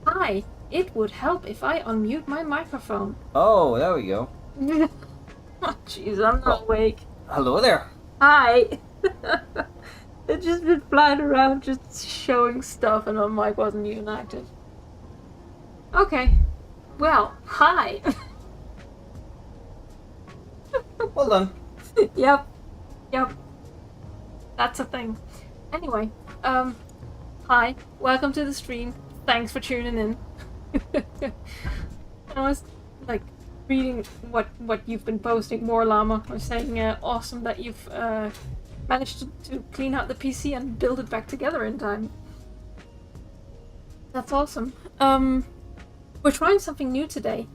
Hi, it would help if I unmute my microphone. Oh, there we go. Oh, jeez, I'm not awake. Hello there. Hi. It's just been flying around, just showing stuff, and my mic wasn't even active. Okay. Well, hi. Well done. Yep. That's a thing. Anyway, hi. Welcome to the stream. Thanks for tuning in. I was like reading what you've been posting. More Llama was saying awesome that you've managed to clean out the PC and build it back together in time. That's awesome. We're trying something new today.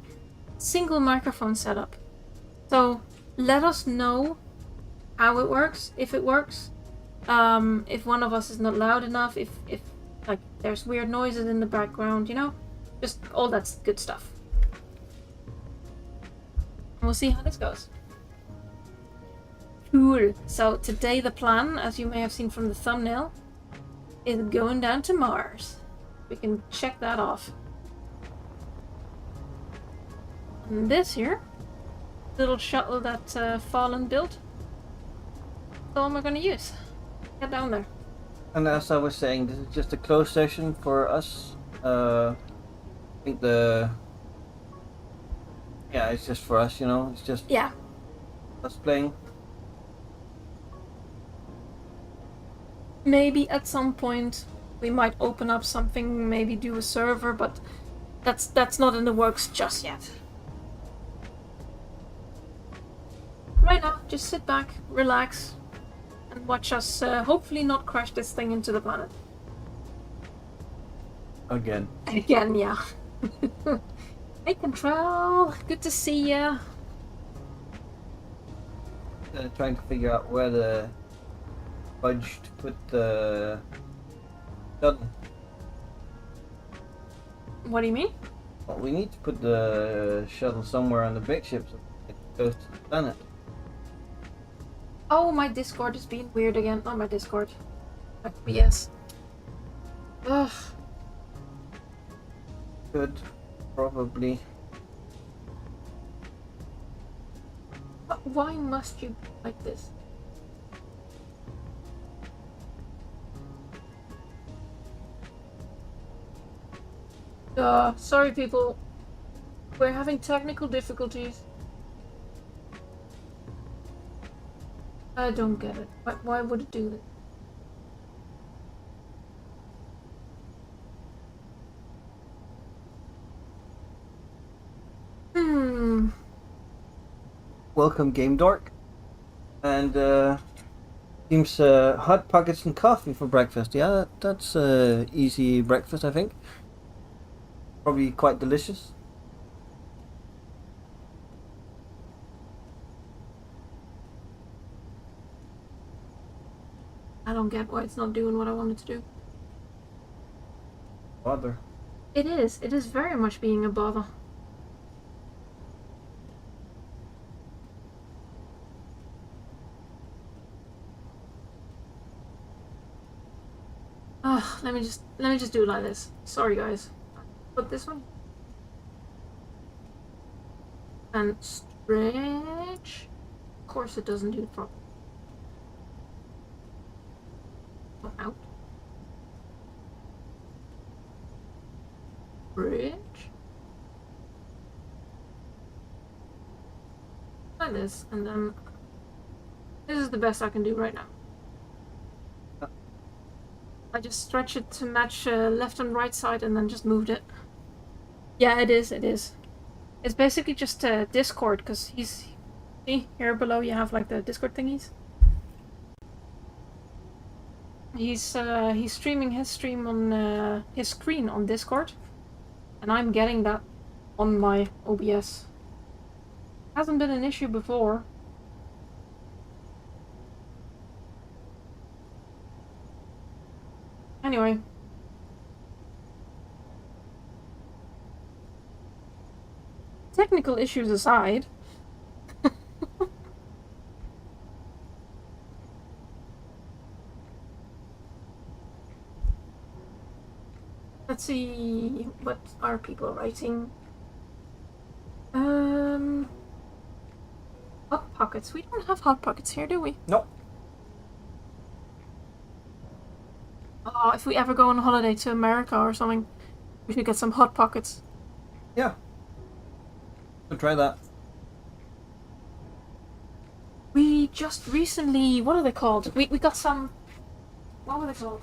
Single microphone setup. So let us know how it works, if it works. If one of us is not loud enough, if like there's weird noises in the background, you know? Just all that good stuff. And we'll see how this goes. Cool. So today the plan, as you may have seen from the thumbnail, is going down to Mars. We can check that off. And this here, little shuttle that Fallen built, that's all we're going to use. Get down there. And as I was saying, this is just a closed session for us. I think it's just for us, you know. It's just us playing. Maybe at some point we might open up something, maybe do a server, but that's not in the works just yet. Right now, just sit back, relax, and watch us hopefully not crash this thing into the planet. Again, yeah. Hey, Control, good to see ya. trying to figure out where the fudge to put the shuttle. What do you mean? Well, we need to put the shuttle somewhere on the big ship so it goes to the planet. Oh, my Discord is being weird again. Not my Discord. Yes. Ugh. Could probably. Why must you be like this? Sorry people. We're having technical difficulties. I don't get it. Why would it do that? Welcome, Game Dork. And seems hot pockets and coffee for breakfast. Yeah, that's easy breakfast, I think. Probably quite delicious. I don't get why it's not doing what I want it to do. Bother. It is. It is very much being a bother. let me just do it like this. Sorry guys. Put this one. And stretch. Of course it doesn't do it properly. Go out. Stretch. Like this, and then this is the best I can do right now. I just stretch it to match left and right side and then just moved it. Yeah, it is. It's basically just Discord, because he's... See, here below you have like the Discord thingies. He's streaming his stream on his screen on Discord. And I'm getting that on my OBS. Hasn't been an issue before. Anyway. Technical issues aside. Let's see, what are people writing? Hot pockets. We don't have hot pockets here, do we? No. Oh, if we ever go on holiday to America or something, we should get some hot pockets. Yeah. We'll try that. We just recently, what are they called? We got some, what were they called?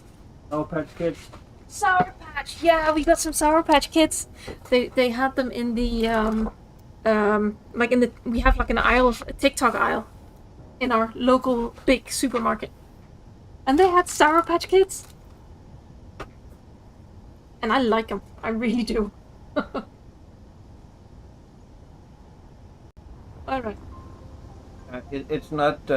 Sour Patch Kids. Sour Patch. Yeah, we got some Sour Patch Kids. They had them in the like in the, we have like an aisle, a TikTok aisle in our local big supermarket, and they had Sour Patch Kids, and I like them. I really do. All right. It's not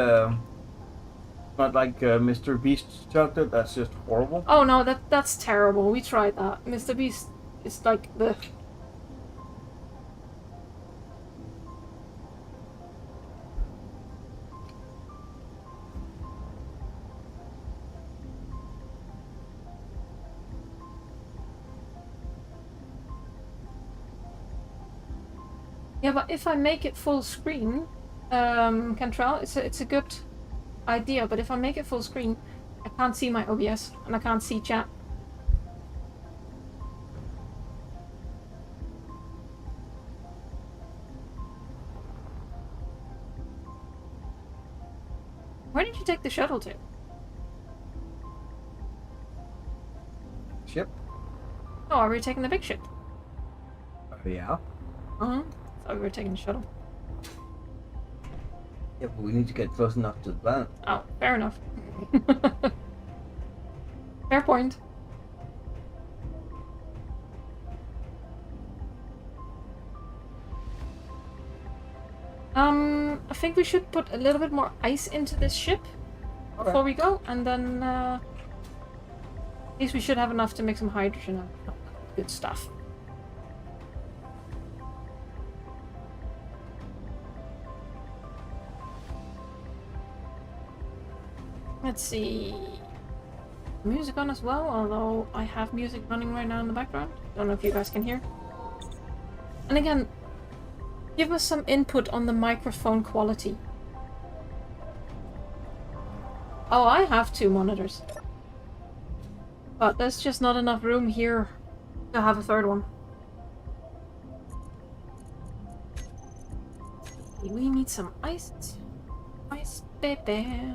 like Mr. Beast's chocolate. That's just horrible. Oh no, that's terrible. We tried that. Mr. Beast is like the... Yeah, but if I make it full screen, Cantrell, it's a good idea, but if I make it full screen, I can't see my OBS, and I can't see chat. Where did you take the shuttle to? Ship? Oh, are we taking the big ship? Yeah. Uh-huh. Thought we were taking the shuttle. Yeah, but we need to get close enough to the planet. Oh, fair enough. Fair point. I think we should put a little bit more ice into this ship before we go, and then at least we should have enough to make some hydrogen and good stuff. Let's see. Music on as well, although I have music running right now in the background. Don't know if you guys can hear. And again, give us some input on the microphone quality. Oh, I have 2 monitors. But there's just not enough room here to have a 3rd one. We need some ice. Ice, baby.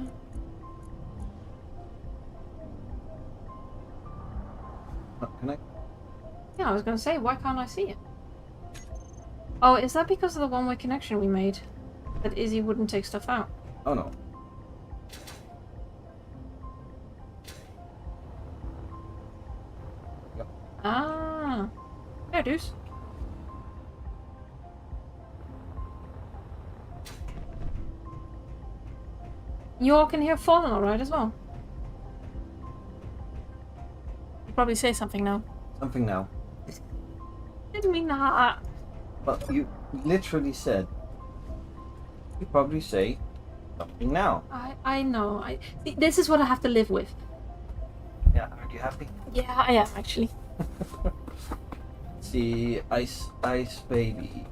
Not connect. Yeah, I was gonna say, why can't I see it? Oh, is that because of the one-way connection we made? That Izzy wouldn't take stuff out? Oh no. Yep. Ah. There, dudes. You all can hear Fallen alright as well? You probably say something now. Something now. Didn't mean that. But you literally said. You probably say something now. I know. This is what I have to live with. Yeah, are you happy? Yeah, I am actually. Let's see, Ice Baby.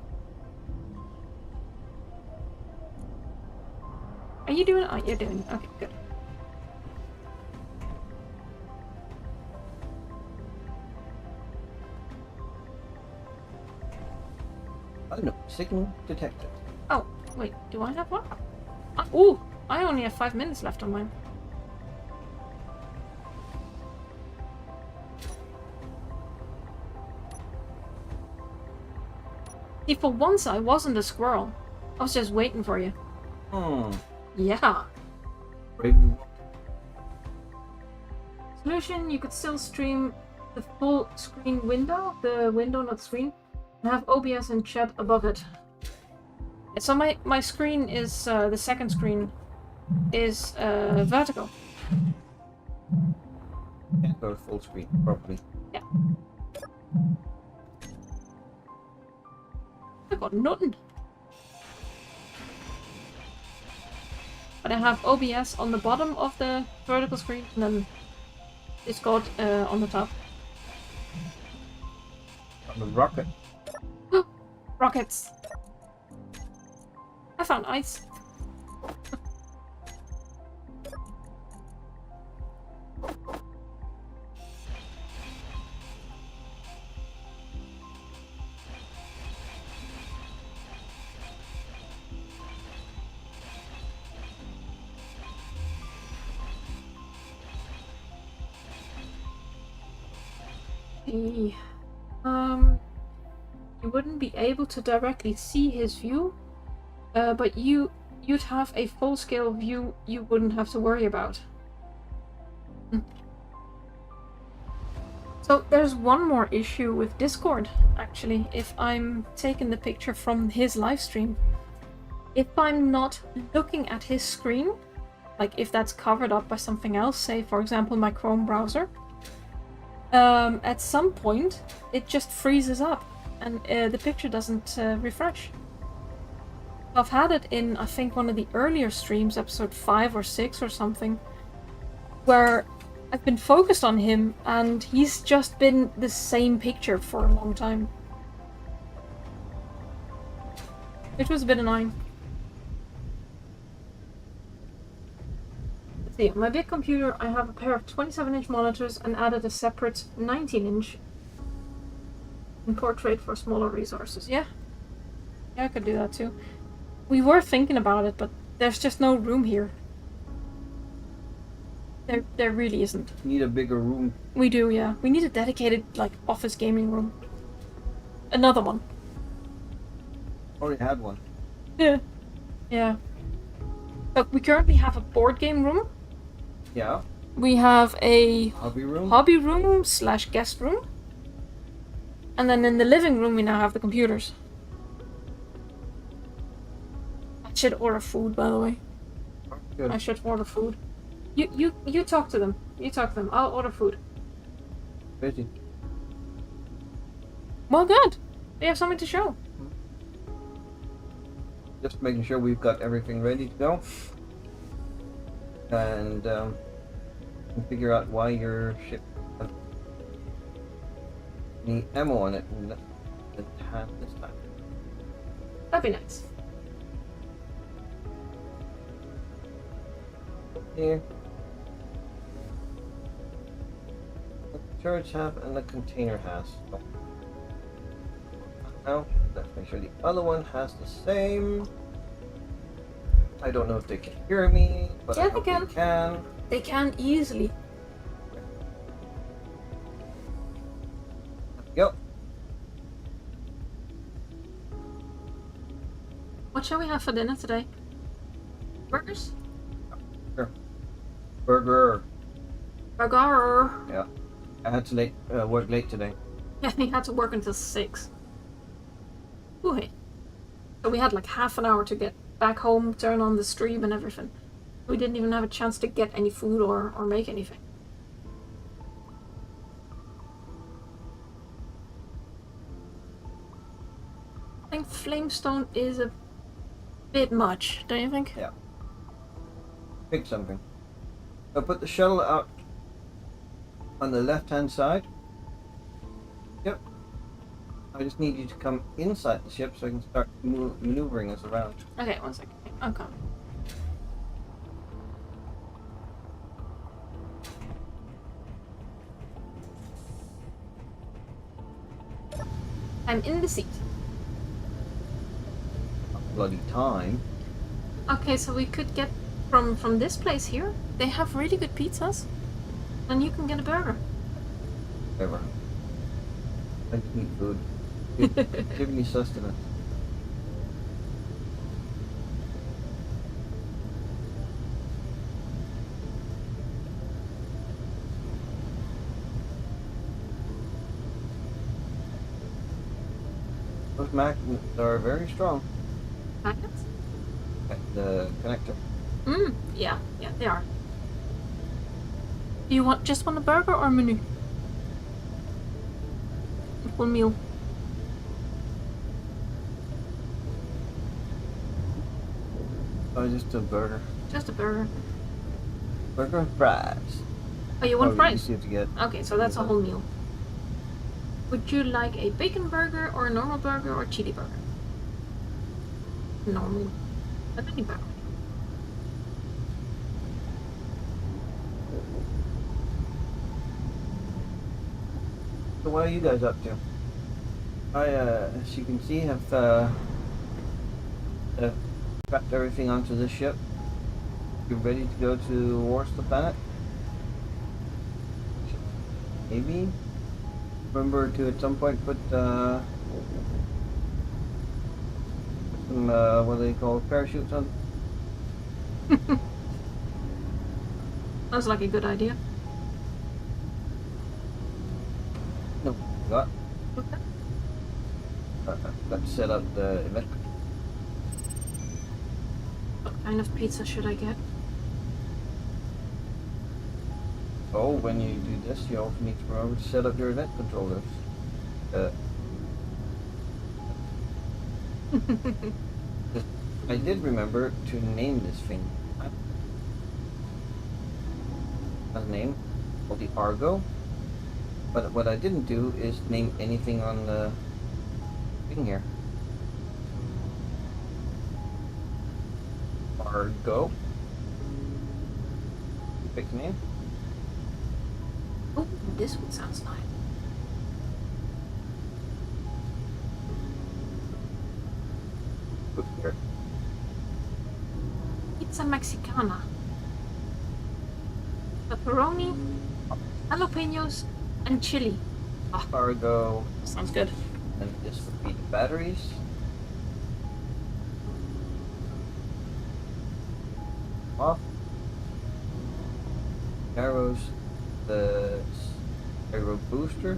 Are you doing? Oh, you're doing. Okay, good. Oh no, signal detected. Oh, wait, do I have one? Oh, I only have 5 minutes left on mine. See, for once I wasn't a squirrel. I was just waiting for you. Yeah. Brave. Solution, you could still stream the full screen window, the window, not screen, and have OBS and chat above it. So my screen is, the second screen is vertical. Can't go full screen properly. Yeah. I got nothing. But I have OBS on the bottom of the vertical screen and then Discord on the top. On the rocket. Rockets! I found ice. You wouldn't be able to directly see his view, but you'd have a full-scale view you wouldn't have to worry about. So there's one more issue with Discord, actually, if I'm taking the picture from his live stream. If I'm not looking at his screen, like if that's covered up by something else, say for example my Chrome browser, at some point it just freezes up and the picture doesn't refresh. I've had it in, I think, one of the earlier streams, episode 5 or 6 or something, where I've been focused on him and he's just been the same picture for a long time. Which was a bit annoying. Let's see, on my big computer I have a pair of 27-inch monitors and added a separate 19-inch in portrait for smaller resources. Yeah, I could do that too. We were thinking about it, but there's just no room here. There really isn't. Need a bigger room. We do, yeah. We need a dedicated, like, office gaming room. Another one. Already had one. Yeah. Yeah. But we currently have a board game room. Yeah. We have a Hobby room. hobby room / guest room. And then in the living room we now have the computers. I should order food, by the way. Good. I should order food. You talk to them. You talk to them. I'll order food. Busy. Well, good. They have something to show. Just making sure we've got everything ready to go. And figure out why your ship any ammo on it and the hand this time. That'd be nice. Here. The turrets have and the container has. Now, let's make sure the other one has the same. I don't know if they can hear me, but Yeah, I they hope can. they can. They can easily. Go. What shall we have for dinner today? Burgers? Sure. Burger. Burger. Yeah. I had to work late today. Yeah, he had to work until 6. Ooh, hey. So we had like half an hour to get back home, turn on the stream and everything. We didn't even have a chance to get any food or make anything. I think Flamestone is a bit much, don't you think? Yeah. Pick something. I'll put the shuttle out on the left-hand side. Yep. I just need you to come inside the ship so I can start maneuvering us around. Okay, one second. I'm coming. I'm in the seat. Bloody time. Okay, so we could get from this place here. They have really good pizzas. And you can get a burger. Whatever. I just need food. Give me sustenance. Those magnets are very strong. Magnets? The connector. Yeah, they are. Do you just want a burger or a menu? A full meal. Oh, just a burger. Just a burger. Burger and fries. Oh, you want fries? Easy to get. Okay, so that's a whole meal. Would you like a bacon burger or a normal burger or a chili burger? Normal. A mini burger. So what are you guys up to? I, as you can see, have strapped everything onto this ship. You're ready to go towards the planet? Maybe? Remember to at some point put some, what do they call parachutes on? Sounds like a good idea. No, got. Okay. Let's set up the event. What kind of pizza should I get? Oh, when you do this, you also need to remember to set up your event controllers. I did remember to name this thing. A name called the Argo. But what I didn't do is name anything on the thing here. Argo. Pick the name. Oh, this one sounds nice. Put here. Pizza Mexicana. Pepperoni, jalapenos, and chili. Ah, Argo. sounds good. And this would be the batteries. Off. Arrows. The arrow booster.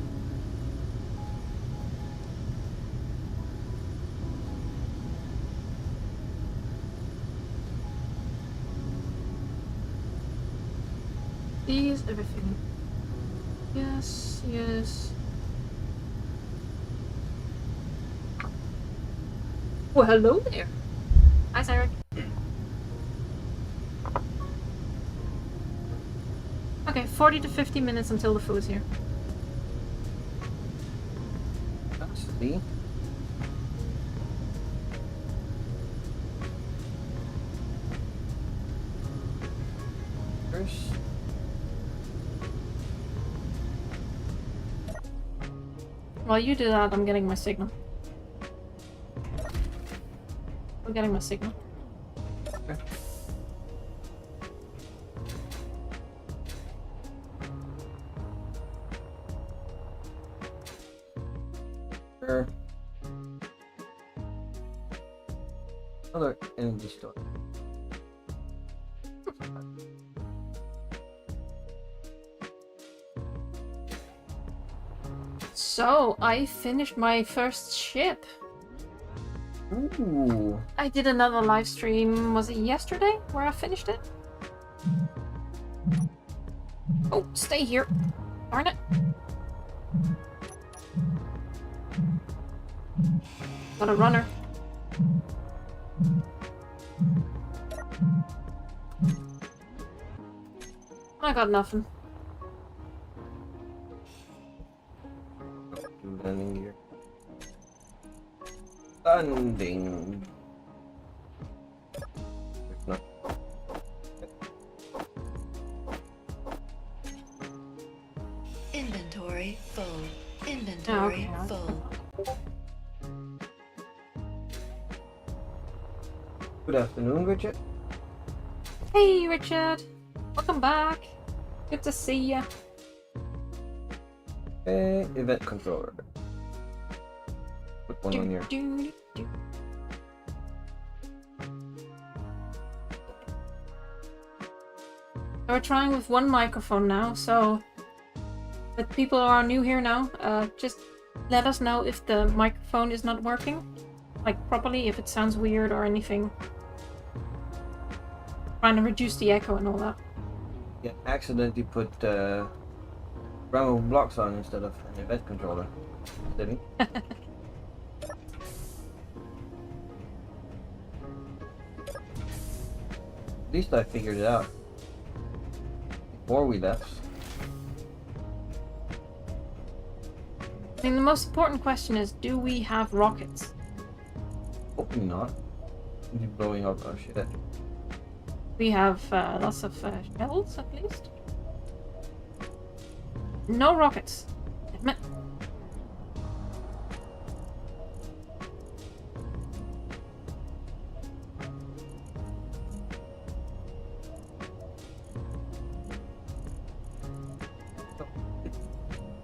These, everything. Yes, yes. Well, hello there. Hi, Cyrus. Okay, 40 to 50 minutes until the food's here. That's the first. While you do that, I'm getting my signal. I'm getting my signal. Okay. Sure. Another energy store. So, I finished my first ship. Ooh. I did another live stream, was it yesterday, where I finished it? Oh, stay here. Darn it. Got a runner. I got nothing. landing gear. Landing. No. Inventory full. Inventory Okay. full. Good afternoon, Richard. Hey, Richard. Welcome back. Good to see ya. Okay, event controller. Put one on here. We're trying with one microphone now, so if people are new here now, just let us know if the microphone is not working, like properly, if it sounds weird or anything. Trying to reduce the echo and all that. Yeah, accidentally put programmable blocks on instead of an event controller. Silly. At least I figured it out before we left. I mean, the most important question is, do we have rockets? Hopefully not. Be blowing up our shit. We have lots of shells, at least. No rockets. Damn it.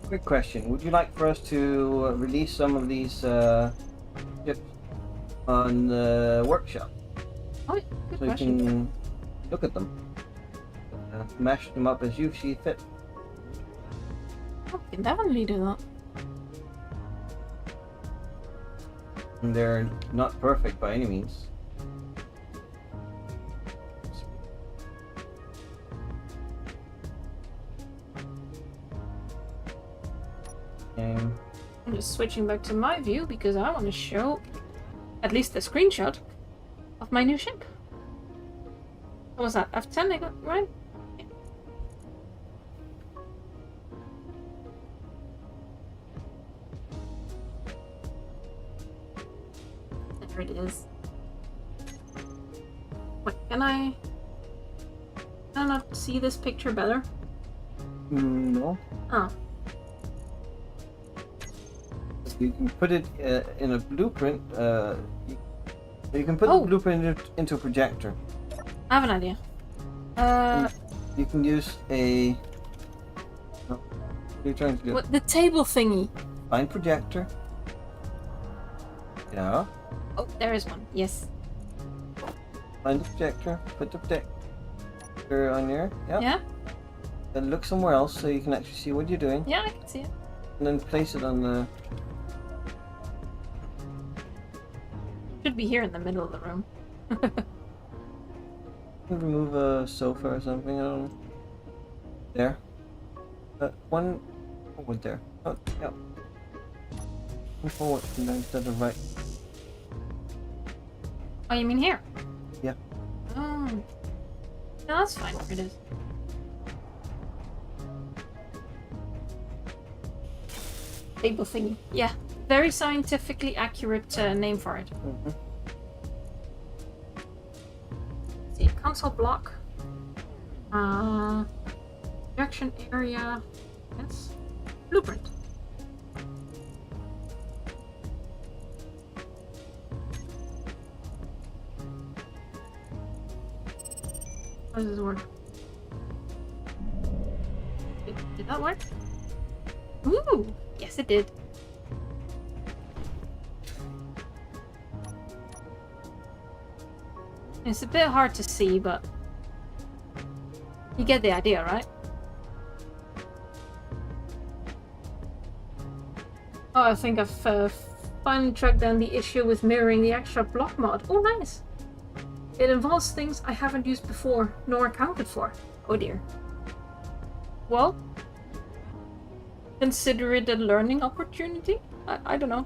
Quick question: would you like for us to release some of these chips on the workshop Oh, good so you question. can look at them, mash them up as you see fit? Oh, we can definitely do that. And they're not perfect by any means. I'm just switching back to my view because I want to show at least a screenshot of my new ship. What was that? F10 I got, right? Yeah. There it is. Wait, can I not see this picture better? No. Oh. You can put it in a blueprint. You can put Oh. the blueprint into a projector. I have an idea. You can use a. No. What are you trying to do? What, the table thingy. Find projector. Yeah. Oh, there is one. Yes. Find the projector. Put the projector on there. Yeah. Yeah? Then look somewhere else so you can actually see what you're doing, Yeah, I can see it. and then place it on the. Should be here in the middle of the room. Remove a sofa or something. I don't know. There. One forward there. Oh, yeah. One forward and then instead of right. Oh, you mean here? Yeah. Oh. No, that's fine. It is. Table thingy. Yeah. Very scientifically accurate name for it. Mm-hmm. Let's see, console block. Projection area. Yes. Blueprint. How does this work? Did that work? Ooh! Yes, it did. It's a bit hard to see, but you get the idea, right? Oh, I think I've finally tracked down the issue with mirroring the extra block mod. Oh, nice! It involves things I haven't used before, nor accounted for. Oh dear. Well, consider it a learning opportunity? I don't know.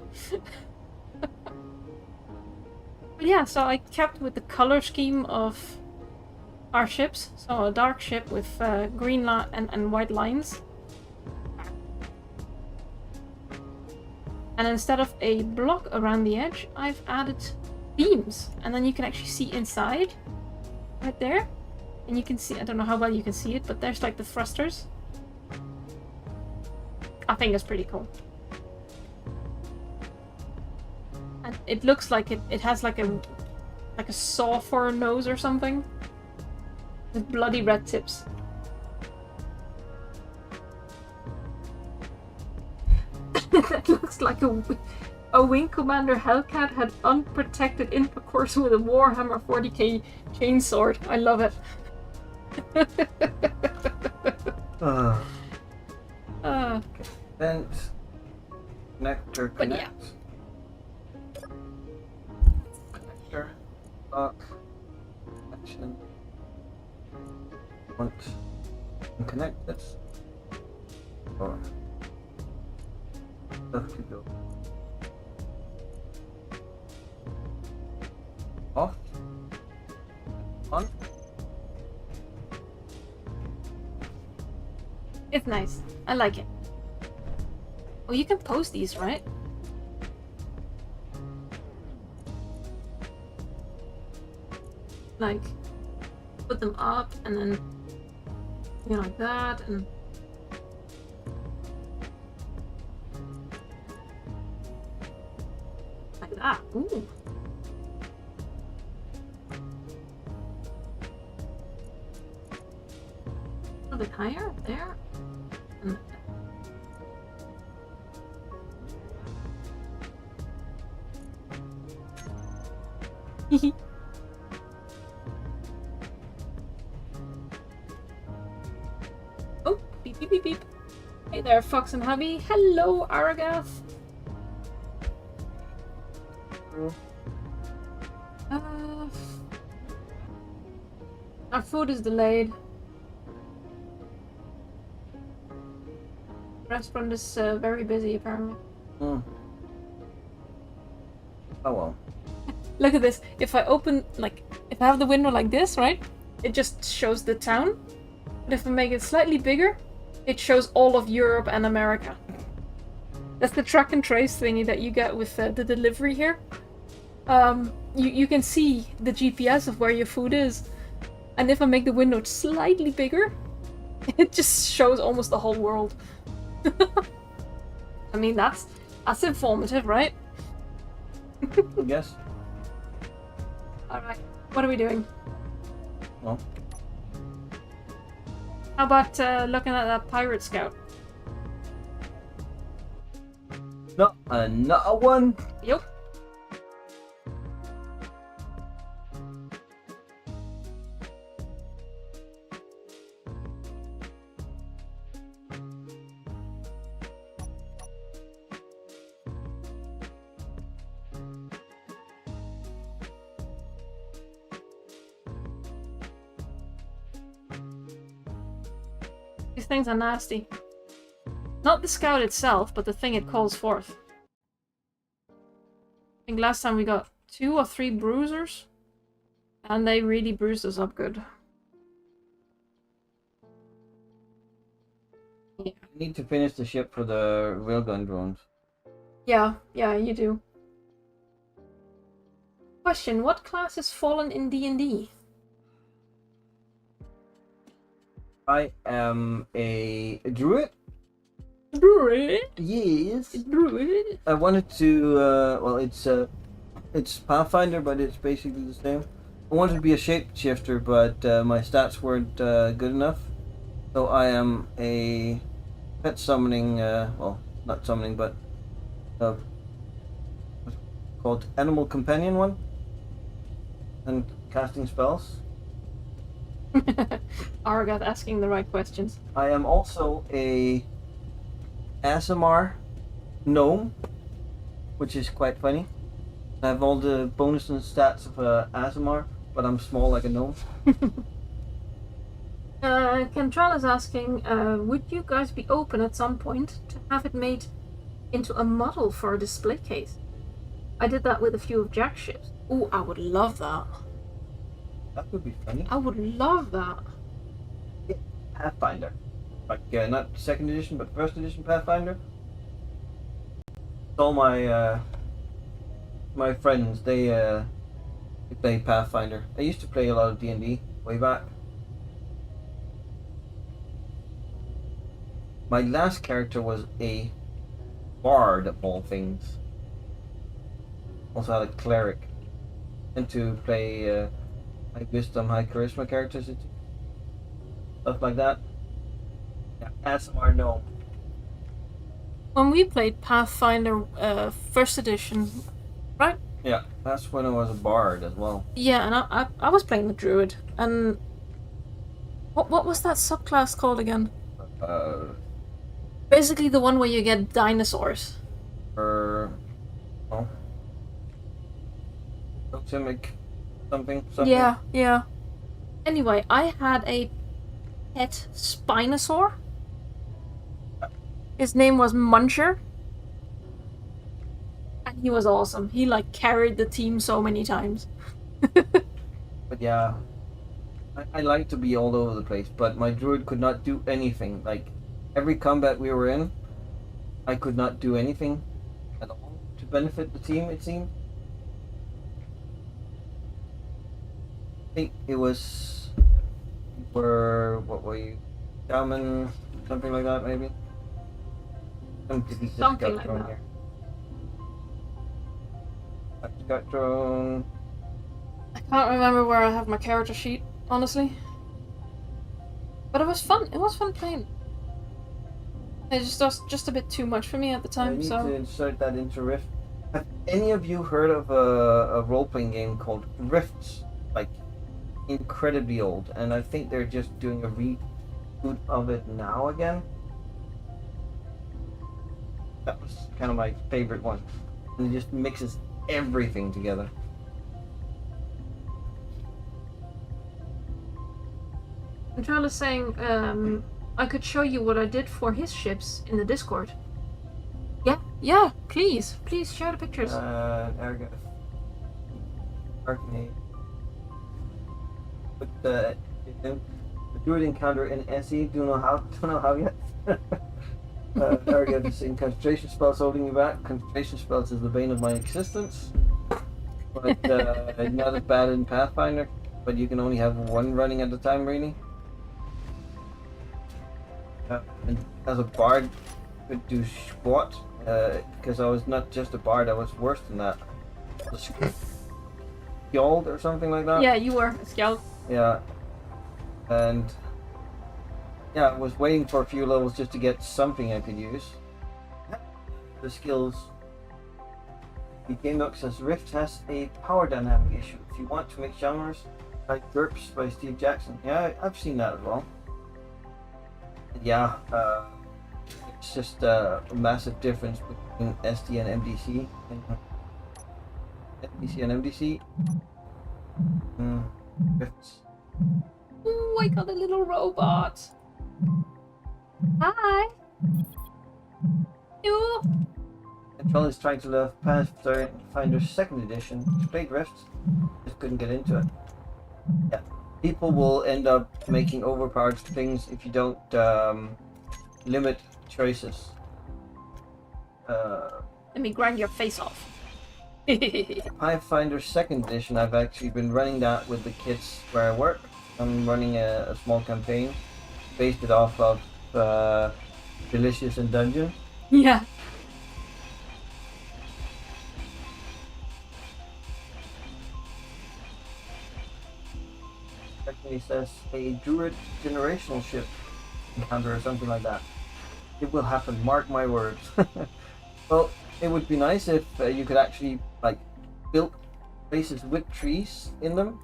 But yeah, so I kept with the color scheme of our ships. So a dark ship with green and white lines. And instead of a block around the edge, I've added beams. And then you can actually see inside, right there. And you can see, I don't know how well you can see it, but there's like the thrusters. I think it's pretty cool. And it looks like it has like a saw for a nose or something. With bloody red tips. That looks like a Wing Commander Hellcat had unprotected intercourse with a Warhammer 40k chainsword. I love it. Vent. Connector. But yeah. Connector. Lock. Connection. Want to connect this. Or stuff to go. Off. On. It's nice. I like it. Oh, you can post these, right? Like, put them up and then, you know, like that, and like that. Ooh. A little bit higher there. And oh, beep beep beep beep. Hey there, Fox and Hubby. Hello, Aragath. Our food is delayed. Restaurant is very busy apparently. Oh well. Look at this. If I open, like, if I have the window like this, right? It just shows the town. But if I make it slightly bigger, it shows all of Europe and America. That's the track and trace thingy that you get with the delivery here. You can see the GPS of where your food is. And if I make the window slightly bigger, it just shows almost the whole world. I mean, that's informative, right? Yes. Alright, what are we doing? Well. How about looking at that pirate scout? No, another one. Yep. These things are nasty. Not the scout itself, but the thing it calls forth. I think last time we got 2 or 3 bruisers. And they really bruised us up good. Yeah. I need to finish the ship for the railgun drones. Yeah, you do. Question, what class is Fallen in D&D? I am a druid. Druid? Yes. Druid? I wanted to, well, it's Pathfinder, but it's basically the same. I wanted to be a shapeshifter, but my stats weren't good enough. So I am a pet summoning, well, not summoning, but what's it called animal companion one, and casting spells. Aragath asking the right questions. I am also a ASMR gnome, which is quite funny. I have all the bonus and stats of ASMR, but I'm small like a gnome. Kentral is asking, would you guys be open at some point to have it made into a model for a display case? I did that with a few of Jack's ships. Ooh, I would love that. That would be funny. I would love that. Pathfinder. Like, not 2nd edition, but 1st edition Pathfinder. all my friends, they play Pathfinder. I used to play a lot of D&D way back. My last character was a bard of all things. Also had a cleric. And to play high wisdom, high charisma characters, stuff like that. Yeah, ASMR no. When we played Pathfinder first edition, right? Yeah, that's when I was a bard as well. Yeah, and I was playing the druid, and what was that subclass called again? Basically the one where you get dinosaurs. Oh, totemic something. Yeah, yeah. Anyway, I had a pet Spinosaur. His name was Muncher. And he was awesome. He like carried the team so many times. But yeah, I like to be all over the place, but my druid could not do anything. Like, every combat we were in, I could not do anything at all to benefit the team, it seemed. I think it was... what were you? Shaman, something like that, maybe? Something like that. Got thrown. I can't remember where I have my character sheet, honestly. But it was fun. It was fun playing. It was just a bit too much for me at the time, I need so... to insert that into Rift. Have any of you heard of a role-playing game called Rifts? Like, incredibly old, and I think they're just doing a reboot of it now again. That was kind of my favorite one. And it just mixes everything together. Controller's saying, I could show you what I did for his ships in the Discord. Yeah, please share the pictures. There we go. Arcane. But the druid encounter in SE, don't know how yet. There we go. Just saying concentration spells holding you back. Concentration spells is the bane of my existence. But not as bad in Pathfinder. But you can only have one running at a time, really. And as a bard, I could do squat. Because I was not just a bard, I was worse than that. A skjold or something like that. Yeah, you were a skjold. Yeah. And yeah, I was waiting for a few levels just to get something I could use. The skills. The game note says Rift has a power dynamic issue. If you want to make genres, like GURPS by Steve Jackson. Yeah, I've seen that as well. Yeah, it's just a massive difference between SD and MDC. MDC and MDC. Rifts. Ooh, I got a little robot. Hi. You. Control is trying to love Pathfinder 2nd edition. She played Rift, just couldn't get into it. Yeah, people will end up making overpowered things if you don't limit choices. Let me grind your face off. Pathfinder 2nd edition, I've actually been running that with the kids where I work. I'm running a small campaign, based it off of Delicious and Dungeon. Yeah. Actually says a druid generational ship encounter or something like that. It will happen, mark my words. Well, it would be nice if you could actually like build places with trees in them.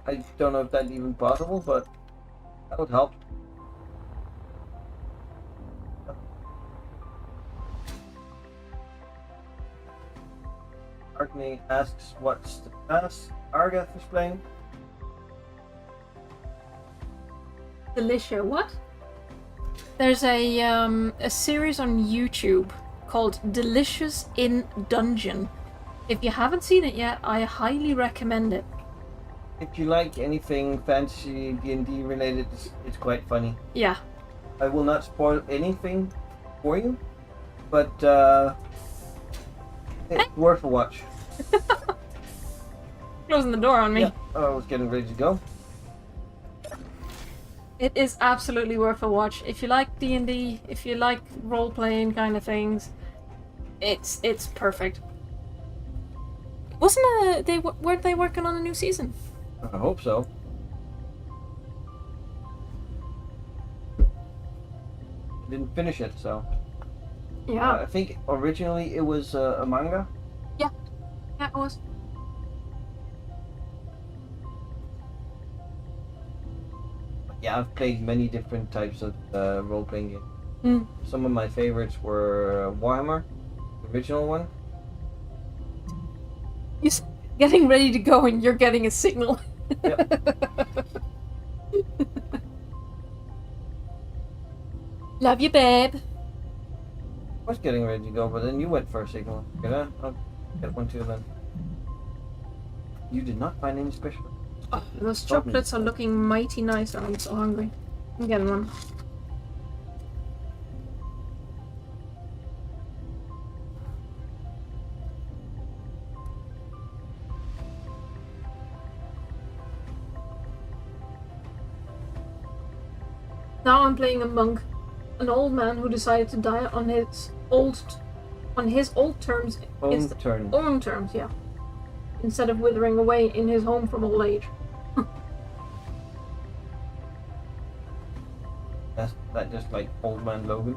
I don't know if that's even possible, but that would help. Arkney asks what's the task Argath is playing. Delicious. What? There's a series on YouTube called Delicious in Dungeon. If you haven't seen it yet, I highly recommend it. If you like anything fantasy D&D related, it's quite funny. Yeah. I will not spoil anything for you, but It's worth a watch. Closing the door on me. Yeah, I was getting ready to go. It is absolutely worth a watch. If you like D&D, if you like role-playing kind of things, it's perfect. Weren't they working on a new season? I hope so. Didn't finish it, so. Yeah. I think originally it was a manga. Yeah, it was. Yeah, I've played many different types of role-playing games. Mm. Some of my favorites were Warhammer, the original one. You're getting ready to go and you're getting a signal. Yep. Love you, babe. I was getting ready to go, but then you went for a signal. Yeah, I'll get one too then. You did not find any special. Oh, those chocolates are looking mighty nice and I'm so hungry. I'm getting one. Now I'm playing a monk, an old man who decided to die on his old terms. Own terms, yeah. Instead of withering away in his home from old age. That's that just like Old Man Logan.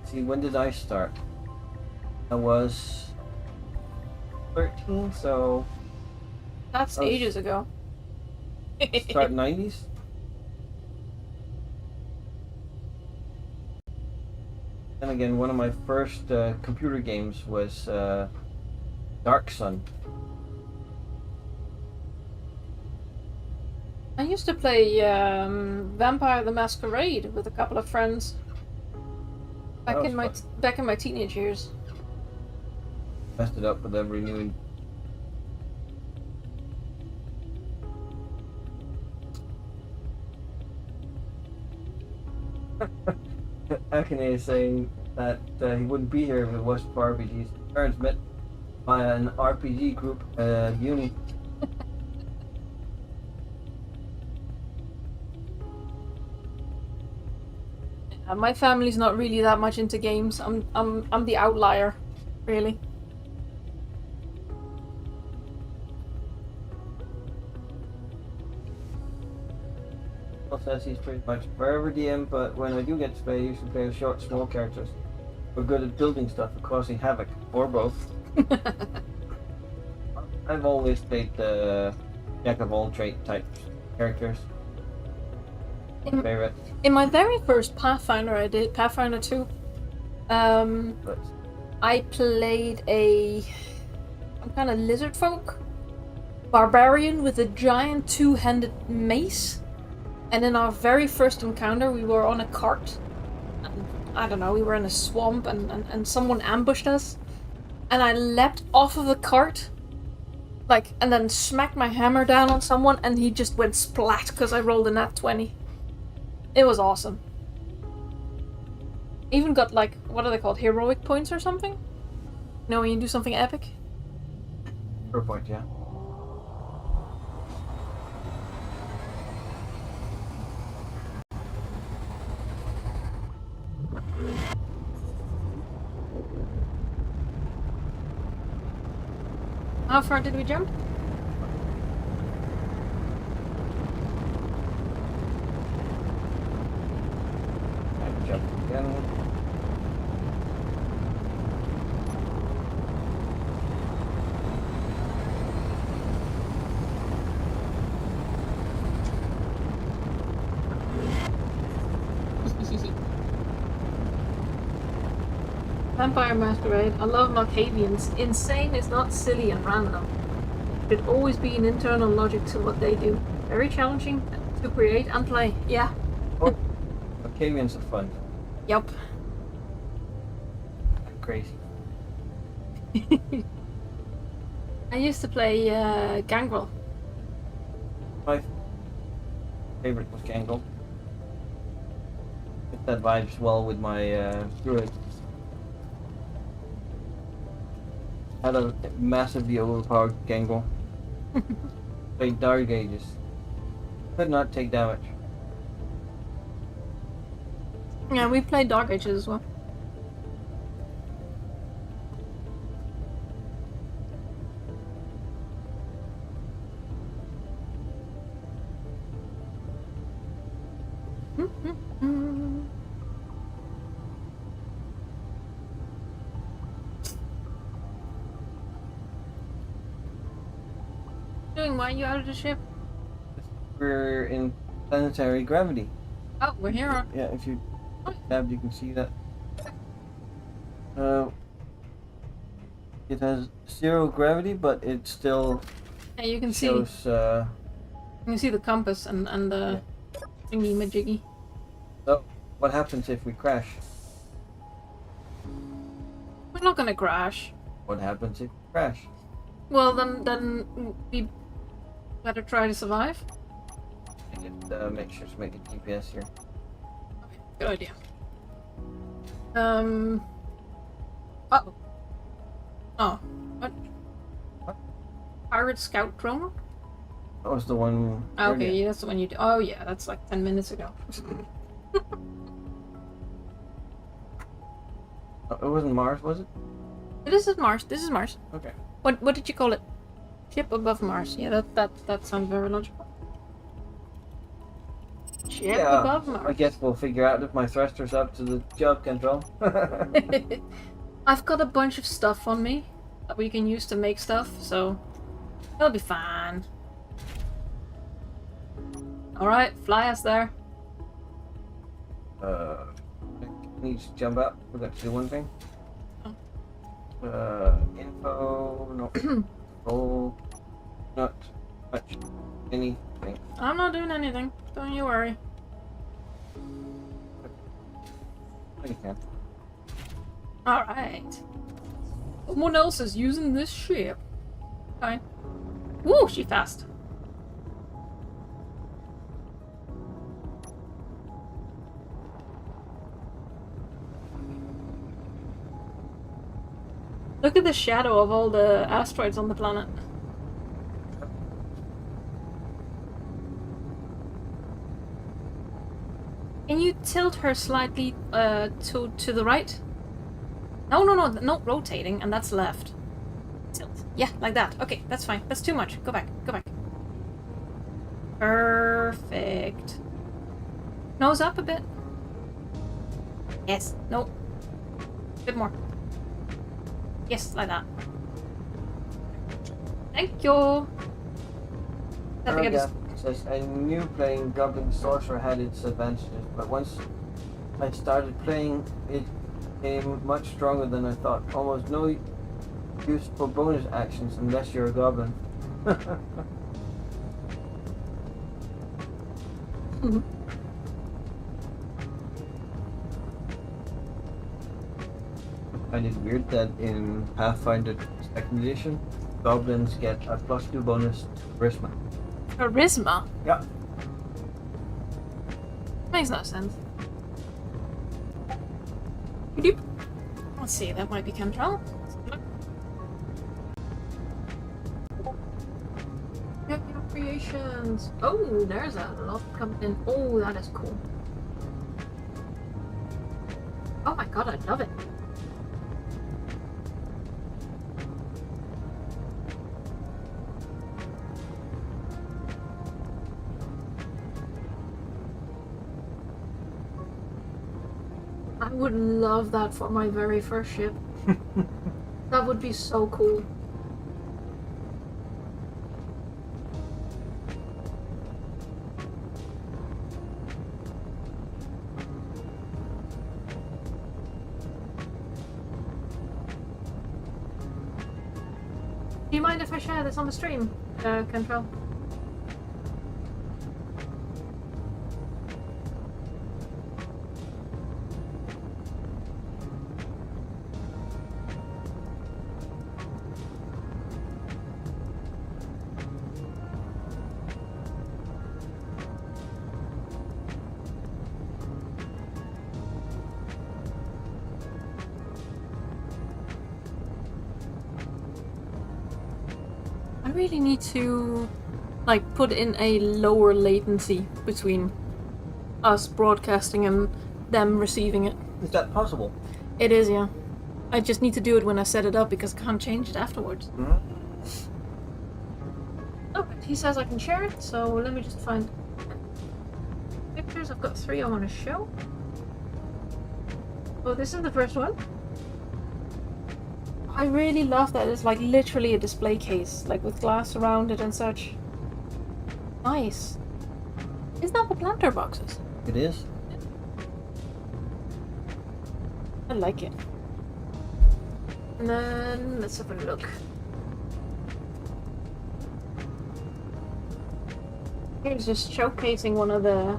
See, when did I start? I was 13, so That's ages ago. start 90s. And again, one of my first computer games was Dark Sun. I used to play Vampire the Masquerade with a couple of friends back in my teenage years. Messed it up with every new. Akane is saying that he wouldn't be here if it wasn't for RPGs. His parents met by an RPG group at uni. My family's not really that much into games. I'm the outlier, really. Says he's pretty much forever DM, but when I do get to play, I usually play with short, small characters. We're good at building stuff and causing havoc, or both. I've always played the jack of all trade type characters. Favorite. In my very first Pathfinder I did, Pathfinder 2, But I played some kind of lizard folk barbarian with a giant two-handed mace. And in our very first encounter, we were on a cart. And, I don't know, we were in a swamp and someone ambushed us. And I leapt off of the cart, and then smacked my hammer down on someone and he just went splat because I rolled a nat 20. It was awesome. Even got, what are they called? Heroic points or something? You know, when you do something epic? per point, yeah. How far did we jump? And jump again. Vampire Masquerade. I love Malkavians. Insane is not silly and random. There'd always be an internal logic to what they do. Very challenging to create and play. Yeah. Oh, Octavians are fun. Yup. Crazy. I used to play Gangrel. My favorite was Gangle. That vibes well with my druid. Had a massively overpowered Gangle. Played Dark Ages. Could not take damage. Yeah, we played Dark Ages as well. Doing why you out of the ship? We're in planetary gravity. Oh, we're here. Yeah, if you tab, you can see that. It has 0 gravity, but it still Yeah, you can shows. see. You can see the compass and the thingy majiggy. So, what happens if we crash? We're not gonna crash. What happens if we crash? Well, then we better try to survive. Make sure to make a GPS here. Good idea. Uh-oh. Oh. What? What? Pirate Scout drone? That was the one. Oh, earlier. okay, yeah, that's the one you do. Oh, yeah, that's like 10 minutes ago. Oh, it wasn't Mars, was it? This is Mars. This is Mars. Okay. What did you call it? Ship above Mars. Yeah, that sounds very logical. Ship above I Mars. guess we'll figure out if my thruster's up to the job, Control. I've got a bunch of stuff on me that we can use to make stuff, so it'll be fine. Alright, fly us there. I need to jump up. Forgot to do one thing. Info, no. Roll, not much anything. I'm not doing anything. Don't you worry. Oh, you can. Alright. Someone else is using this ship. Fine. Woo, she fast. Look at the shadow of all the asteroids on the planet. Can you tilt her slightly to the right? No, not rotating, and that's left. Tilt. Yeah, like that. Okay, that's fine. That's too much. Go back. Go back. Perfect. Nose up a bit. Yes. No. A bit more. Yes, like that. Thank you. I think I just... Says, I knew playing Goblin Sorcerer had its advantages, but once I started playing, it became much stronger than I thought. Almost no use for bonus actions unless you're a goblin. I find it weird that in Pathfinder 2nd edition, goblins get a +2 bonus to charisma. Charisma? Yeah. Makes no sense. Doop. Let's see, that might be control. Check your creations. Oh, there's a lot coming in. Oh, that is cool. Oh my god, I love it. I would love that for my very first ship. That would be so cool. Do you mind if I share this on the stream, Control? really need to like put in a lower latency between us broadcasting and them receiving it. Is that possible? It is, yeah. I just need to do it when I set it up because I can't change it afterwards. Oh, he says I can share it, so let me just find pictures. I've got 3 I want to show. Oh, this is the first one. I really love that it's like literally a display case, like with glass around it and such. Nice. Is that the planter boxes? It is. I like it. And then let's have a look. Here's just showcasing one of the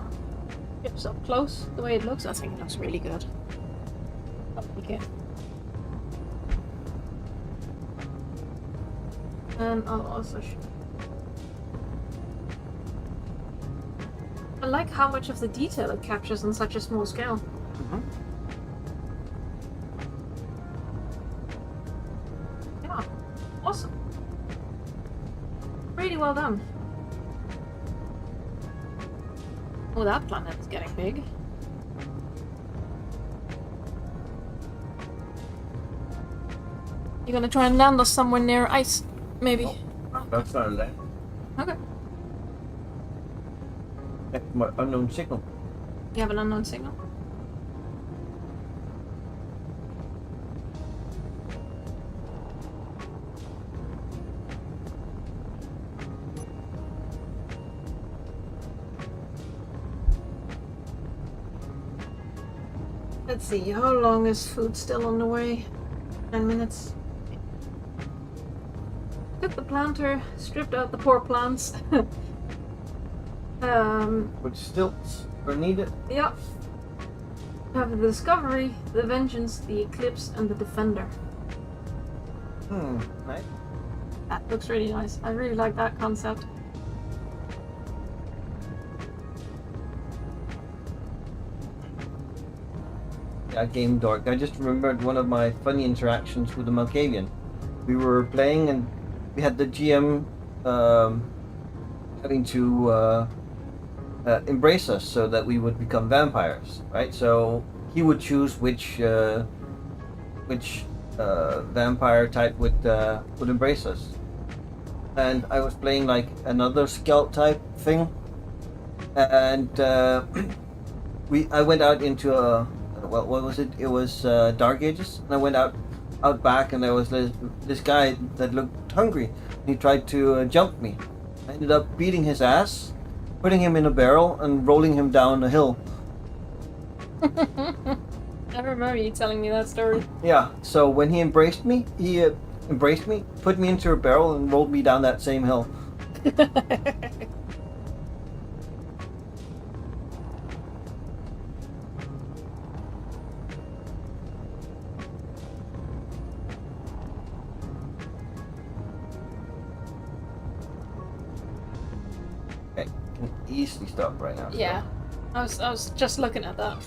chips up close. The way it looks, I think it looks really good. I like it. And I'll also I like how much of the detail it captures on such a small scale. Yeah, awesome. Really well done. Oh, that planet is getting big. You're gonna try and land us somewhere near ice, maybe? That's not that. Okay. My unknown signal. You have an unknown signal? Let's see, how long is food still on the way? 9 minutes. Took the planter, stripped out the poor plants. Which stilts are needed. Yeah. Have the Discovery, the Vengeance, the Eclipse, and the Defender. Nice. That looks really nice. I really like that concept. Yeah, Game Dork. I just remembered one of my funny interactions with the Malkavian. We were playing and we had the GM having to embrace us so that we would become vampires, right? So he would choose which vampire type would embrace us. And I was playing like another scout type thing, and I went out into a what was it? It was Dark Ages, and I went out back, and there was this guy that looked hungry. He tried to jump me. I ended up beating his ass, putting him in a barrel, and rolling him down a hill. I remember you telling me that story. Yeah. So when he embraced me, put me into a barrel, and rolled me down that same hill. Okay, can easily stop right now. Yeah, I was just looking at that.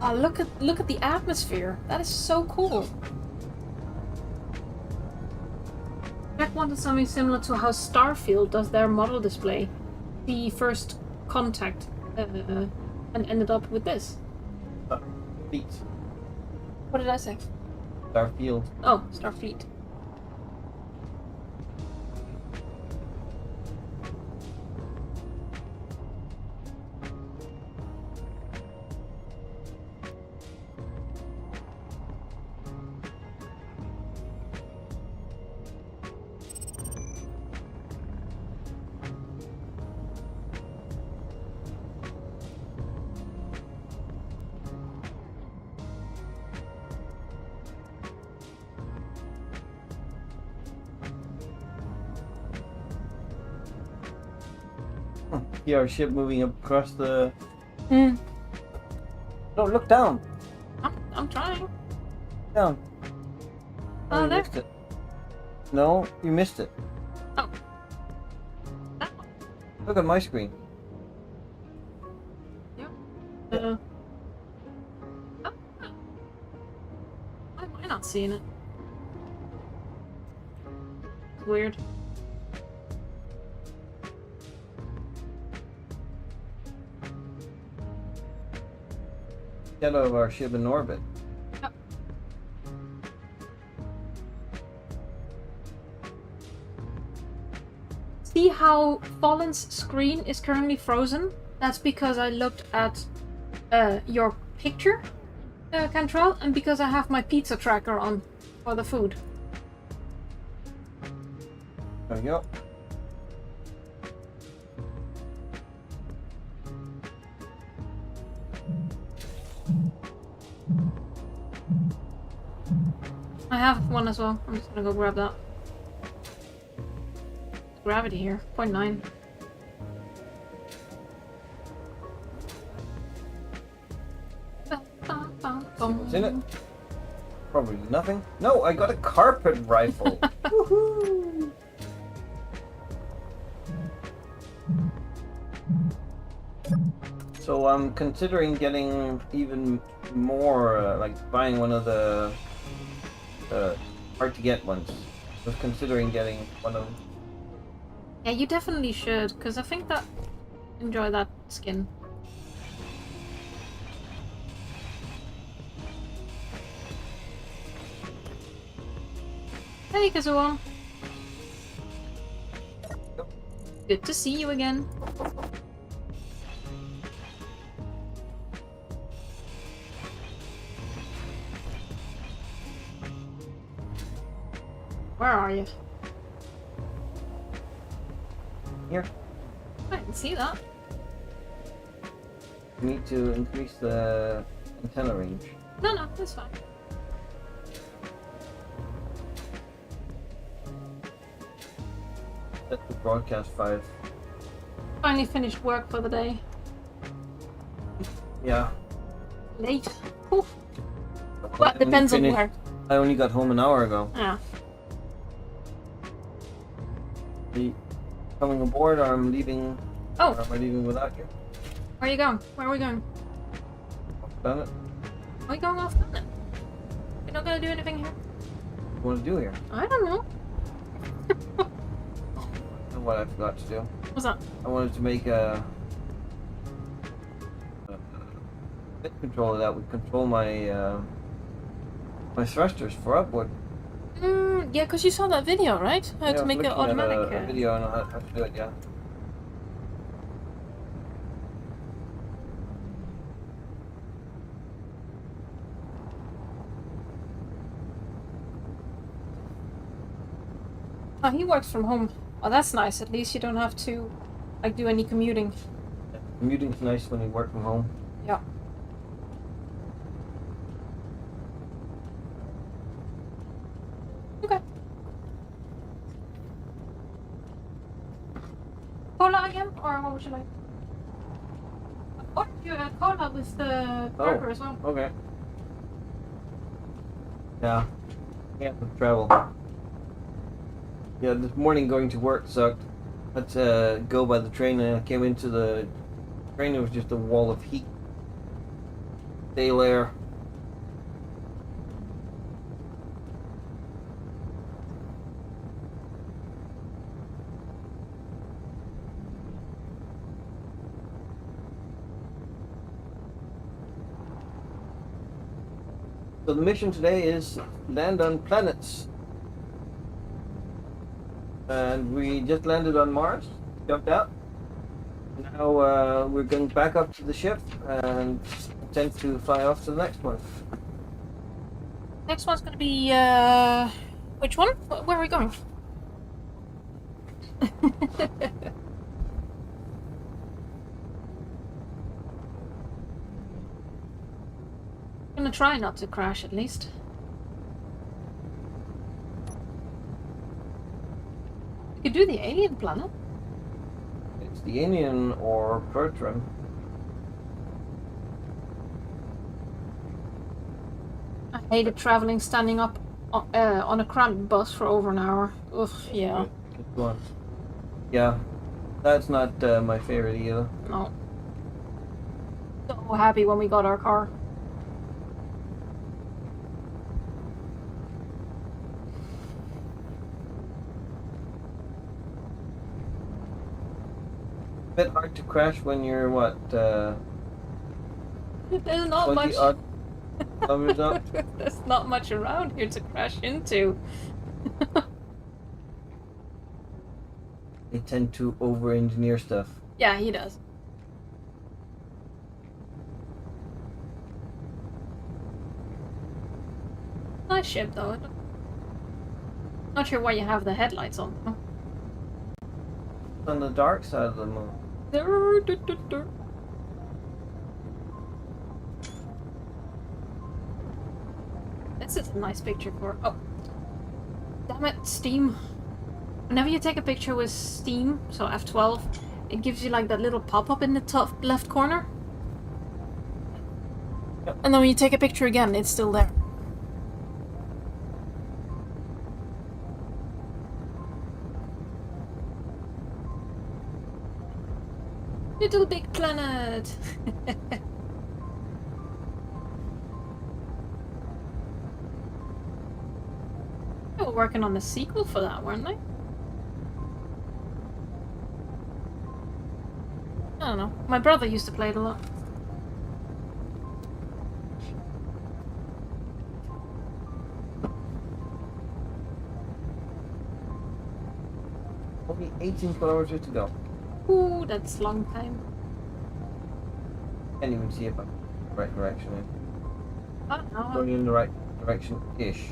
Oh, look at the atmosphere. That is so cool. Jack wanted something similar to how Starfield does their model display. The first contact, and ended up with this. Fleet. What did I say? Starfield. Oh, Starfleet. See our ship moving across the. No, look down. I'm trying. Down. Oh, you there. missed it. No, you missed it. Oh. That one. Look at my screen. Yep. Oh. not seeing it. Weird. Get out of our ship in orbit. Yep. See how Fallen's screen is currently frozen? That's because I looked at your picture, Cantrell, and because I have my pizza tracker on for the food. There we go. I have one as well. I'm just gonna go grab that. Gravity here, 0.9. What's in it? Probably nothing. No, I got a carpet rifle. Woohoo! So I'm considering getting even more, like buying one of the hard to get ones. I was considering getting one of. Yeah, you definitely should, because I think that enjoy that skin. Hey, Kazuo. Good to see you again. Where are you? Here. I didn't see that. I need to increase the antenna range. No, that's fine. Set to broadcast 5. Finally finished work for the day. Yeah. Late. Oof. Well, it depends on where. I only got home an hour ago. Yeah. Are you coming aboard, or I'm leaving? Oh. Or am I leaving without you? Where are you going? Where are we going? Done it. Are we going off planet? We're not gonna do anything here? What do you want to do here? I don't know. I know what I forgot to do. What's that? I wanted to make a bit controller that would control my my thrusters for upward. Yeah, because you saw that video, right? How Yeah, I to was make it looking at automatic. a video on how to do it. Yeah. Oh, he works from home. Oh, that's nice. At least you don't have to, like, do any commuting. Commuting's nice when you work from home. Yeah. Okay. Cola again, or what would you like? Or you cola with the burger as well. Okay. Yeah. Yeah, to travel. Yeah, this morning going to work sucked. Had to go by the train, and I came into the train. It was just a wall of heat. Stale air. So the mission today is land on planets. And we just landed on Mars, jumped out. Now we're going back up to the ship and intend to fly off to the next one. Next one's gonna be, which one? Where are we going? Gonna try not to crash at least. We could do the alien planet. It's the Alien or Bertram. I hated traveling standing up on a cramped bus for over an hour. Ugh, yeah. Good one. Yeah, that's not my favorite either. No. So happy when we got our car. bit hard to crash when you're what, There's not 20 much. odd kilometers up? There's not much around here to crash into. They tend to over-engineer stuff. Yeah, he does. Nice ship though. Not sure why you have the headlights on. On the dark side of the moon. This is a nice picture for. Oh, damn it, Steam. Whenever you take a picture with Steam, so F12, it gives you like that little pop-up in the top left corner. Yep. And then when you take a picture again, it's still there. Little big planet. They were working on the sequel for that, weren't they? I don't know. My brother used to play it a lot. Only 18 kilometers to go. Ooh, that's a long time. Can't even see it, but right direction. I don't know. Going in the right direction-ish.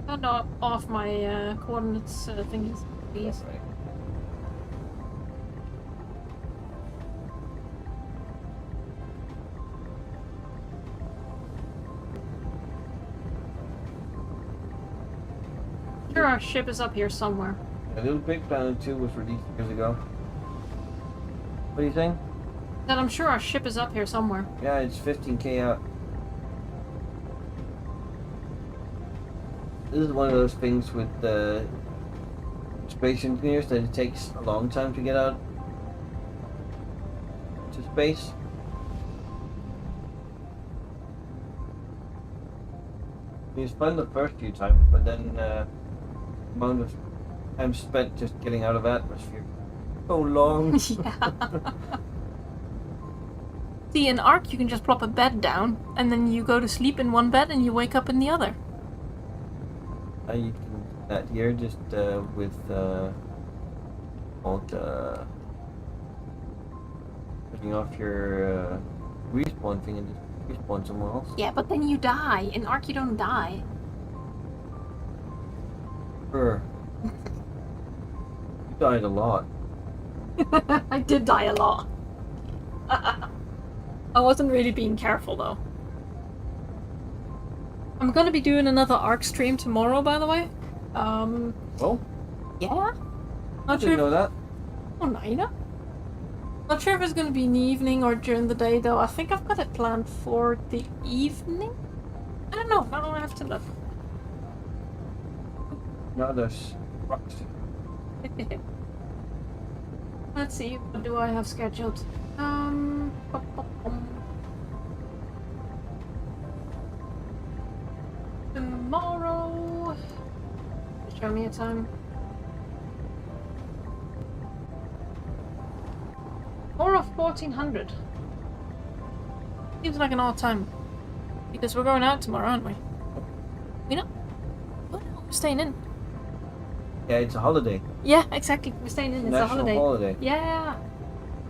I don't know off my coordinates thingies. Please. Right. Sure, our ship is up here somewhere. A Little Big Planet 2 was released years ago. What are you saying? That I'm sure our ship is up here somewhere. Yeah, it's 15k out. This is one of those things with space engineers that it takes a long time to get out to space. It's fun the first few times, but then amount of time spent just getting out of atmosphere so long. Yeah. See, in Ark, you can just plop a bed down, and then you go to sleep in one bed, and you wake up in the other. You can do that here just with turning off your respawn thing and just respawn somewhere else. Yeah, but then you die. In Ark, you don't die. Sure. You died a lot. I did die a lot. I wasn't really being careful, though. I'm gonna be doing another Ark stream tomorrow, by the way. Oh, Yeah? I Not didn't sure. know that. Oh, no, you know? Not sure if it's gonna be in the evening or during the day, though. I think I've got it planned for the evening? I don't know. I don't have to look. No, there's rocks. Let's see. What do I have scheduled? Pop, pop, pom. Tomorrow. Show me a time. More of 1400. Seems like an odd time. Because we're going out tomorrow, aren't we? We not? What? We're staying in. Yeah, it's a holiday. Yeah, exactly. We're staying in. It's a National holiday. Yeah.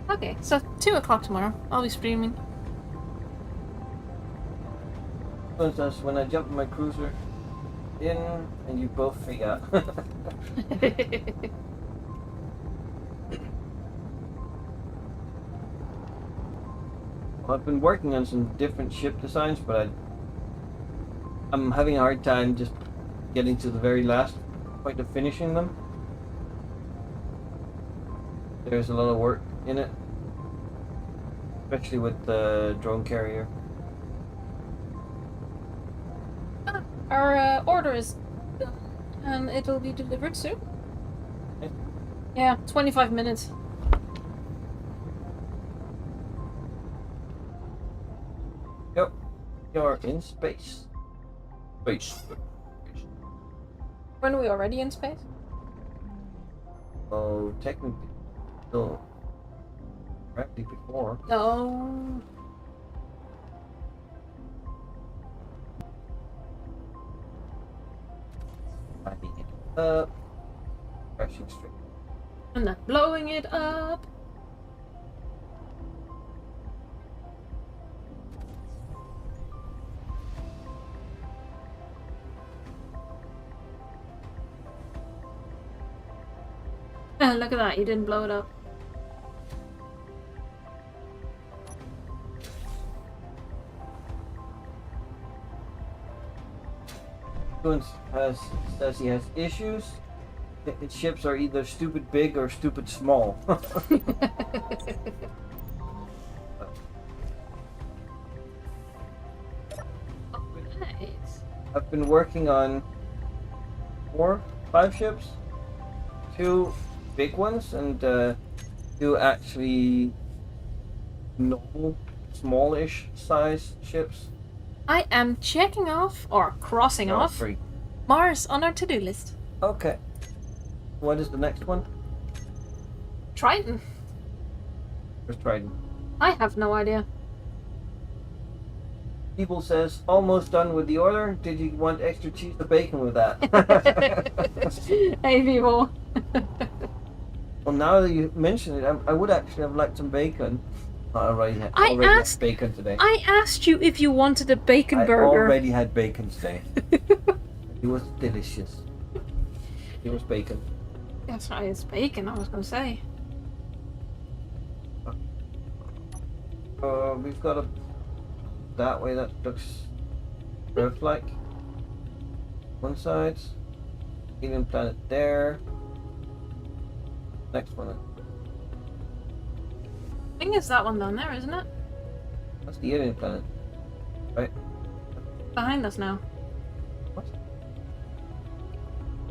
Okay, so 2 o'clock tomorrow. I'll be streaming. For instance, when I jump in my cruiser in and you both freak out. Well, I've been working on some different ship designs, but I'm having a hard time just getting to the very last point of finishing them. There's a lot of work in it, especially with the drone carrier. Our order is done, and it'll be delivered soon. Okay. Yeah, 25 minutes. Yep, you're in space. Space. When are we already in space? Oh, technically, still correctly before. No. Lining it up. Crashing straight. And then blowing it up. Look at that, you didn't blow it up. Says he has issues. Its ships are either stupid big or stupid small. Nice. I've been working on 5 ships. 2 big ones and 2 actually normal, smallish size ships. I am checking off, or crossing off, 3. Mars on our to-do list. Okay. What is the next one? Triton. Where's Triton? I have no idea. People says, almost done with the order. Did you want extra cheese or bacon with that? Hey people. Well, now that you mention it, I would actually have liked some bacon. I already had bacon today. I asked you if you wanted a bacon I burger. already had bacon today. It was delicious. It was bacon. That's right, it's bacon, I was gonna say. We've got that way that looks Earth-like. One side. Alien planet there. Next one. I think it's that one down there, isn't it? That's the alien planet. Right? Behind us now. What?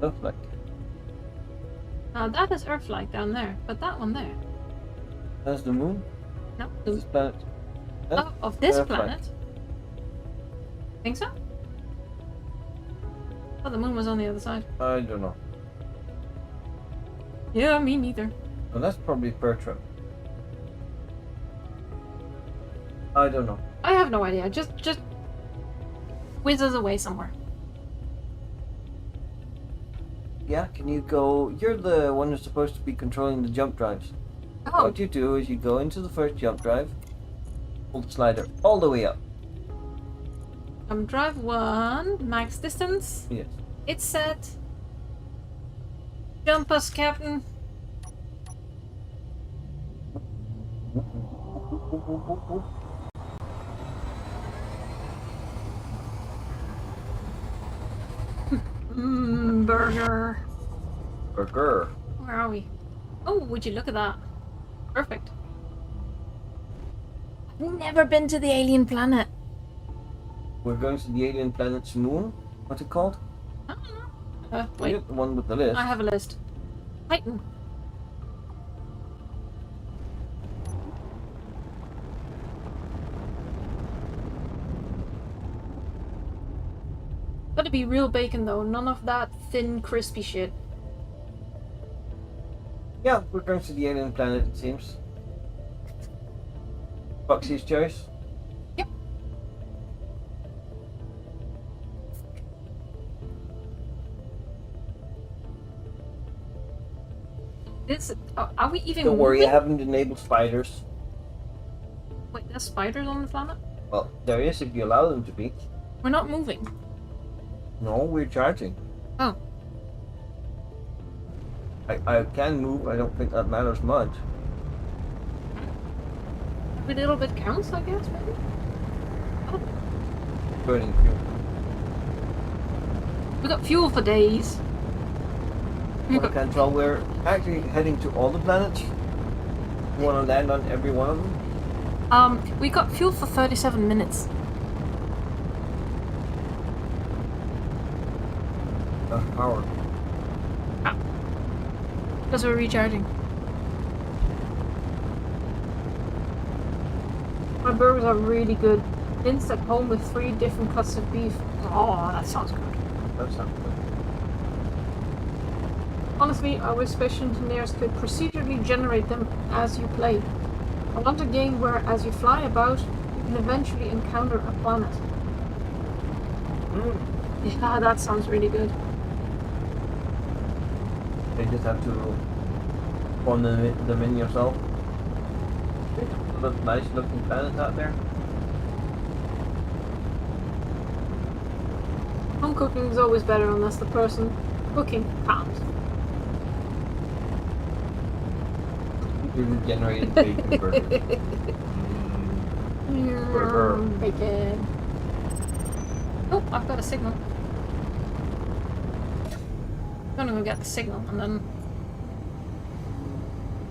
Earth-like. That is Earth-like down there, but that one there. That's the moon? No, This planet. oh, of this Earth-like. planet? Think so? Oh, the moon was on the other side. I don't know. Yeah, me neither. Well, that's probably Bertram. I don't know. I have no idea. Just whiz us away somewhere. Yeah, can you go? You're the one who's supposed to be controlling the jump drives. Oh, What you do is you go into the first jump drive, pull the slider all the way up. drive 1, max distance. Yes. It's set. Jump us, Captain. Burger. Burger. Where are we? Oh, would you look at that? Perfect. I've never been to the alien planet. We're going to the alien planet's moon. What's it called? I don't know. Wait, You're the one with the list. I have a list. Titan. Gotta be real bacon though, none of that thin, crispy shit. Yeah, we're going to the alien planet, it seems. Foxy's choice. Yep. This, are we even Don't worry, I moving? haven't enabled spiders. Wait, there's spiders on the planet? Well, there is if you allow them to be. We're not moving. No, we're charging. Oh. I can move, I don't think that matters much. Every little bit counts, I guess, maybe? Oh, Burning fuel. we got fuel for days. We I can't tell, we're actually heading to all the planets. We want to land on every one of them. We got fuel for 37 minutes. Power. Because we're recharging. My burgers are really good. Minced at home with 3 different cuts of beef. Oh, that sounds good. That sounds good. Honestly, I wish special engineers could procedurally generate them as you play. I want a game where, as you fly about, you can eventually encounter a planet. Yeah, that sounds really good. You just have to spawn them in yourself. Look, nice looking planets out there. Home cooking is always better unless the person cooking can't. Computer generated bacon burger. Burger. Bacon. Oh, I've got a signal. I'm gonna go get the signal and then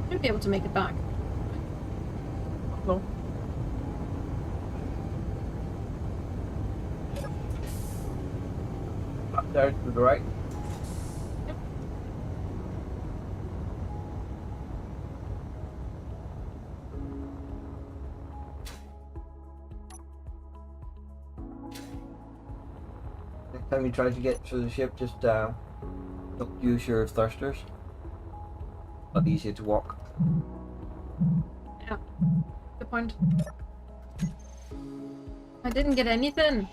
should be able to make it back. No. Up there to the right. Next time you try to get to the ship, just don't use your thrusters. A lot easier to walk. Yeah, good point. I didn't get anything.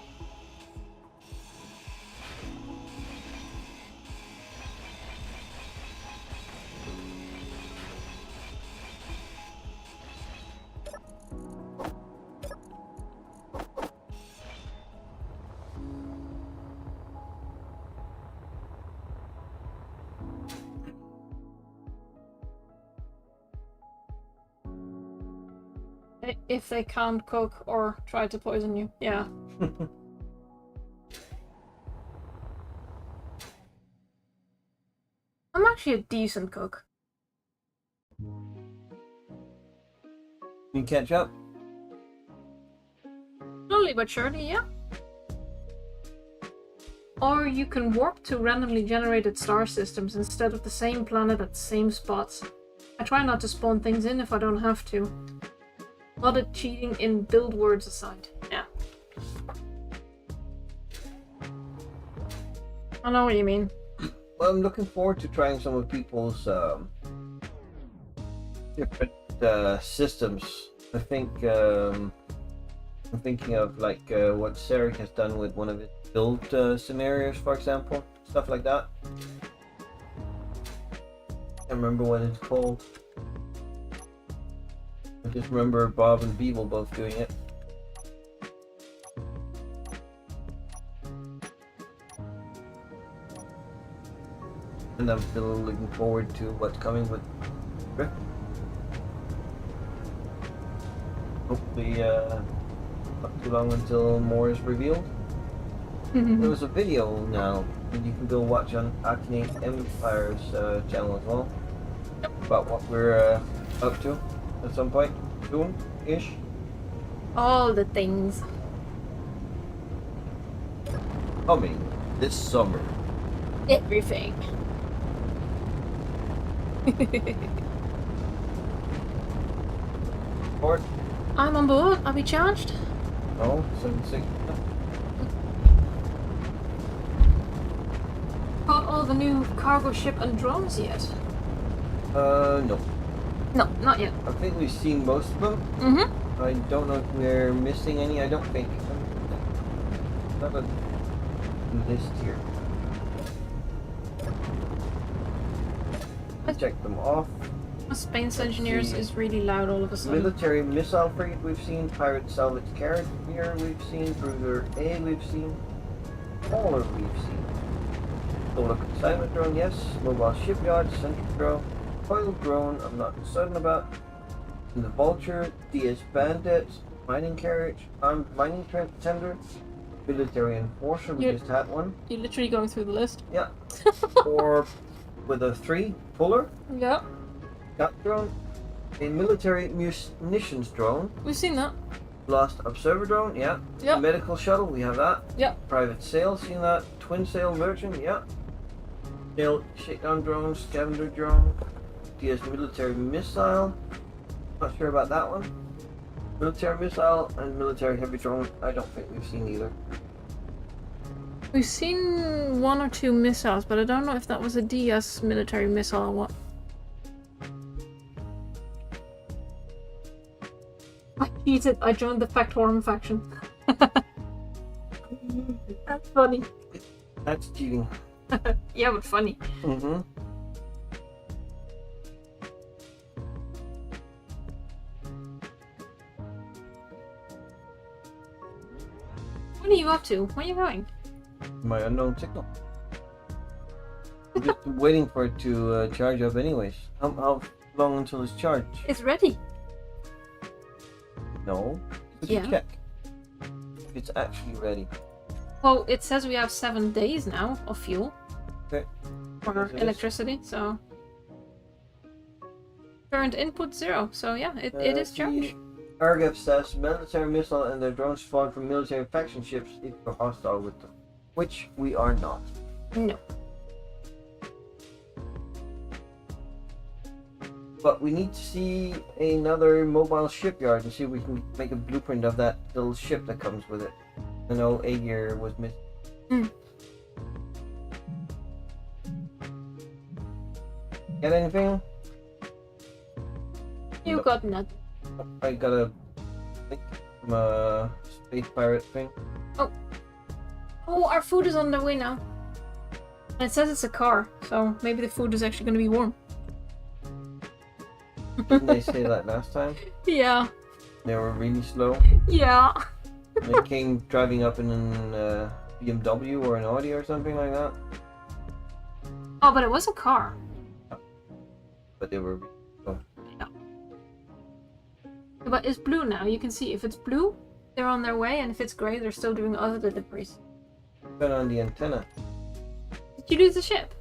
If they can't cook or try to poison you, yeah. I'm actually a decent cook. You catch up. Slowly but surely, yeah. Or you can warp to randomly generated star systems instead of the same planet at the same spots. I try not to spawn things in if I don't have to. A lot of cheating in build words aside. Yeah. I know what you mean. Well, I'm looking forward to trying some of people's different systems. I think I'm thinking of like what Sarek has done with one of his build scenarios, for example, stuff like that. I can't remember what it's called. I just remember Bob and Beeble both doing it. And I'm still looking forward to what's coming with Rift. Hopefully, not too long until more is revealed. There was a video now that you can go watch on Acne Empire's channel as well about what we're up to at some point soon-ish. All the things. Coming this summer. Everything. Port? I'm on board. Are we charged? No, 76. Got all the new cargo ship and drones yet? No. No, not yet. I think we've seen most of them. Mm-hmm. I don't know if we're missing any. I don't think. Not a list here. Check them off. Space Engineers is really loud all of a sudden. Military missile frigate we've seen. Pirate salvage carrier we've seen. Cruiser A we've seen. Hauler we've seen. Solar consignment drone, yes. Mobile shipyard, centric drone. Coil drone, I'm not certain about. And the Vulture, DS Bandit, mining carriage, armed mining tender, military enforcer, we just had one. You're literally going through the list. Yeah. Or with a 3 puller, Yeah. cat drone, a military munitions drone, We've seen that. blast observer drone, yeah. Yep. Medical shuttle, we have that. Yep. Private sail, seen that. Twin sail merchant, yeah. Sail shakedown drone, scavenger drone, DS military missile. Not sure about that one. Military missile and military heavy drone, I don't think we've seen either. We've seen 1 or 2 missiles, but I don't know if that was a DS military missile or what. Cheated, I joined the Factorum faction. That's funny. That's cheating. Yeah, but funny. Mm-hmm. What are you up to? Where are you going? My unknown signal. I'm just waiting for it to charge up anyways. How long until it's charged? It's ready. No. Could Yeah. you check if it's actually ready? Well, it says we have 7 days now of fuel. Okay. Or Yes, it is. electricity, so... Current input 0, so yeah, it is charged. Argef says military missile and their drones spawn from military faction ships if you're hostile with them. Which we are not. No. But we need to see another mobile shipyard and see if we can make a blueprint of that little ship that comes with it. I know Aegir was missing. Mm. Get anything? You No. got nothing. I got a link from a space pirate thing. Oh, our food is on the way now. And it says it's a car, so maybe the food is actually going to be warm. Didn't they say that last time? Yeah. They were really slow. Yeah. They came driving up in an BMW or an Audi or something like that. Oh, but it was a car. But they were really slow. But it's blue now. You can see if it's blue, they're on their way, and if it's grey, they're still doing other deliveries. Turn on the antenna. Did you lose the ship?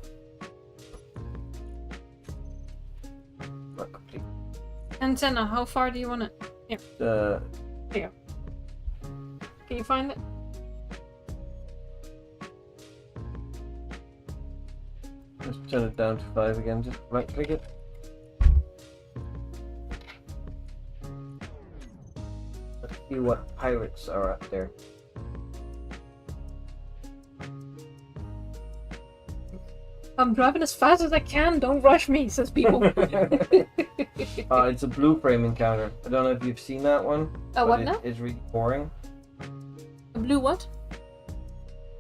Not complete. Antenna, how far do you want it? Here. Can you find it? Let's turn it down to 5 again. Just right click it. Let's see what pirates are up there. I'm driving as fast as I can. Don't rush me, says people. It's a blue frame encounter. I don't know if you've seen that one. What but now? It's really boring. A blue what?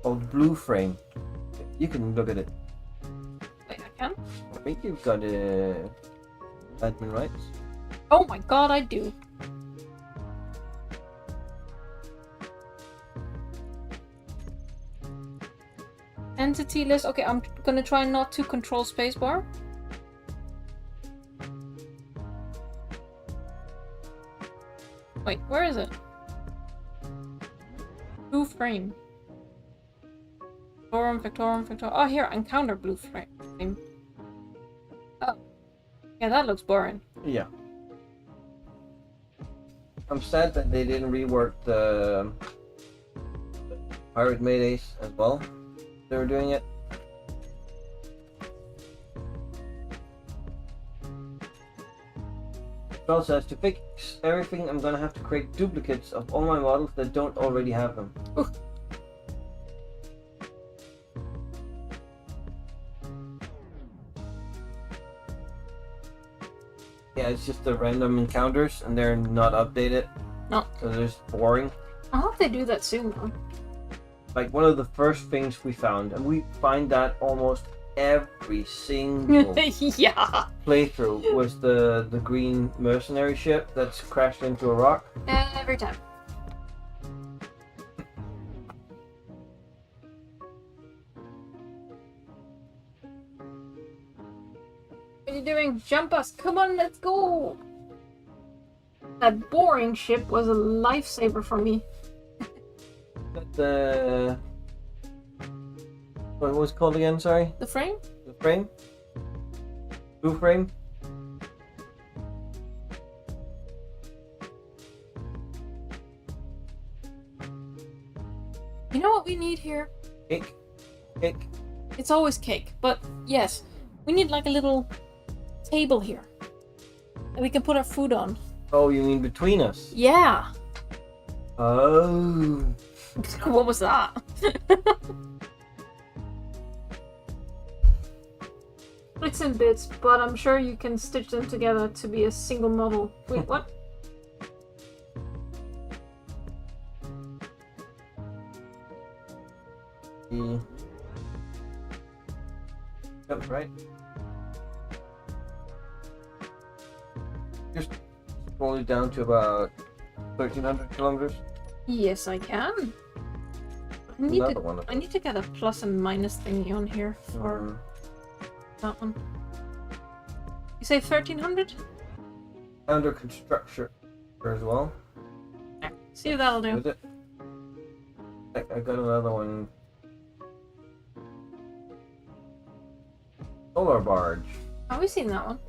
Oh, the blue frame. You can look at it. Wait, I can? I think you've got admin rights. Oh my god, I do. Entity list. Okay, I'm gonna try not to control spacebar. Wait, where is it? Blue frame. Factorum. Oh, here, encounter blue frame. Oh. Yeah, that looks boring. Yeah. I'm sad that they didn't rework the Pirate Maydays as well. They were doing it. Charles says, to fix everything, I'm gonna have to create duplicates of all my models that don't already have them. Ooh. Yeah, it's just the random encounters and they're not updated. No. So they're just boring. I hope they do that soon, though. Like one of the first things we found, and we find that almost every single Yeah. playthrough, was the green mercenary ship that's crashed into a rock. Every time. What are you doing? Jump us! Come on, let's go! That boring ship was a lifesaver for me. The what was it called again? Sorry, The frame? the frame, blue frame. You know what we need here? Cake. It's always cake, but yes, we need like a little table here that we can put our food on. Oh, you mean between us? Yeah. Oh. What was that? Bits and bits, but I'm sure you can stitch them together to be a single model. Wait, what? Yep, right. Just roll it down to about 1,300 kilometers. Yes, I can. Another one of I need to get a plus and minus thingy on here for that one. You say 1,300? Under construction as well. See what that'll do. Is it? I got another one. Solar barge. Have we seen that one?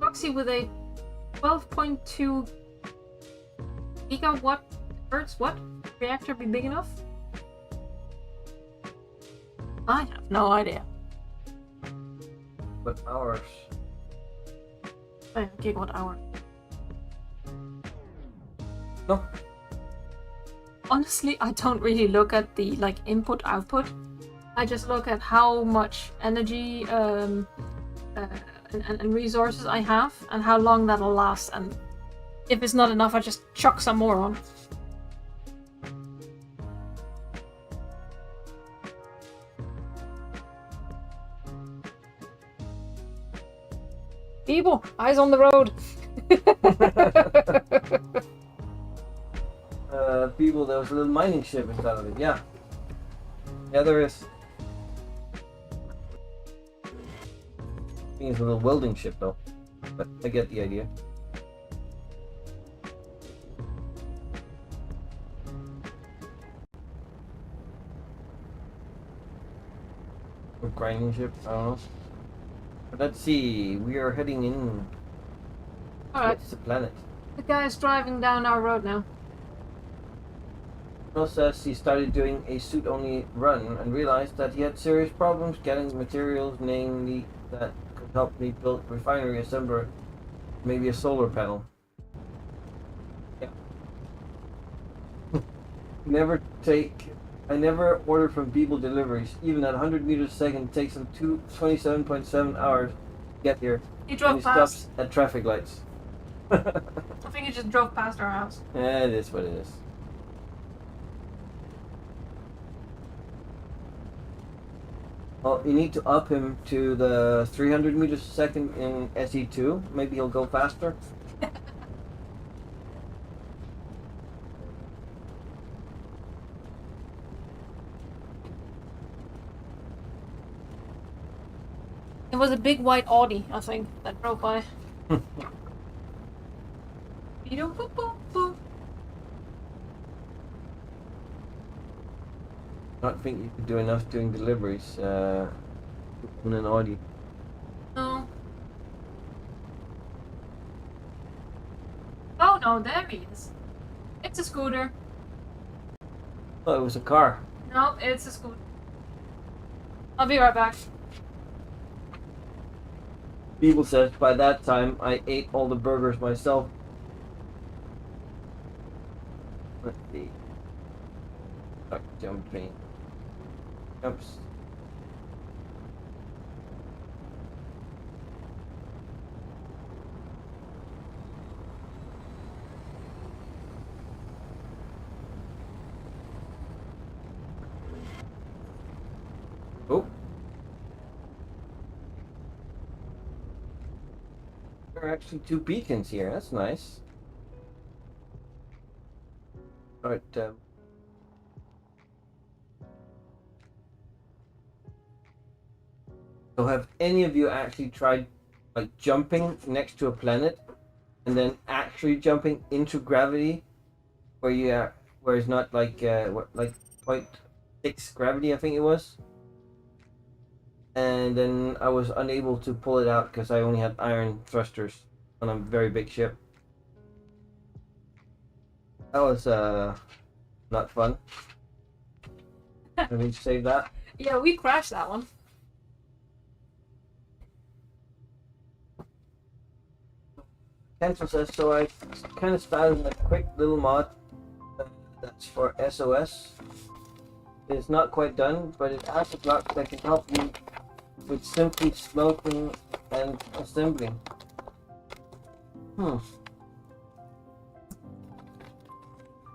Proxy with a 12.2 gigawatt hertz what? Reactor be big enough? I have no idea. But hours. Oh, gigawatt hour. No. Honestly, I don't really look at the like input output. I just look at how much energy and resources I have and how long that'll last, and if it's not enough I just chuck some more on. People, eyes on the road. People, there was a little mining ship inside of it. Yeah. Yeah, there is. I think it's a little welding ship though, but I get the idea. Or grinding ship, I don't know. But let's see, we are heading in. Alright, What's the planet? the guy is driving down our road now. Bill says he started doing a suit-only run and realized that he had serious problems getting materials, namely that could help me build refinery assembler, maybe a solar panel. Yeah. I never order from Beeble deliveries. Even at 100 meters a second, it takes them 27.7 hours to get here. He drove And he past. stops at traffic lights. I think he just drove past our house. Yeah, it is what it is. Well, you need to up him to the 300 meters a second in SE2. Maybe he'll go faster. It was a big white Audi, I think, that drove by. I don't think you could do enough doing deliveries in an Audi. No. Oh no, there he is. It's a scooter. Oh, it was a car. No, it's a scooter. I'll be right back. People says by that time I ate all the burgers myself. Let's see. Start jumping. Jumps. Oh. There are actually two beacons here. That's nice. Alright, so have any of you actually tried like jumping next to a planet and then actually jumping into gravity where you are, where it's not like like 0.6 gravity, I think it was? And then I was unable to pull it out because I only had iron thrusters on a very big ship. That was not fun. Let me save that. Yeah, we crashed that one. Cancel says, so I kind of started a quick little mod that's for SOS. It's not quite done, but it has a block that can help you with simply smelting and assembling.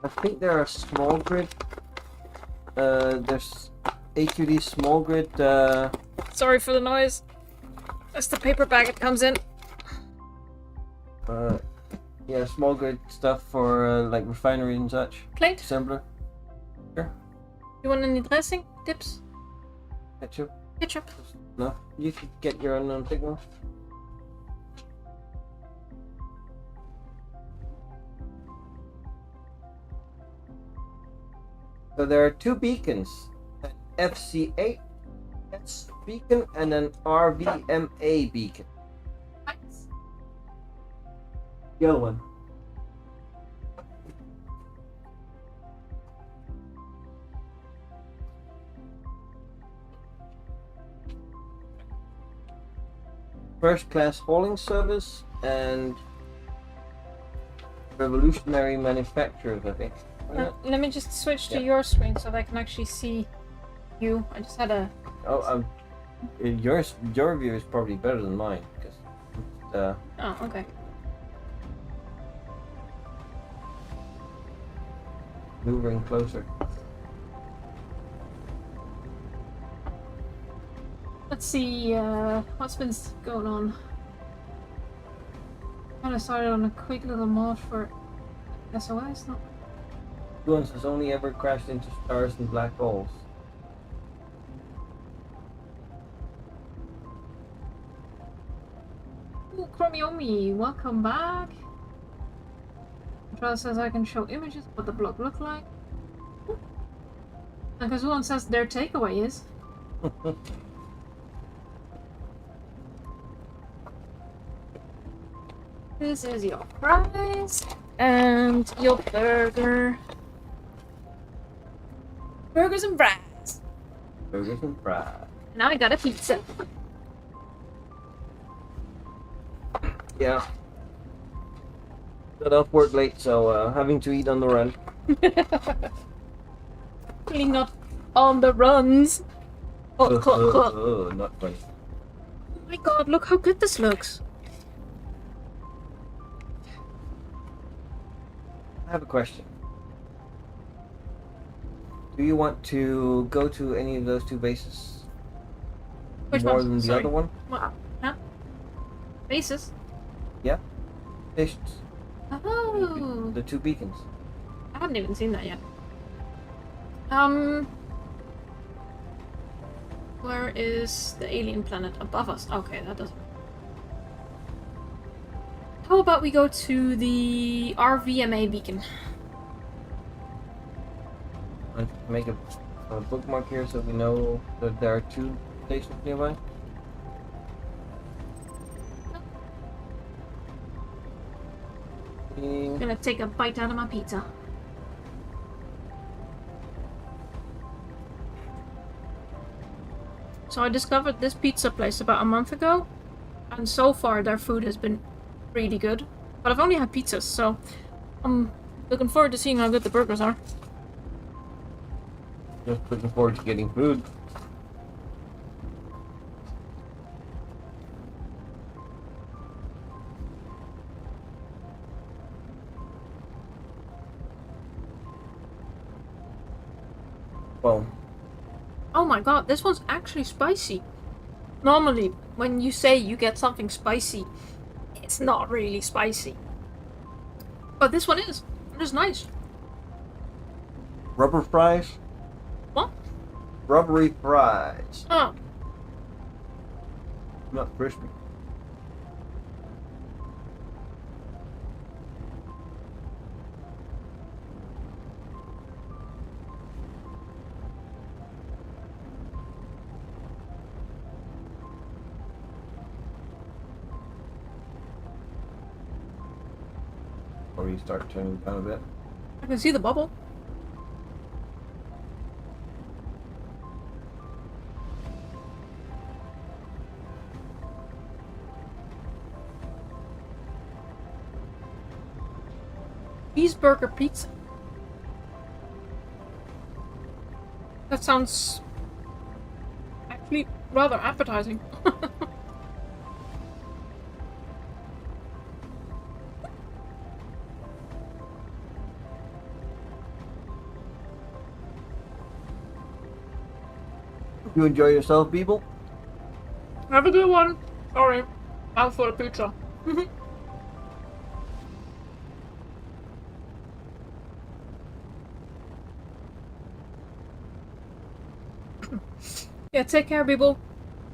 I think there are small grid. There's AQD small grid. Sorry for the noise. That's the paper bag it comes in. Yeah, small grid stuff for like refinery and such. Plate? Assembler. Sure. You want any dressing? Dips? Ketchup. Ketchup? No, you could get your unknown signal. So there are two beacons, an FC8 beacon and an RVMA beacon. Nice. Yellow one. First class hauling service and revolutionary manufacturers, I think. Let me just switch to Yeah. your screen so that I can actually see you. I just had a... Oh, your view is probably better than mine because Oh, okay. moving closer. Let's see what's been going on. Kind of started on a quick little mod for SOS. No? Guns has only ever crashed into stars and black holes. Ooh, Chromeomi, welcome back. Control says I can show images of what the block look like. And Kazuan says their takeaway is. This is your fries and your burger. Burgers and fries. Burgers and fries. Now I got a pizza. Yeah. Got off work late, so having to eat on the run. Really not on the runs. Oh, Not funny. Oh my god, look how good this looks. I have a question. Do you want to go to any of those two bases? Which More one? than the Sorry. other one? What? Huh? Bases? Yeah. Stations. Oh. The two beacons. I haven't even seen that yet. Where is the alien planet above us? Okay, that doesn't. How about we go to the RVMA beacon? I'll make a bookmark here so we know that there are two stations nearby. I'm gonna take a bite out of my pizza. So I discovered this pizza place about a month ago, and so far their food has been really good. But I've only had pizzas, so I'm looking forward to seeing how good the burgers are. Just looking forward to getting food. Well, Oh my god, this one's actually spicy. Normally, when you say you get something spicy, it's not really spicy. But this one is. It is nice. rubber fries? What? Rubbery fries. Oh, Not crispy. Or you start turning down a bit. I can see the bubble. Cheeseburger pizza. That sounds actually rather appetizing. You enjoy yourself, people? Have a good one. Sorry. Out for the pizza. Yeah, take care, people.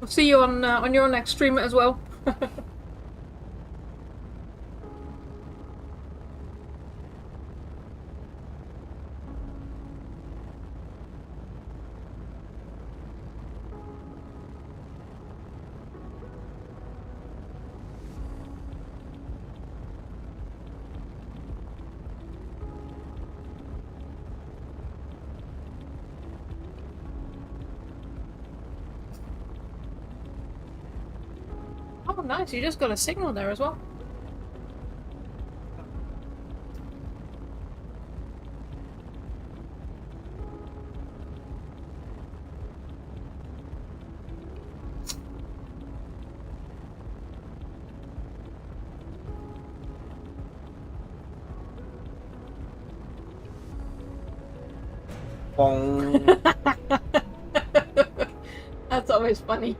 We'll see you on your next stream as well. Oh, nice. You just got a signal there as well. Bong. That's always funny.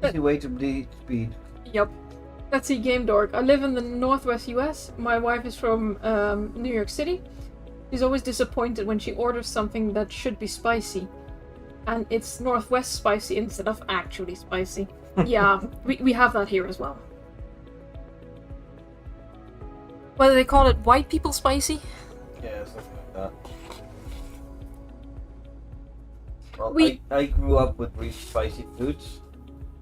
Easy way to bleed speed. Yep. Let's see, Game Dork. I live in the northwest US. My wife is from New York City. She's always disappointed when she orders something that should be spicy. And it's northwest spicy instead of actually spicy. Yeah, we have that here as well. Whether they call it white people spicy? Yeah, something like that. Well, We- I grew up with really spicy foods.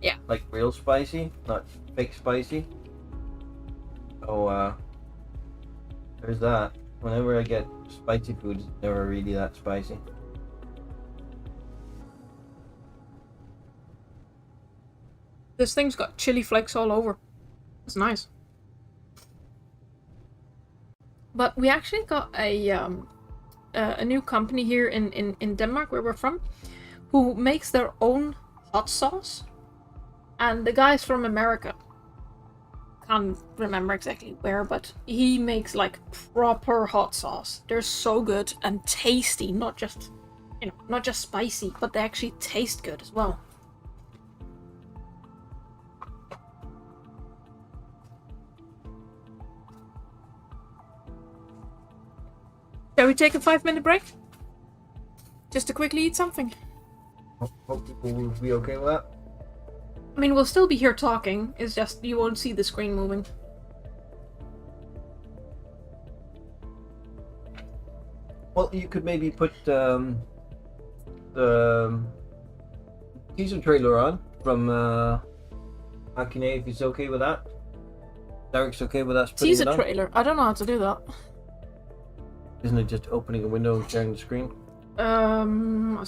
Yeah. Like real spicy, not fake spicy. So, there's that. Whenever I get spicy food, it's never really that spicy. This thing's got chili flakes all over. It's nice. But we actually got a new company here in Denmark, where we're from, who makes their own hot sauce. And the guy's from America. Can't remember exactly where, but he makes like proper hot sauce. They're so good and tasty, not just, you know, not just spicy, but they actually taste good as well. Shall we take a 5-minute break? Just to quickly eat something. Hope people will be okay with that. I mean, we'll still be here talking, it's just you won't see the screen moving. Well, you could maybe put the teaser trailer on from Akine if he's okay with that. Derek's okay with us putting Teaser it on. trailer. I don't know how to do that. Isn't it just opening a window and sharing the screen? I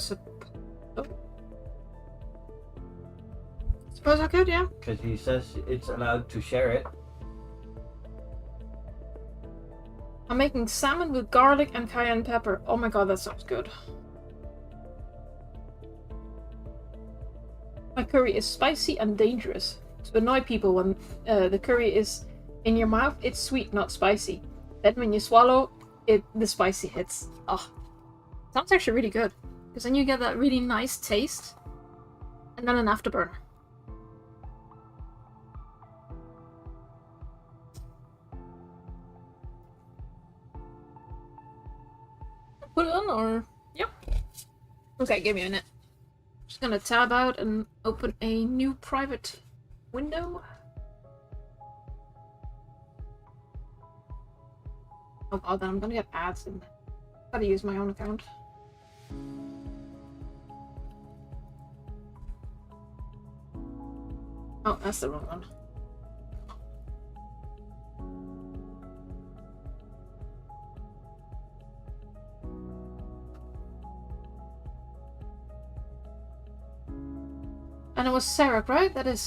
suppose I could, yeah. Because he says it's allowed to share it. I'm making salmon with garlic and cayenne pepper. Oh my god, that sounds good. My curry is spicy and dangerous. To annoy people when the curry is in your mouth, it's sweet, not spicy. Then when you swallow it, the spicy hits. Oh, sounds actually really good. Because then you get that really nice taste. And then an afterburn. Put it on or... Yep. Okay, give me a minute. Just gonna tab out and open a new private window. Oh god, then I'm gonna get ads and gotta use my own account. Oh, that's the wrong one. And it was Sarah, right? That is,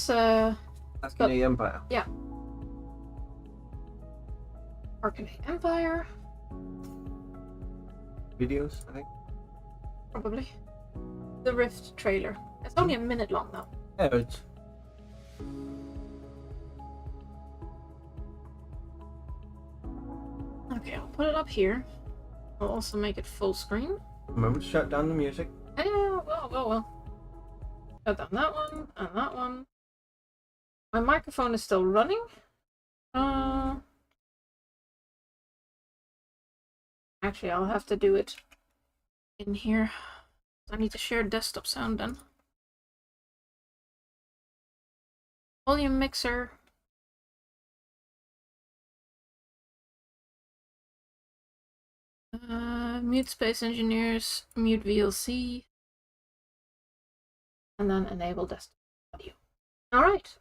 Akine Empire. yeah. Arcane Empire, Videos, I think. probably. The Rift trailer. It's only a minute long, though. Yeah, it's... Okay, I'll put it up here. I'll also make it full screen. Remember to shut down the music. Well. Shut down that one and that one. My microphone is still running. Actually, I'll have to do it in here. I need to share desktop sound then. Volume mixer. Mute Space Engineers, mute VLC, and then enable desktop audio. Alright.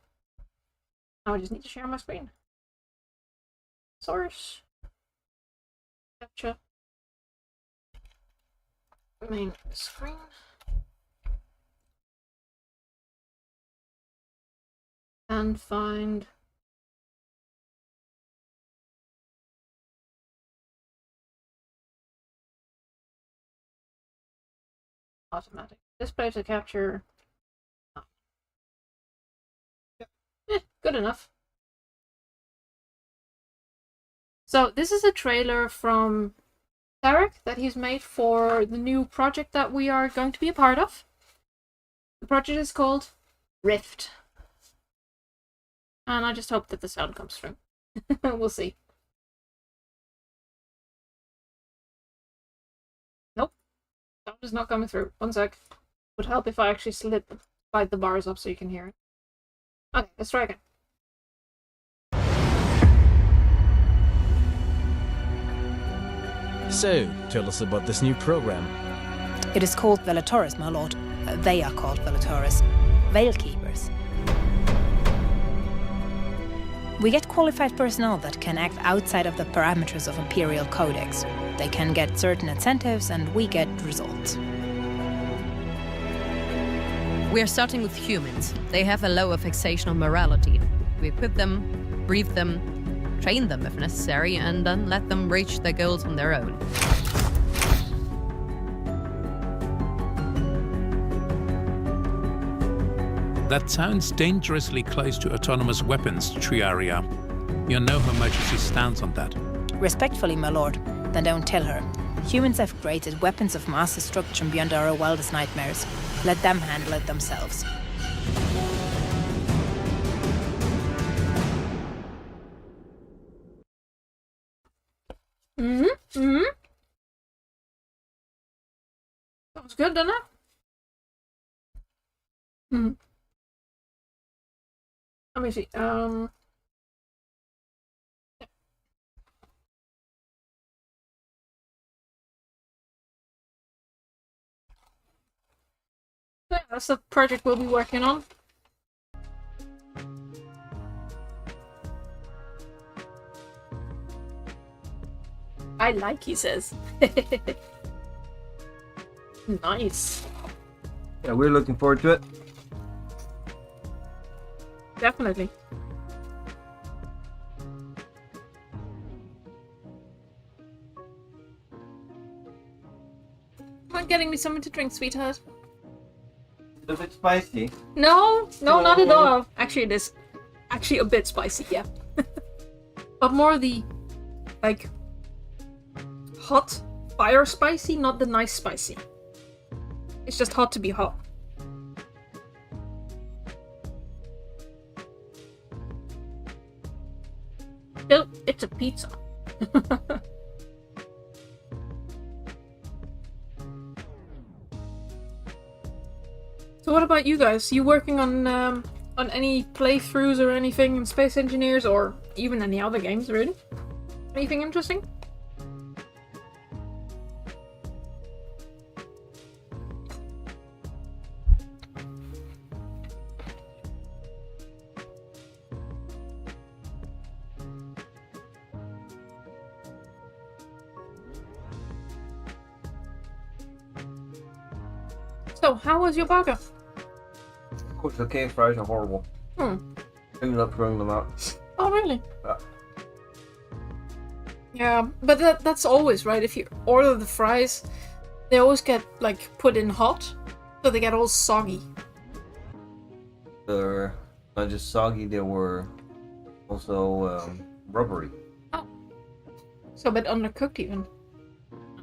Now I just need to share my screen. Source. Capture. Main screen. And find automatic display to capture. Oh. Good enough. So this is a trailer from Tarek that he's made for the new project that we are going to be a part of. The project is called Rift. And I just hope that the sound comes through. We'll see. Nope. Sound is not coming through. One sec. Would help if I actually slide the bars up so you can hear it. Okay, let's try again. So, tell us about this new program. It is called Velatoris, my lord. They are called Velatoris. Veil Keepers. We get qualified personnel that can act outside of the parameters of Imperial Codex. They can get certain incentives and we get results. We are starting with humans. They have a lower fixational morality. We equip them, brief them, train them if necessary, and then let them reach their goals on their own. That sounds dangerously close to autonomous weapons, Triaria. You know Her Majesty stands on that. Respectfully, my lord, then don't tell her. Humans have created weapons of mass destruction beyond our wildest nightmares. Let them handle it themselves. Sounds good, doesn't it? Let me see. Yeah, that's the project we'll be working on. I like, he says. Nice. Yeah, we're looking forward to it. Definitely. Come on, getting me something to drink, sweetheart. A bit spicy. No, not at all. Actually, it is actually a bit spicy, yeah. But more the, like, hot fire spicy, not the nice spicy. It's just hot to be hot. Still, it's a pizza. So what about you guys? You working on any playthroughs or anything in Space Engineers or even any other games, really? Anything interesting? So, how was your burger? Of course, the cave fries are horrible. Ended up throwing them out. Oh, really? Yeah. Yeah, but that's always, right? If you order the fries, they always get, like, put in hot, so they get all soggy. They're not just soggy, they were also rubbery. Oh. So a bit undercooked, even.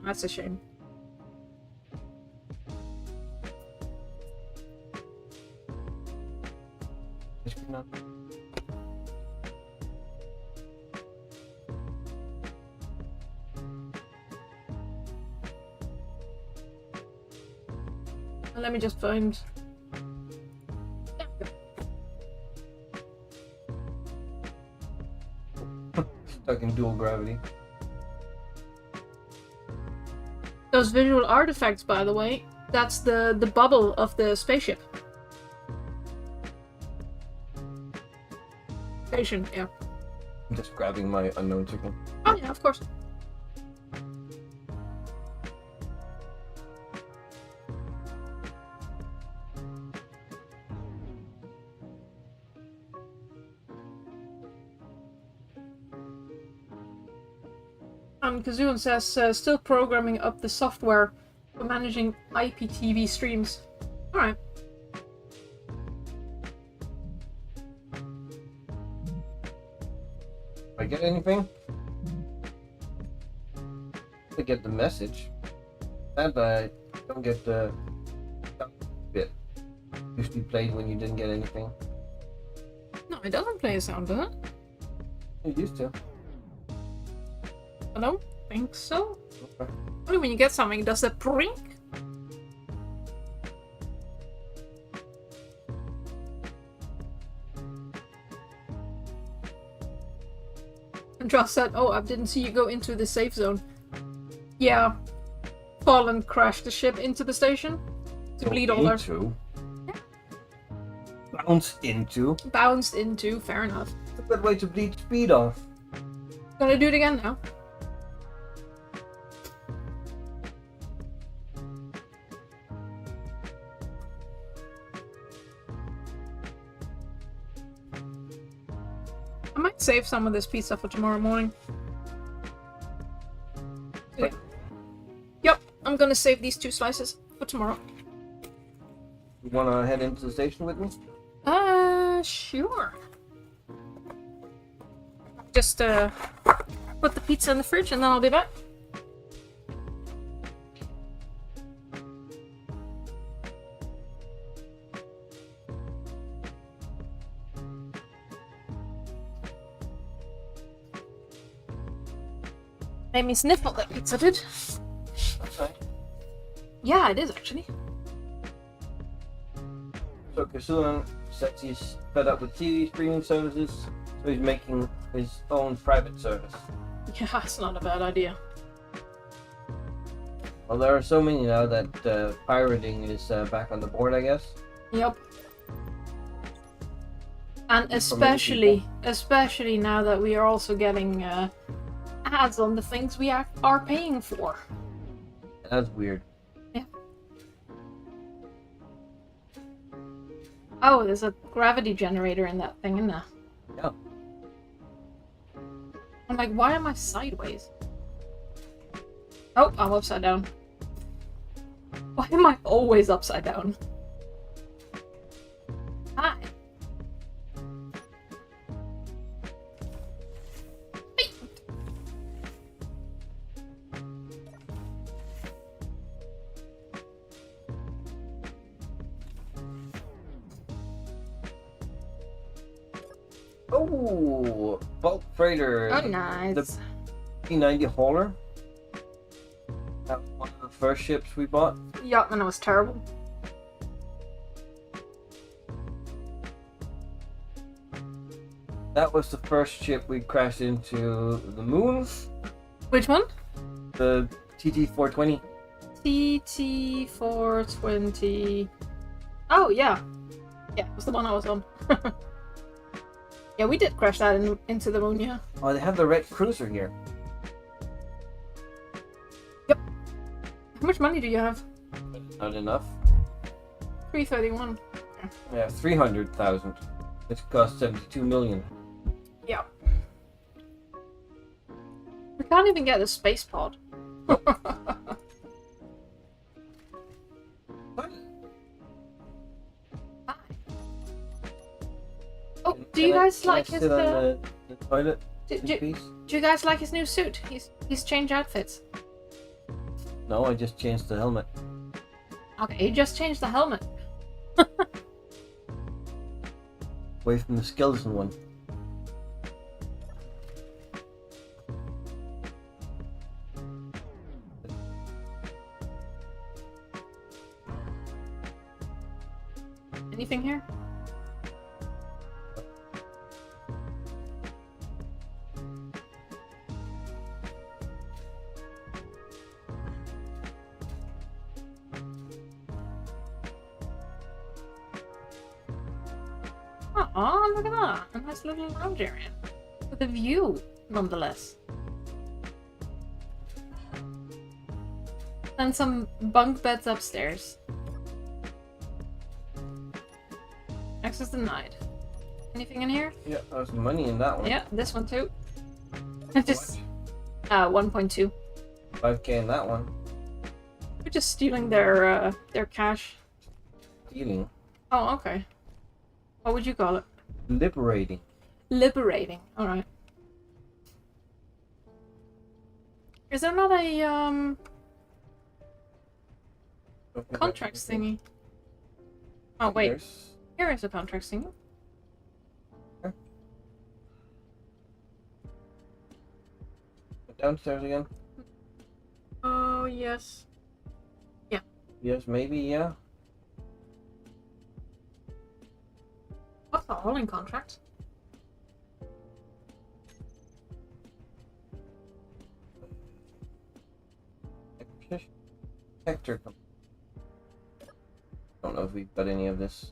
that's a shame. Let me just find. Stuck in dual gravity. Those visual artifacts, by the way, that's the bubble of the spaceship. Station, yeah. I'm just grabbing my unknown chicken. Oh yeah, of course. Kazoon says, still programming up the software for managing IPTV streams. Alright. I get anything? I get the message. And I don't get the bit. Usually played when you didn't get anything. No, it doesn't play a sound, does it? It used to. I don't think so. Okay. Only when you get something, does that brink? And Josh said, oh, I didn't see you go into the safe zone. Yeah. Fallen crashed the ship into the station to bleed all our... Into? Bounce into? Bounced into, fair enough. It's a good way to bleed speed off. Gonna do it again now. I might save some of this pizza for tomorrow morning. Okay. Yep, I'm gonna save these 2 slices for tomorrow. You wanna head into the station with me? Sure. Just, put the pizza in the fridge and then I'll be back. Made me sniffle that pizza did. That's right. Yeah, it is actually. So Kazuan says he's fed up with TV streaming services, so he's making his own private service. Yeah, that's not a bad idea. Well, there are so many now that pirating is back on the board, I guess. Yep. And especially now that we are also getting ads on the things we are paying for. That's weird. Yeah. Oh, there's a gravity generator in that thing, isn't there? Yeah. I'm like, why am I sideways? Oh, I'm upside down. Why am I always upside down? Hi. Hey. Oh, bulk freighter. Oh, nice. The P90 hauler. That was one of the first ships we bought. Yeah, and it was terrible. That was the first ship we crashed into the moon. Which one? The TT-420. TT-420. Oh, yeah. Yeah, it was the one I was on. Yeah, we did crash that into the moon, yeah. Oh, they have the red cruiser here. Yep. How much money do you have? Not enough. 331. Yeah, 300,000. It's cost 72 million. Yeah. We can't even get a space pod. Oh, do you guys like his the toilet? Do you guys like his new suit? He's changed outfits. No, I just changed the helmet. Okay, you just changed the helmet. Away from the skeleton one. Anything here? Oh, look at that. A nice little lounge area. With a view, nonetheless. And some bunk beds upstairs. Access denied. Anything in here? Yeah, there's money in that one. Yeah, this one too. Just 1.2. 5k in that one. We're just stealing their cash. Stealing. Oh, okay. What would you call it? Liberating. Liberating. All right. Is there not a contracts thingy? Oh wait, There's... here is a contracts thingy. Downstairs again? Oh yes. Yeah. Yes, maybe, yeah. What's the hauling contract? Sector. Don't know if we've got any of this.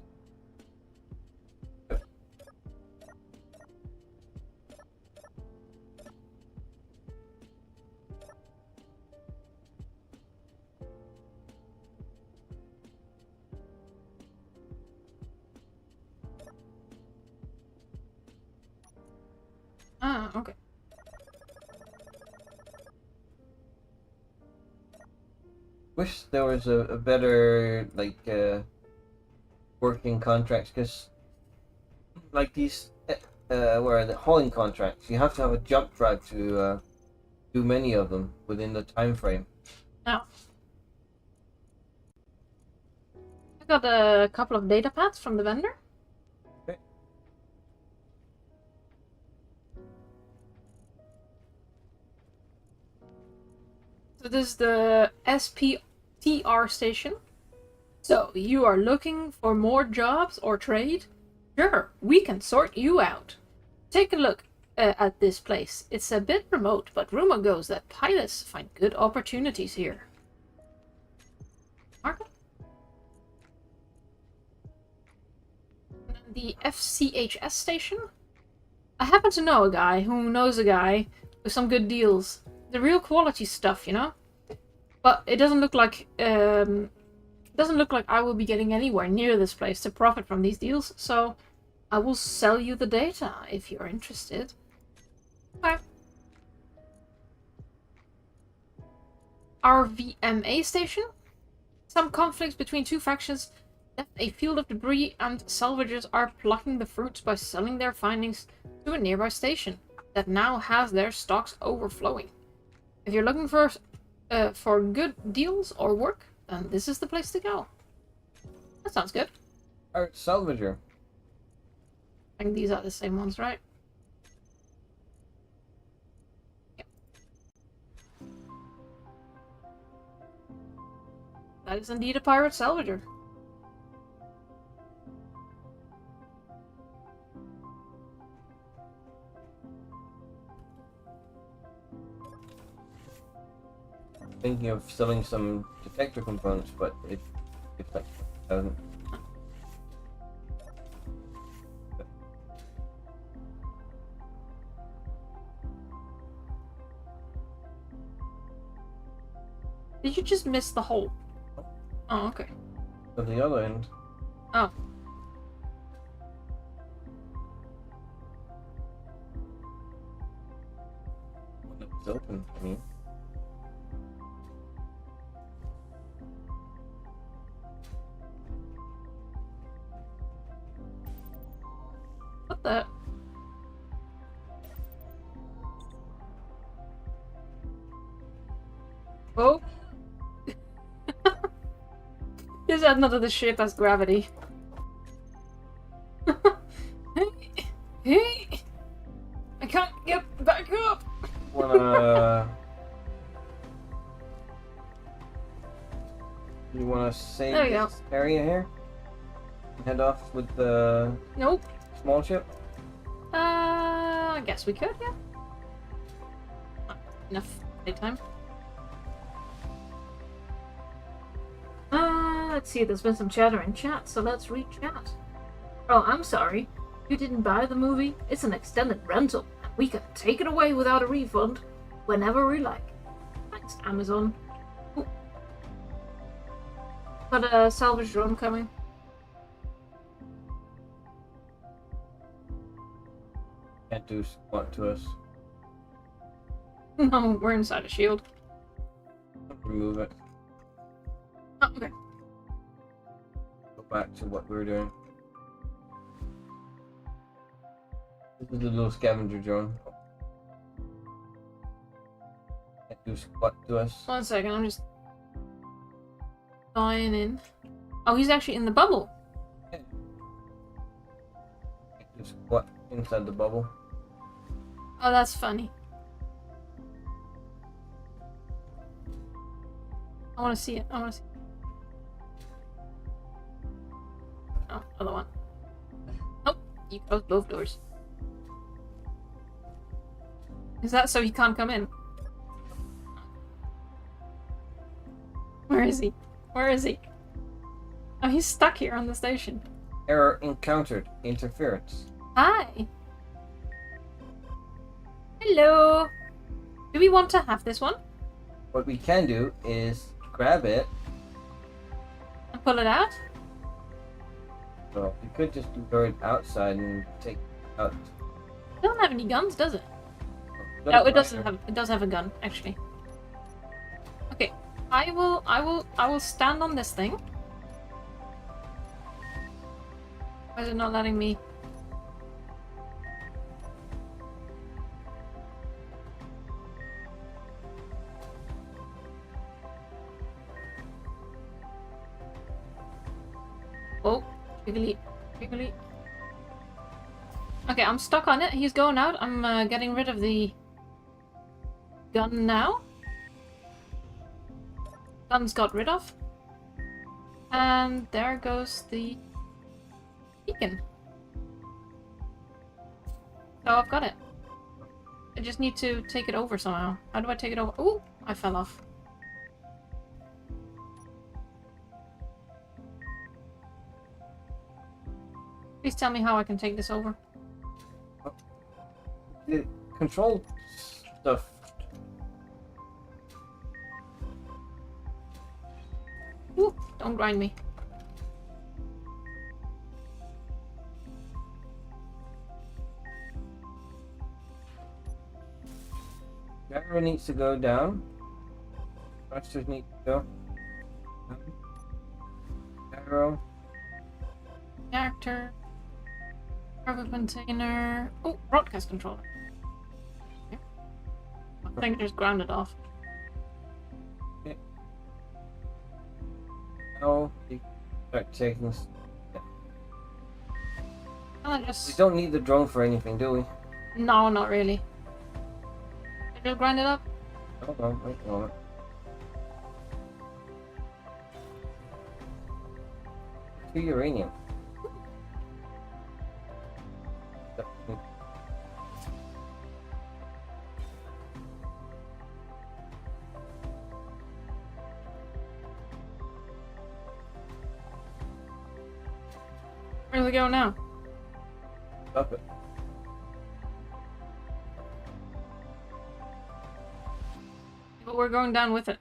Ah, okay. Wish there was a better like working contracts, because like these where are the hauling contracts, you have to have a jump drive to do many of them within the time frame. Oh. I got a couple of data pads from the vendor. Okay. So this is the SPTR station. So you are looking for more jobs or trade? Sure, we can sort you out. Take a look at this place. It's a bit remote, but rumor goes that pilots find good opportunities here. Market? The FCHS station? I happen to know a guy who knows a guy with some good deals. The real quality stuff, you know? But it doesn't look like I will be getting anywhere near this place to profit from these deals, so I will sell you the data if you're interested. Okay. RVMA station? Some conflicts between two factions left a field of debris, and salvagers are plucking the fruits by selling their findings to a nearby station that now has their stocks overflowing. If you're looking for good deals or work, then this is the place to go. That sounds good. Art Salvager. I think these are the same ones, right? Yep. That is indeed a pirate salvager. Thinking of selling some detector components, but it like doesn't. Did you just miss the hole? Oh, okay. At the other end. Oh. When it's open, I mean. What the? Oh. Is that not the ship has gravity? Hey! I can't get back up! You wanna save There we this area here? Head off with the Nope. small ship? I guess we could, yeah. Not enough playtime. Let's see, there's been some chatter in chat, so let's read chat. Oh, I'm sorry. You didn't buy the movie? It's an extended rental. We can take it away without a refund whenever we like. Thanks, Amazon. Ooh. Got a salvage drone coming. Can't do squat to us. No, we're inside a shield. Remove it. Oh, okay. Go back to what we were doing. This is a little scavenger drone. Can't do squat to us. 1 second, I'm just dying in. Oh, he's actually in the bubble. Can't do squat inside the bubble. Oh, that's funny. I want to see it. I want to see it. Oh, other one. Nope, you closed both doors. Is that so he can't come in? Where is he? Where is he? Oh, he's stuck here on the station. Error encountered. Interference. Hi. Hello. Do we want to have this one? What we can do is grab it. And pull it out? So we could just lure it outside and take it out. It doesn't have any guns, does it? Got No, it right doesn't there. have. It does have a gun, actually. Okay, I will stand on this thing. Why is it not letting me? Oh, jiggly, jiggly. Okay, I'm stuck on it. He's going out. I'm getting rid of the gun now. Gun's got rid of. And there goes the beacon. So I've got it. I just need to take it over somehow. How do I take it over? Ooh, I fell off. Please tell me how I can take this over. The control stuff. Ooh, don't grind me. Gyro needs to go down. Thrusters need to go down. Gyro. Reactor. Cargo container. Oh, broadcast controller. Yeah. I think just grounded off. Now you start taking. I We just. don't need the drone for anything, do we? No, not really. Did you grind it up? Hold on, wait a moment. To uranium. Where do we go now? Stop it. But we're going down with it.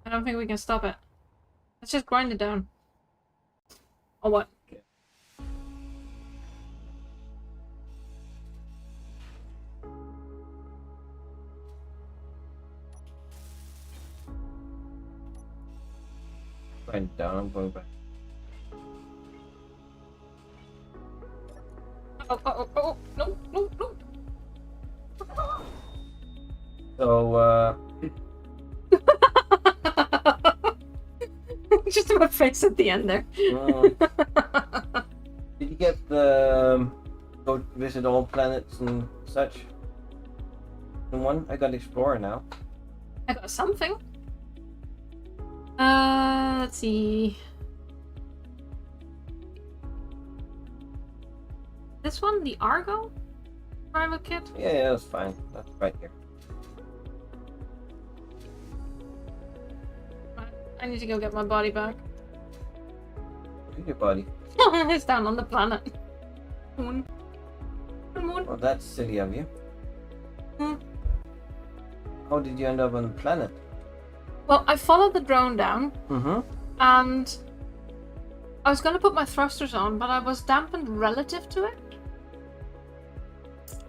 I don't think we can stop it. Let's just grind it down. Or what? Going down, I'm going back. Oh, no, no, no. So, Just about face at the end there. Did you get the go visit all planets and such in one? I got Explorer now. I got something. Let's see. This one, the Argo survival kit. Yeah, that's fine. That's right here. I need to go get my body back. Look at your body. It's down on the planet. Moon. Moon. Well, that's silly of you. Hmm. How did you end up on the planet? Well, I followed the drone down, Mm-hmm. and I was going to put my thrusters on, but I was dampened relative to it.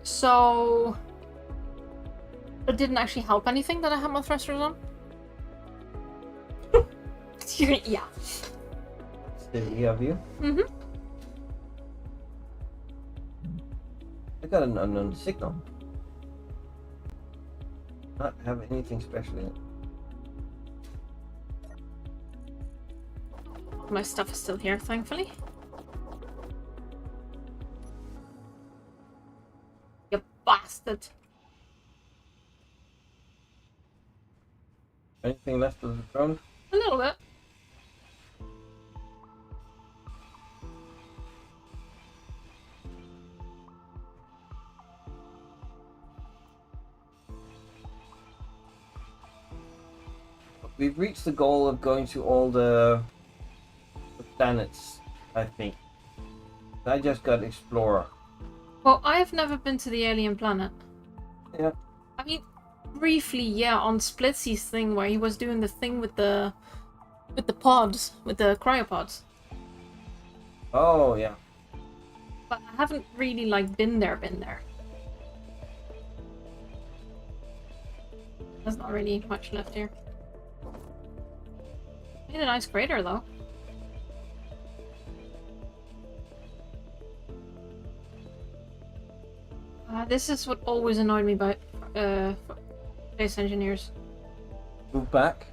So it didn't actually help anything that I had my thrusters on. Yeah. Silly of you. Mm-hmm. I got an unknown signal. Not have anything special in it. My stuff is still here, thankfully. You bastard. Anything left of the drone? A little bit. We've reached the goal of going to all the planets, I think. I just got Explorer. Well, I have never been to the alien planet. Yeah. I mean, briefly, yeah, on Splitsy's thing where he was doing the thing with the pods, with the cryopods. Oh, yeah. But I haven't really, like, been there. There's not really much left here. Made a nice crater, though. This is what always annoyed me about space engineers. Move back.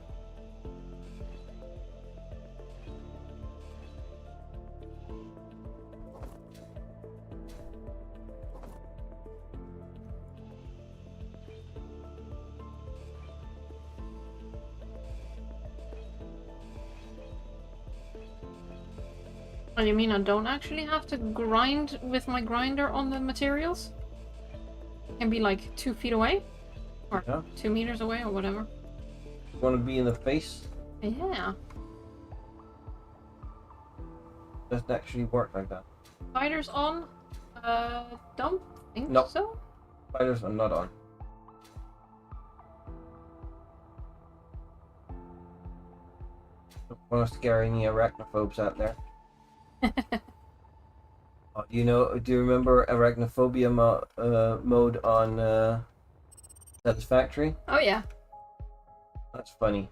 Oh, you mean I don't actually have to grind with my grinder on the materials? It can be like 2 feet away? Or Yeah. 2 meters away or whatever. Want to be in the face? Yeah. Doesn't actually work like that. Spiders on? Don't think No. so. Spiders are not on. Don't want to scare any arachnophobes out there. Do you remember arachnophobia mode on Satisfactory? Oh yeah. That's funny.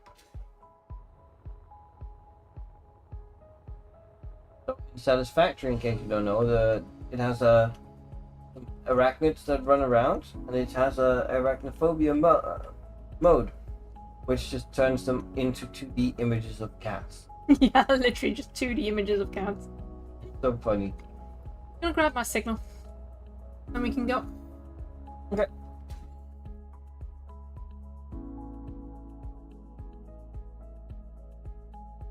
So in Satisfactory, in case you don't know, it has arachnids that run around, and it has a arachnophobia mode, which just turns them into 2D images of cats. Yeah, literally just 2D images of cats. So funny. I'm gonna grab my signal. Then we can go. Okay.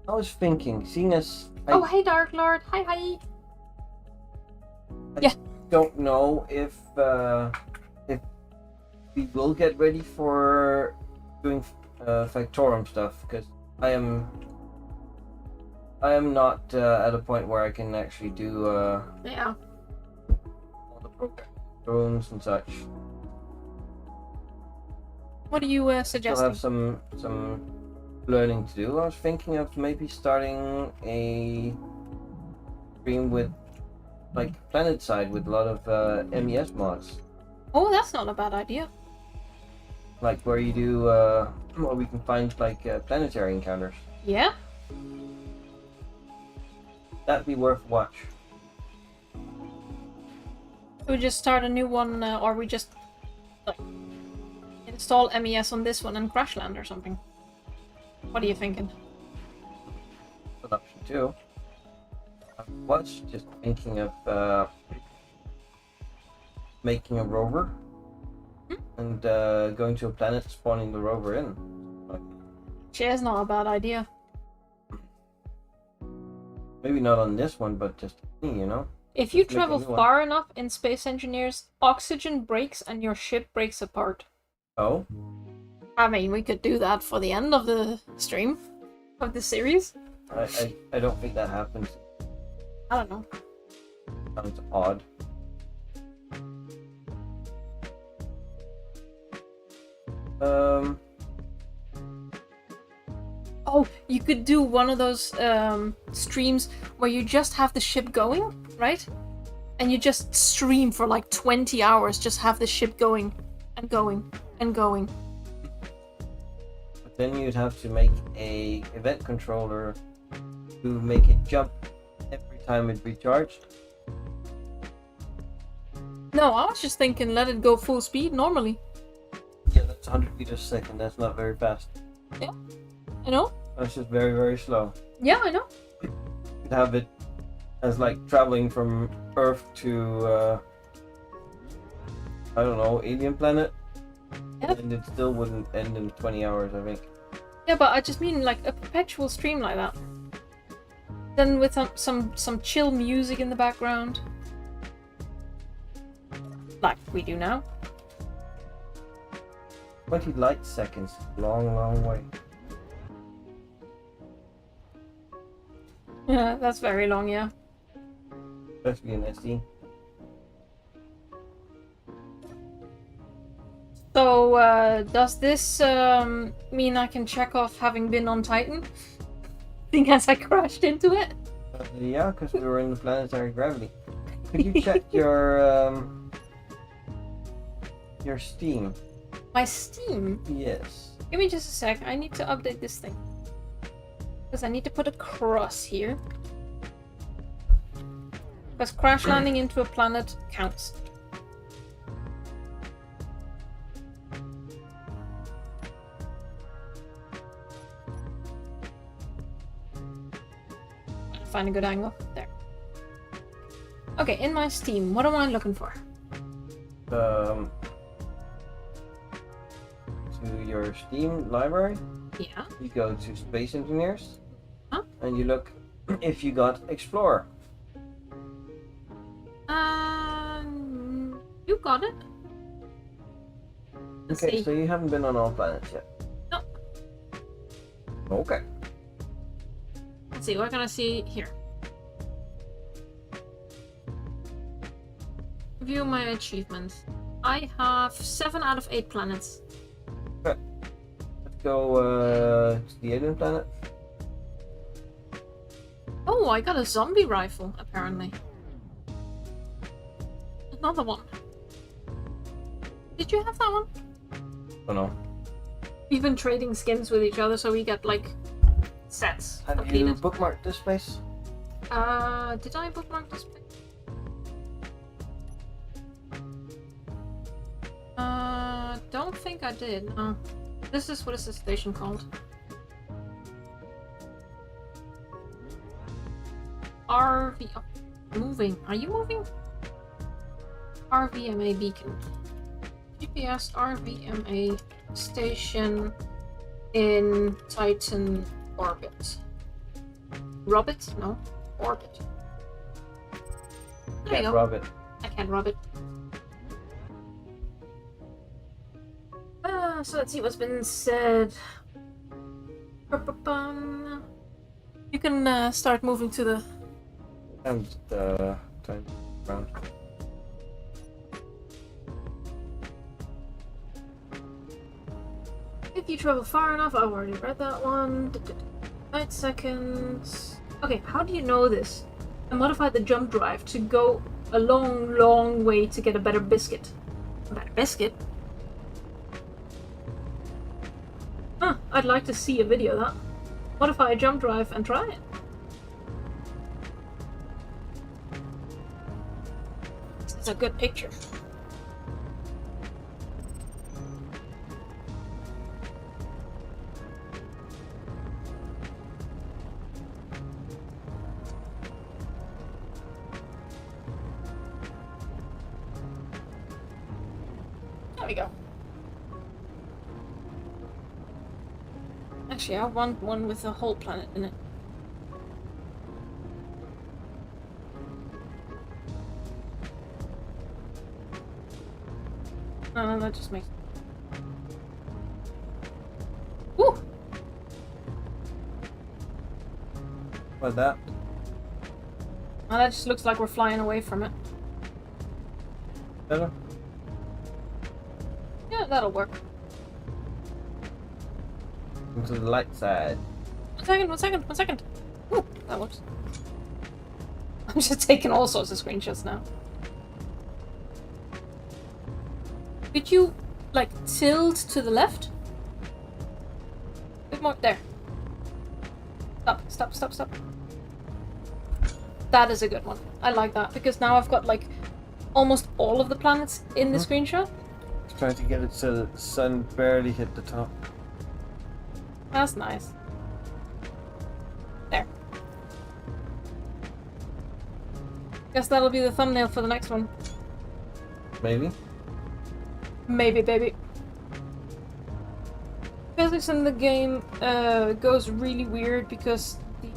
I was thinking, seeing as Oh, hey, Dark Lord. Hi, hi. don't know if we will get ready for doing Factorum stuff, because I am not at a point where I can actually do Yeah. all the program drones and such. What are you Still suggesting? have some learning to do. I was thinking of maybe starting a stream with like Planet Side with a lot of MES mods, Oh, that's not a bad idea. like where you do where we can find like planetary encounters. Yeah. That'd be worth a watch. We just start a new one, or we just like install MES on this one and crash land or something. What are you thinking? too. I was just thinking of making a rover and going to a planet, spawning the rover in. Chair's not a bad idea. Maybe not on this one, but just you know. If you Make a travel new one. far enough in Space Engineers, oxygen breaks and your ship breaks apart. Oh, I mean, we could do that for the end of the stream of the series. I don't think that happens. I don't know. Sounds odd. Oh, you could do one of those streams where you just have the ship going, right? And you just stream for like 20 hours, just have the ship going and going and going. But then you'd have to make a event controller to make it jump every time it recharged. No, I was just thinking let it go full speed normally. Yeah, that's 100 meters a second. That's not very fast. Yeah, I know. That's just very, very slow. Yeah, I know. You'd have it as like traveling from Earth to, I don't know, alien planet. Yep. And it still wouldn't end in 20 hours, I think. Yeah, but I just mean like a perpetual stream like that. Then with some chill music in the background. Like we do now. 20 light seconds. Long, long way. Yeah, that's very long, yeah. Especially in SD. So, does this mean I can check off having been on Titan? Seeing as I crashed into it? Yeah, because we were in the planetary gravity. Could you check your Steam? My Steam? Yes. Give me just a sec, I need to update this thing. Because I need to put a cross here. Because crash landing into a planet counts. Find a good angle. There. Okay, in my Steam, what am I looking for? To your Steam library, Yeah. you go to Space Engineers, Huh? and you look if you got Explorer. You got it. Let's Okay, see. so you haven't been on all planets yet. No. Okay. Let's see, what can I see here? View my achievements. I have 7 out of 8 planets. Okay. Let's go to the alien planet. Oh, I got a zombie rifle, apparently. Another one. Did you have that one? Oh no. We've been trading skins with each other, so we get like sets. Have you completed. bookmarked this place? Did I bookmark this place? Don't think I did. No. What is this station called? RV. Oh, moving. Are you moving? RVMA beacon. GPS RVMA station in Titan orbit. Robit? No. Orbit. There you Yeah, go. Robert. I can't rub it. So let's see what's been said. You can start moving to the... And time around. If you travel far enough, I've already read that one. 9 seconds. Okay, how do you know this? I modified the jump drive to go a long, long way to get a better biscuit. A better biscuit? Huh, I'd like to see a video of that. Modify a jump drive and try it. This is a good picture. we go. Actually, I want one with a whole planet in it. That just makes... Woo! What's that? Oh, that just looks like we're flying away from it. Better? Yeah, that'll work. Into the light side. 1 second, 1 second, 1 second. Ooh, that works. I'm just taking all sorts of screenshots now. Could you, like, tilt to the left? A bit more. There. Stop, stop, stop, stop. That is a good one. I like that, because now I've got, like, almost all of the planets in the screenshot. Just trying to get it so that the sun barely hit the top. That's nice. There. Guess that'll be the thumbnail for the next one. Maybe. Maybe, baby. Physics in the game goes really weird because the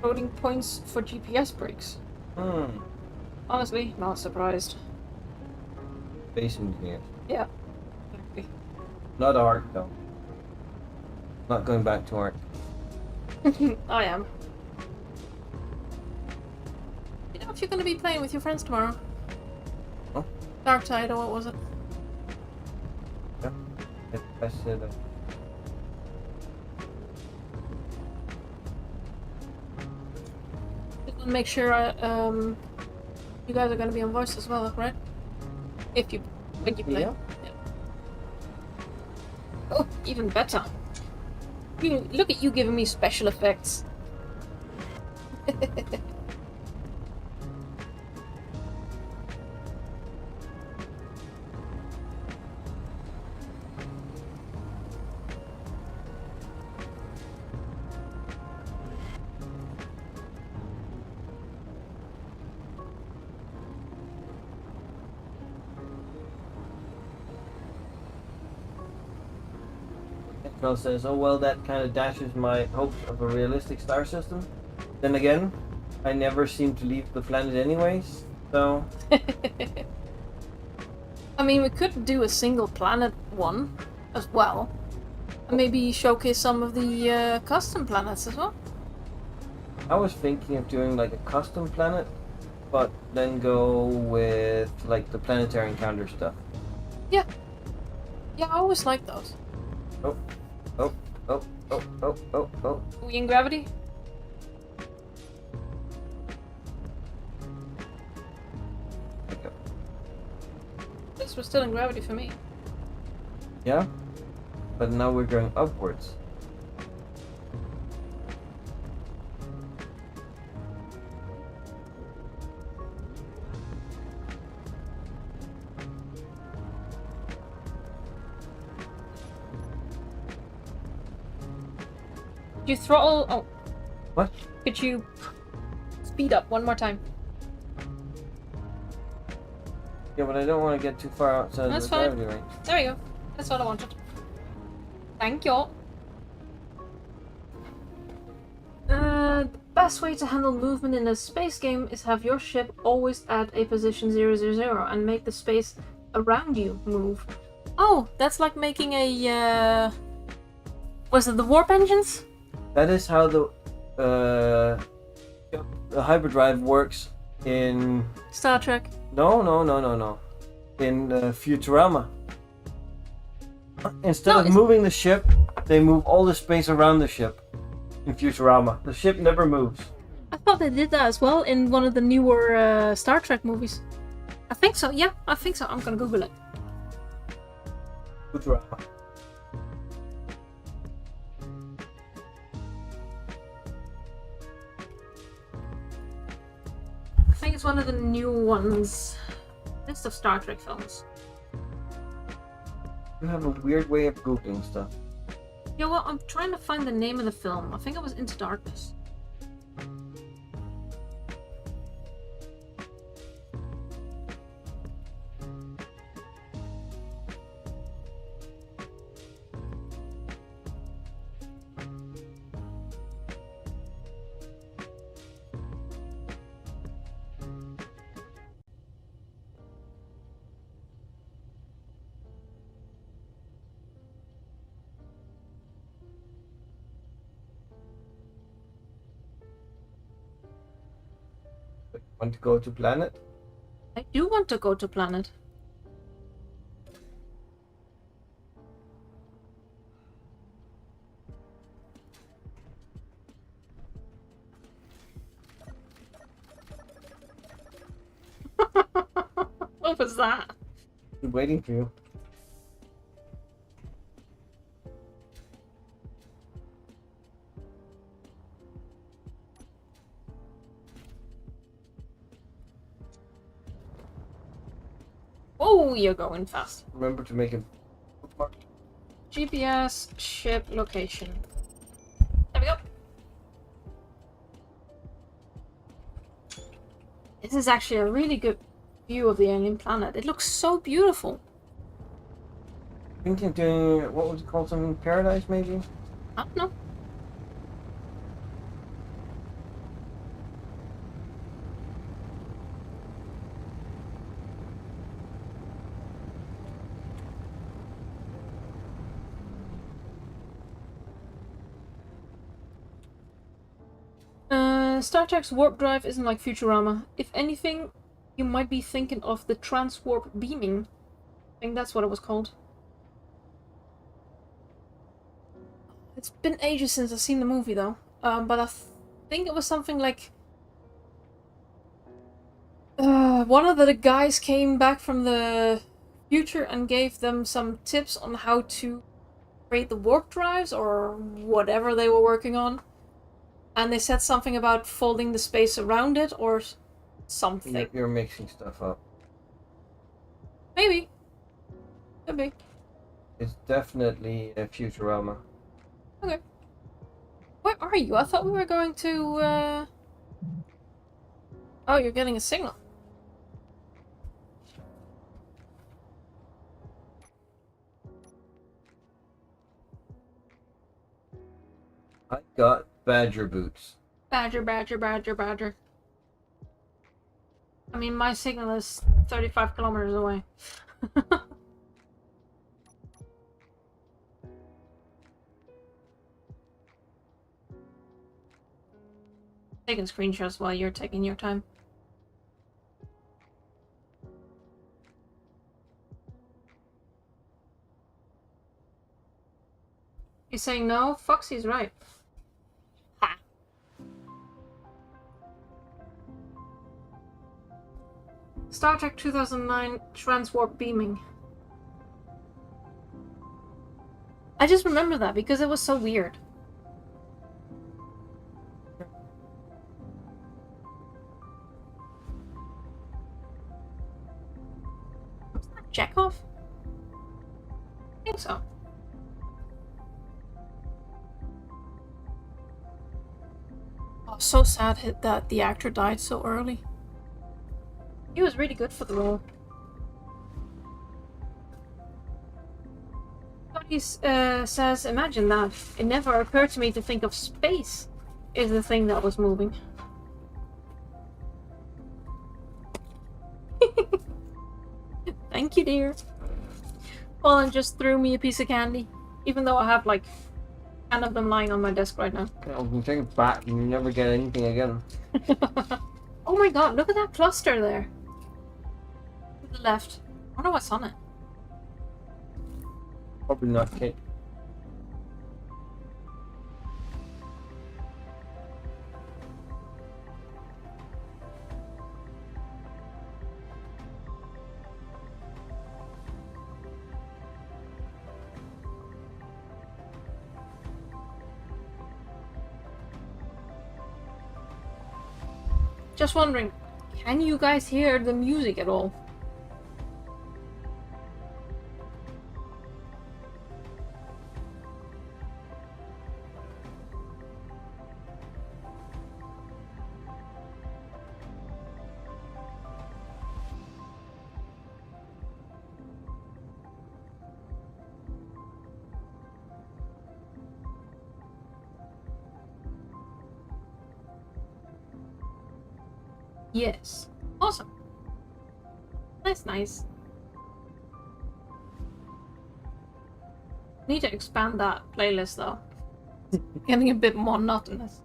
floating points for GPS breaks. Honestly, not surprised. Space engineers. Yeah. Exactly. Not art, though. Not going back to art. I am. You know if you're going to be playing with your friends tomorrow? Huh? Dark Tide, or what was it? Yeah. I said that. Just want to make sure you guys are going to be on voice as well, right? When you play. Yeah. Oh, even better. Look at you giving me special effects. Girl says, oh well, that kind of dashes my hopes of a realistic star system. Then again, I never seem to leave the planet anyways, so... I mean, we could do a single planet one as well. And maybe showcase some of the custom planets as well. I was thinking of doing like a custom planet, but then go with like the planetary encounter stuff. Yeah. Yeah, I always like those. Oh, oh, oh, oh, oh, oh, oh. Are we in gravity? Okay. Yes, we're still in gravity for me. Yeah? But now we're going upwards. You throttle... Oh. What? Could you speed up one more time? Yeah, but I don't want to get too far outside That's of the fine. gravity range. There we go. That's all I wanted. Thank you. The best way to handle movement in a space game is have your ship always at a position 000 and make the space around you move. Oh, that's like making a... Was it the warp engines? That is how the hyperdrive works in... Star Trek. No. In Futurama. Instead of moving the ship, they move all the space around the ship. In Futurama, the ship never moves. I thought they did that as well in one of the newer Star Trek movies. I think so. Yeah, I think so. I'm gonna Google it. Futurama. I think it's one of the new ones. List of Star Trek films. You have a weird way of Googling stuff. Yeah, well, I'm trying to find the name of the film. I think it was Into Darkness. Want to go to planet? I do want to go to planet. What was that? I'm waiting for you. Oh, you're going fast. Remember to make a bookmark. GPS ship location. There we go. This is actually a really good view of the alien planet. It looks so beautiful. Thinking of doing, what was it called, something paradise maybe? I don't know. Star Trek's warp drive isn't like Futurama. If anything, you might be thinking of the transwarp beaming. I think that's what it was called. It's been ages since I've seen the movie though. But I think it was something like... one of the guys came back from the future and gave them some tips on how to create the warp drives or whatever they were working on. And they said something about folding the space around it or something. You're mixing stuff up. Maybe. Could be. It's definitely a Futurama. Okay. Where are you? I thought we were going to, Oh, you're getting a signal. I got badger boots. Badger, badger, badger, badger. I mean, my signal is 35 kilometers away. Taking screenshots while you're taking your time. You're saying no? Foxy's right. Ha! Star Trek 2009 transwarp beaming. I just remember that because it was so weird. Was that Chekhov? I think so. Oh, so sad that the actor died so early. He was really good for the role. He says, imagine that. It never occurred to me to think of space is the thing that was moving. Thank you, dear. Colin just threw me a piece of candy, even though I have like 10 of them lying on my desk right now. You can take it back and you never get anything again. Oh my god, look at that cluster there. To the left. I wonder what's on it. Probably not cake. Just wondering, can you guys hear the music at all? Yes. Awesome. That's nice. Need to expand that playlist though. Getting a bit monotonous.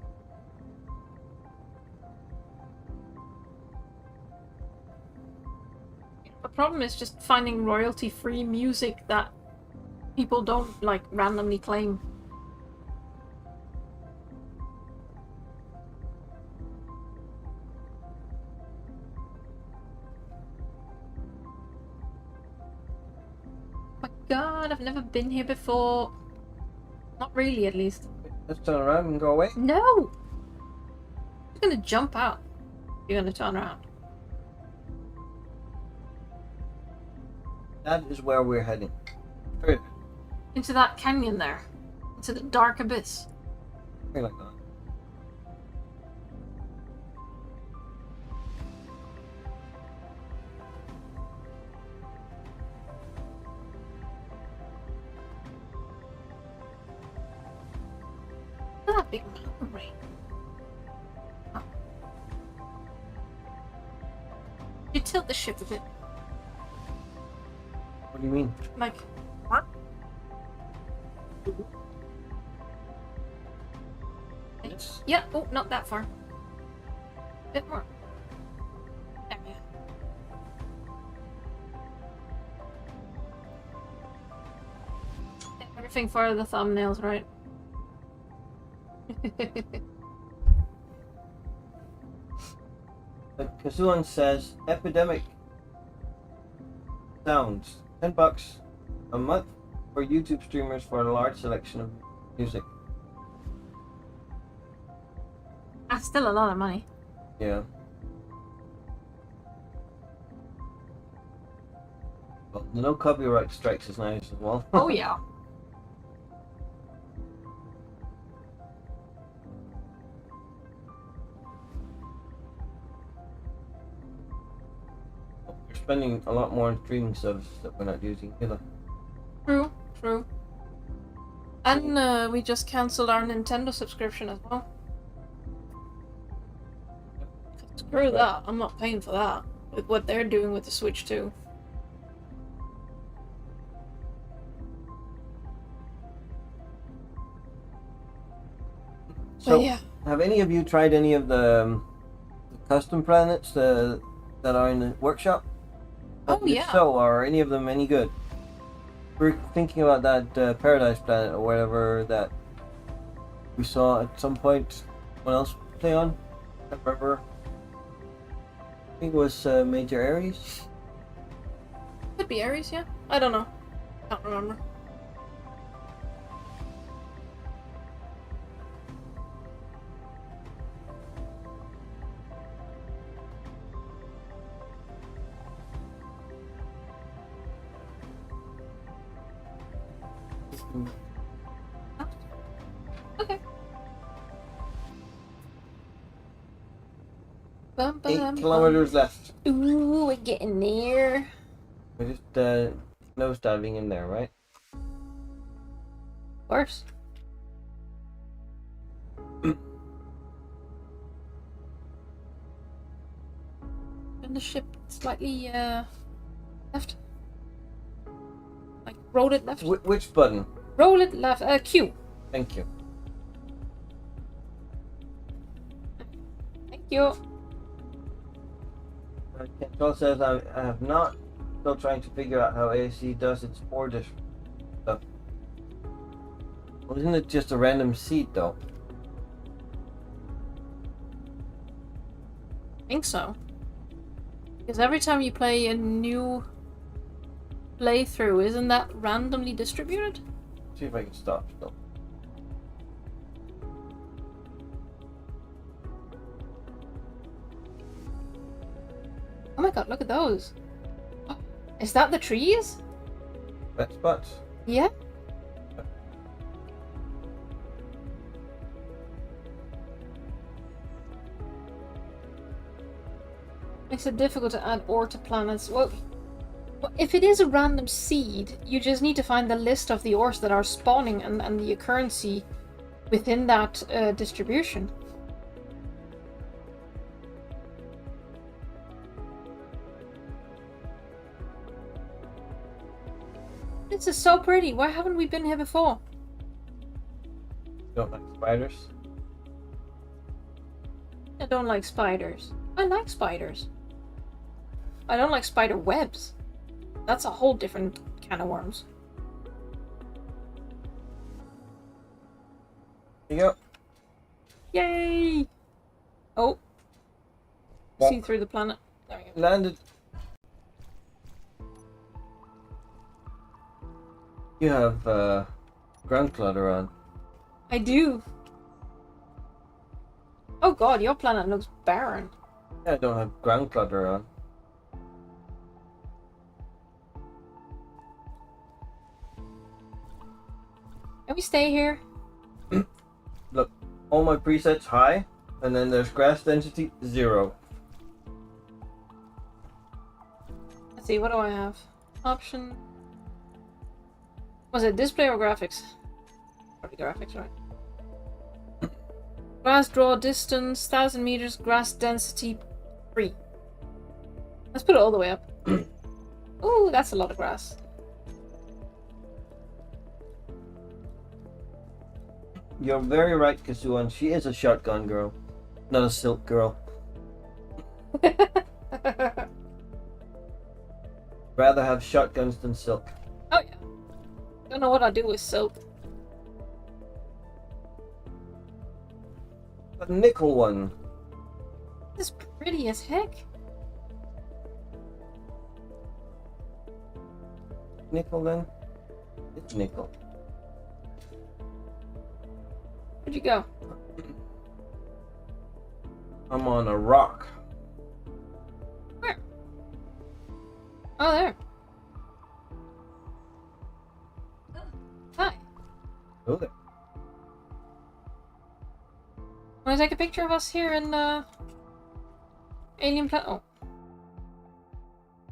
The problem is just finding royalty-free music that people don't like randomly claim. My god, I've never been here before. Not really, at least. Let's turn around and go away. No! You're gonna jump out. You're gonna turn around. That is where we're heading. Straight. Into that canyon there. Into the dark abyss. Something like that. Look at that big mountain range. Oh. You tilt the ship a bit. What do you mean? Like, what? Yes. Yeah, oh, not that far. Bit more. There we go. Everything for the thumbnails, right? Like Kazuan says, Epidemic Sounds, $10 a month for YouTube streamers for a large selection of music. That's still a lot of money. Yeah. Well, the no copyright strikes is nice as well. Oh yeah. We're spending a lot more on streaming services that we're not using either. True, true. And we just cancelled our Nintendo subscription as well. Screw that, I'm not paying for that. With what they're doing with the Switch too. So, But yeah. have any of you tried any of the custom planets that are in the workshop? Oh, If yeah. So, are any of them any good? We're thinking about that Paradise Planet or whatever that we saw at some point. What else play on? I can't remember. I think it was Major Ares. Could be Ares, yeah? I don't know. Can't remember. Okay. 8 kilometers left. Ooh, we're getting there. We're just nose diving in there, right? Of course. And the ship slightly left. Like roll it left. Which button? Roll it left. Q. Thank you. Thank you. Control says I have not. Still trying to figure out how AC does its order stuff. Well, isn't it just a random seed though? I think so. Because every time you play a new playthrough, isn't that randomly distributed? See if I can stop still. Oh my god, look at those. Is that the trees? Wet spots. Yeah. Makes it difficult to add ore to planets. Well, if it is a random seed, you just need to find the list of the ores that are spawning and the occurrency within that distribution. This is so pretty. Why haven't we been here before? Don't like spiders. I don't like spiders. I like spiders. I don't like spider webs. That's a whole different can of worms. There you go. Yay! Oh. What? See through the planet. There we go. Landed. You have ground clutter on. I do. Oh god, your planet looks barren. Yeah, I don't have ground clutter on. Can we stay here? Look, all my presets high, and then there's grass density 0. Let's see, what do I have? Option. Was it display or graphics? Probably graphics, right? Grass draw distance, 1000 meters, grass density 3. Let's put it all the way up. Ooh, that's a lot of grass. You're very right, Kasuan. She is a shotgun girl, not a silk girl. Rather have shotguns than silk. Oh yeah. Don't know what I'll do with silk. A nickel one. This is pretty as heck. Nickel then? It's nickel. Where'd you go? I'm on a rock. Where? Oh, there. Hi. Go there. Want to take a picture of us here in Alien Planet? Oh.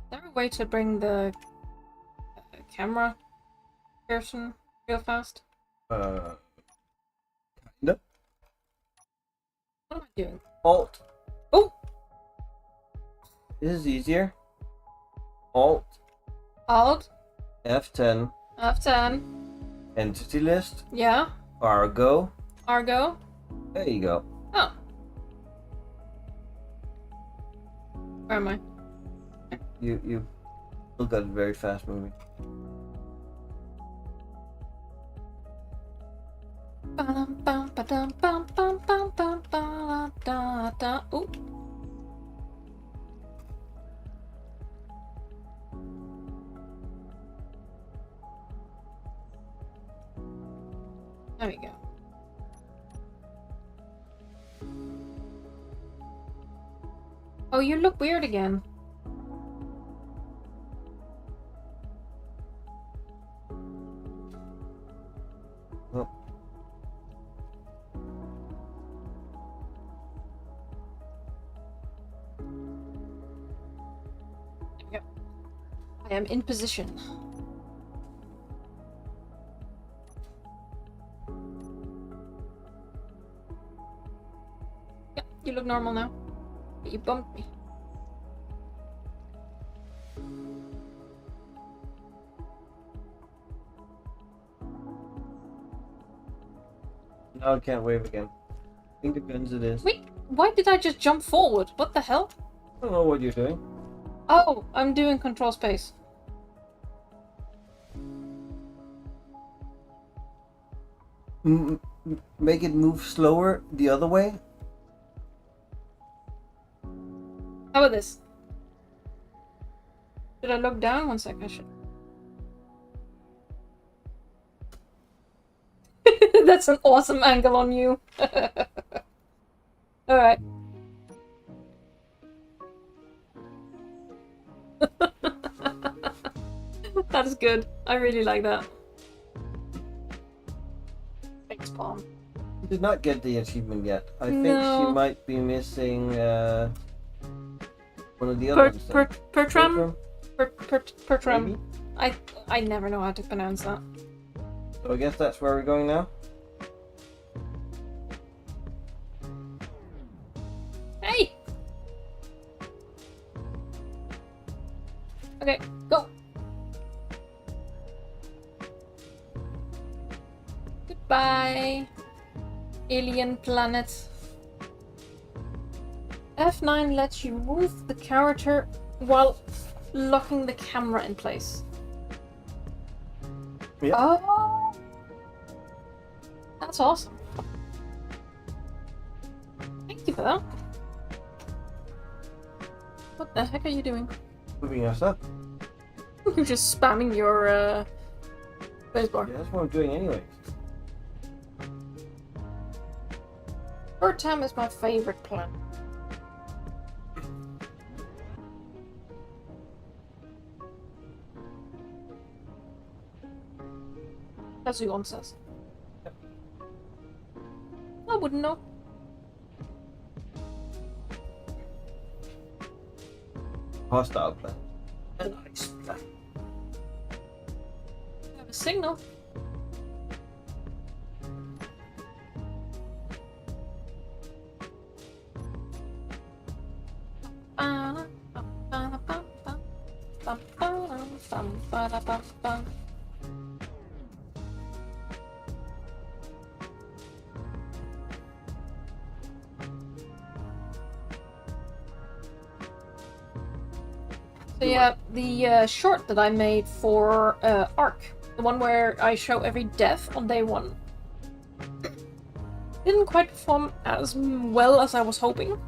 Is there a way to bring the camera person real fast? Kinda. What am I doing? Alt. Oh! This is easier. Alt. Alt. F10. F10. Entity list. Yeah. Argo. Argo. There you go. Oh. Where am I? You still got it very fast moving. Ooh. There we go. Oh, you look weird again. Oh. There we go. I am in position. Yep, you look normal now. But you bumped me. Now I can't wave again. Finger guns it is. Wait, why did I just jump forward? What the hell? I don't know what you're doing. Oh, I'm doing control space. Make it move slower the other way. How about this? Should I look down? 1 sec, I should. That's an awesome angle on you. Alright. That is good. I really like that. Thanks, Palm. Did not get the achievement yet. I think No. she might be missing one of the other ones. then. Pertram? Pertram. Maybe? I never know how to pronounce that. So I guess that's where we're going now. Hey! Okay, go! Goodbye, alien planet. F9 lets you move the character while locking the camera in place. Yeah. Oh, that's awesome. Thank you for that. What the heck are you doing? Moving us up. You're just spamming your spacebar. Yeah, that's what I'm doing anyway. Bird time is my favorite plant. That's what one says. I wouldn't know. Hostile plan. A nice plan. I have a signal. So yeah, the short that I made for Arc, the one where I show every death on day 1, didn't quite perform as well as I was hoping.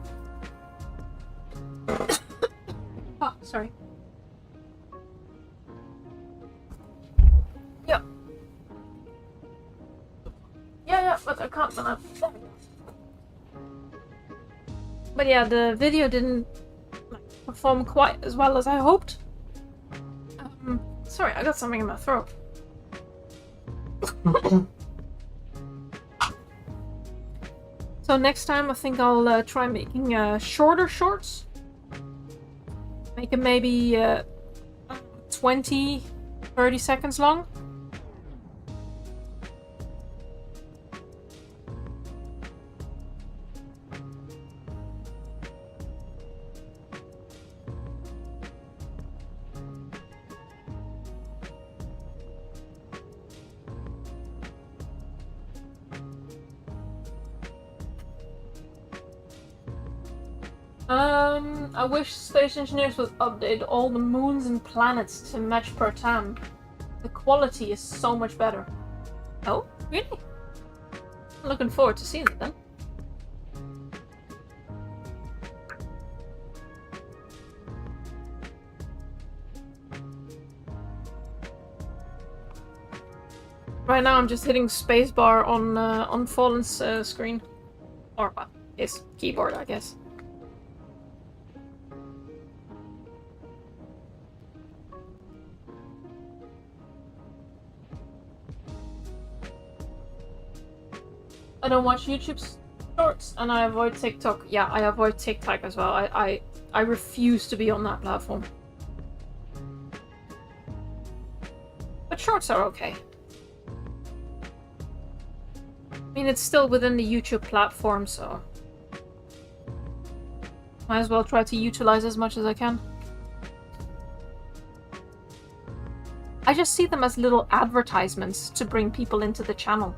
Oh, sorry. Yeah. Yeah, but I can't run up. But yeah, the video didn't perform quite as well as I hoped. Sorry, I got something in my throat. So next time I think I'll try making shorter shorts. Make them maybe 20, 30 seconds long. I wish Space Engineers would update all the moons and planets to match per time. The quality is so much better. Oh, really? I'm looking forward to seeing it then. Right now I'm just hitting spacebar on Fallen's screen. Or, well, his keyboard, I guess. I don't watch YouTube shorts and I avoid TikTok. Yeah, I avoid TikTok as well. I refuse to be on that platform. But shorts are okay. I mean, it's still within the YouTube platform, so might as well try to utilize as much as I can. I just see them as little advertisements to bring people into the channel.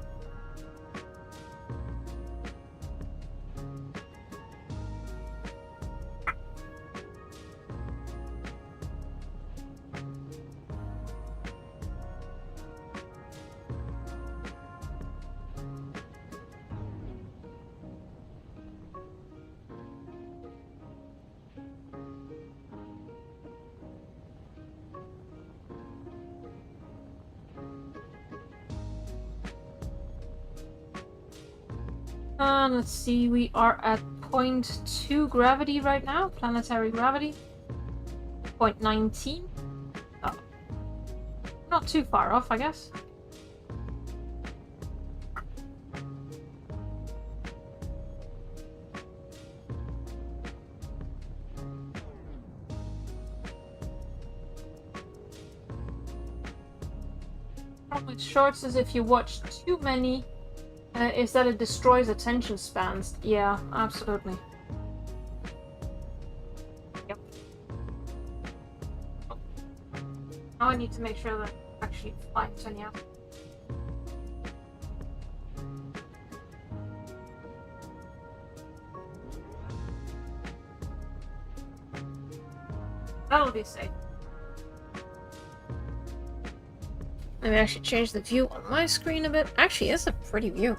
Let's see, we are at 0.2 gravity right now, planetary gravity. 0.19. Oh. Not too far off, I guess. Problem with shorts is if you watch too many, is that it destroys attention spans. Yeah, absolutely. Yep. Now I need to make sure that it actually flies any out. That'll be safe. Maybe I should change the view on my screen a bit. Actually, it's a pretty view.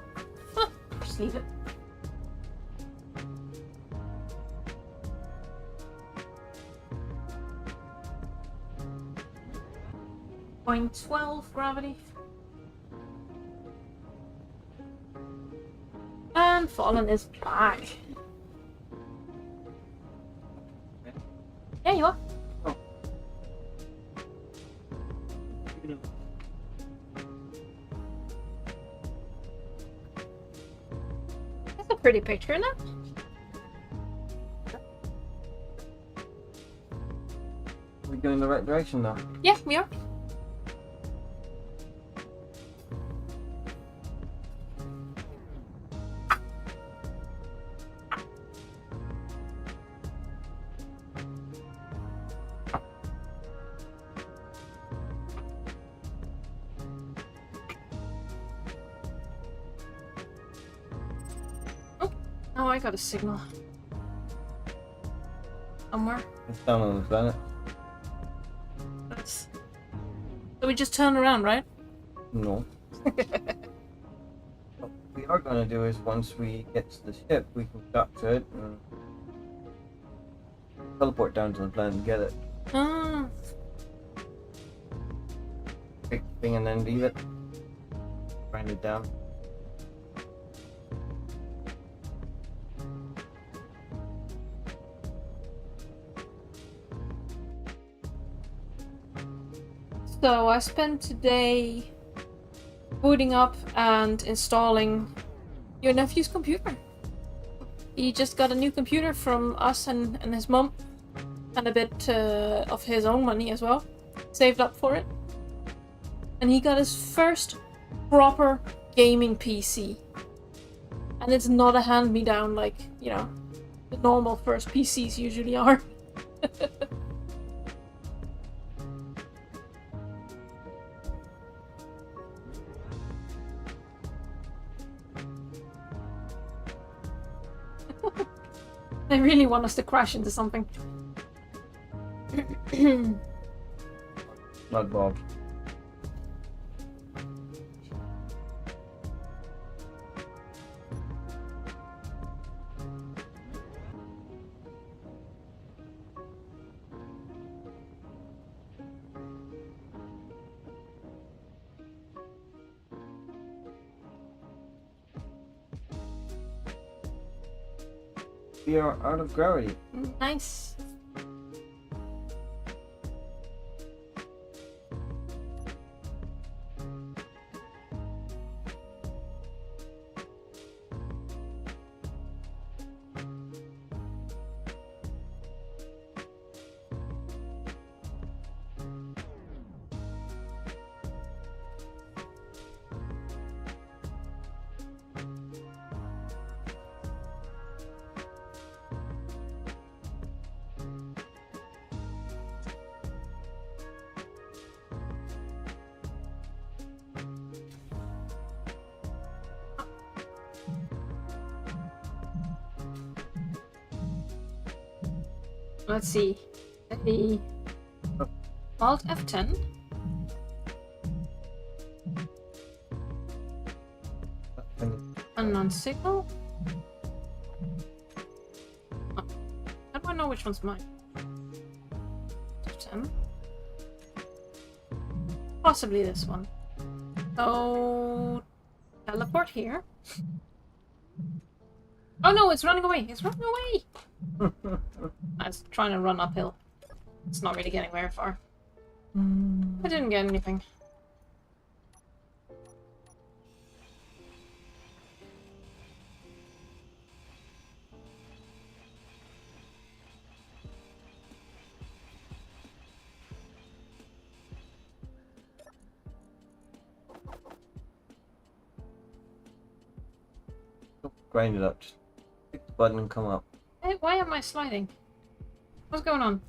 Huh, just leave it. .12 gravity. And Fallen is back. Yeah, you are. Oh. That's a pretty picture, isn't it? We're going in the right direction now. Yeah, we are. Oh, I got a signal. Somewhere. It's down on the planet. That's... So we just turn around, right? No. What we are going to do is once we get to the ship, we can dock to it and teleport down to the planet and get it. Ah. Pick the thing and then leave it. Grind it down. So I spent today booting up and installing your nephew's computer. He just got a new computer from us and his mum, and a bit of his own money as well, saved up for it. And he got his first proper gaming PC. And it's not a hand-me-down like, you know, the normal first PCs usually are. They really want us to crash into something. Not Bob. We are out of gravity. Nice. Let's see. The Alt F10. Unknown signal. Oh. How do I know which one's mine? F10. Possibly this one. So teleport here. Oh no, it's running away! It's running away! I was trying to run uphill. It's not really getting very far. I didn't get anything. Grind it up. Just click the button and come up. Hey, why am I sliding? What's going on?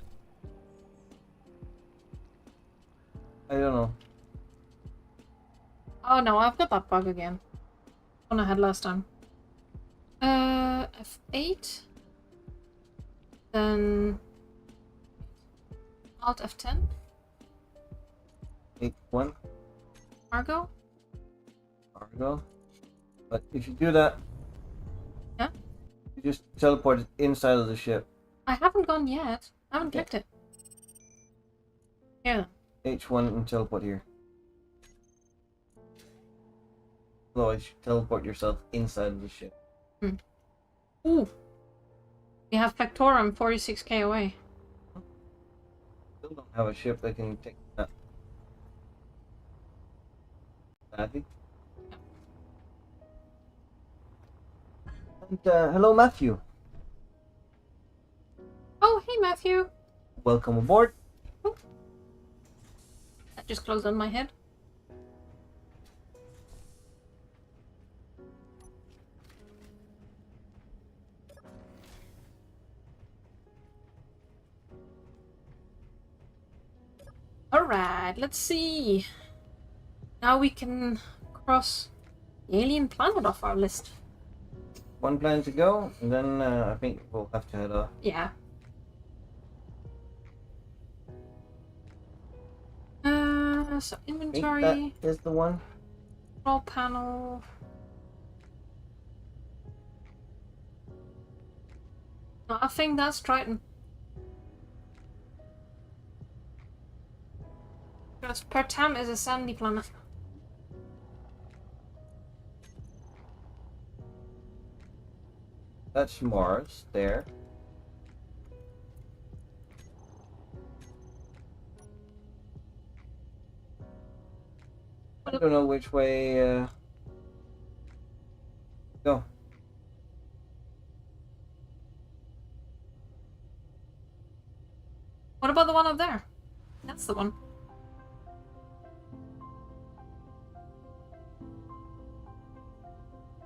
I don't know. Oh no, I've got that bug again. One I had last time. F8. Then Alt F10. 8-1. Cargo? Cargo. But if you do that, Yeah? you just teleport it inside of the ship. I haven't gone yet. I haven't clicked it. Here then. H1 and teleport here. Otherwise, you teleport yourself inside of the ship. Ooh. We have Pectorum 46k away. Still don't have a ship that can take that. Sadly. And hello, Matthew. Oh, hey Matthew. Welcome aboard. That just closed on my head. Alright, let's see. Now we can cross the alien planet off our list. One plan to go, and then I think we'll have to head off. Yeah. So I think inventory, that is the one. control panel. No, I think that's Triton. Because Pertam is a sandy planet. That's Mars, there. I don't know which way go. What about the one up there? That's the one.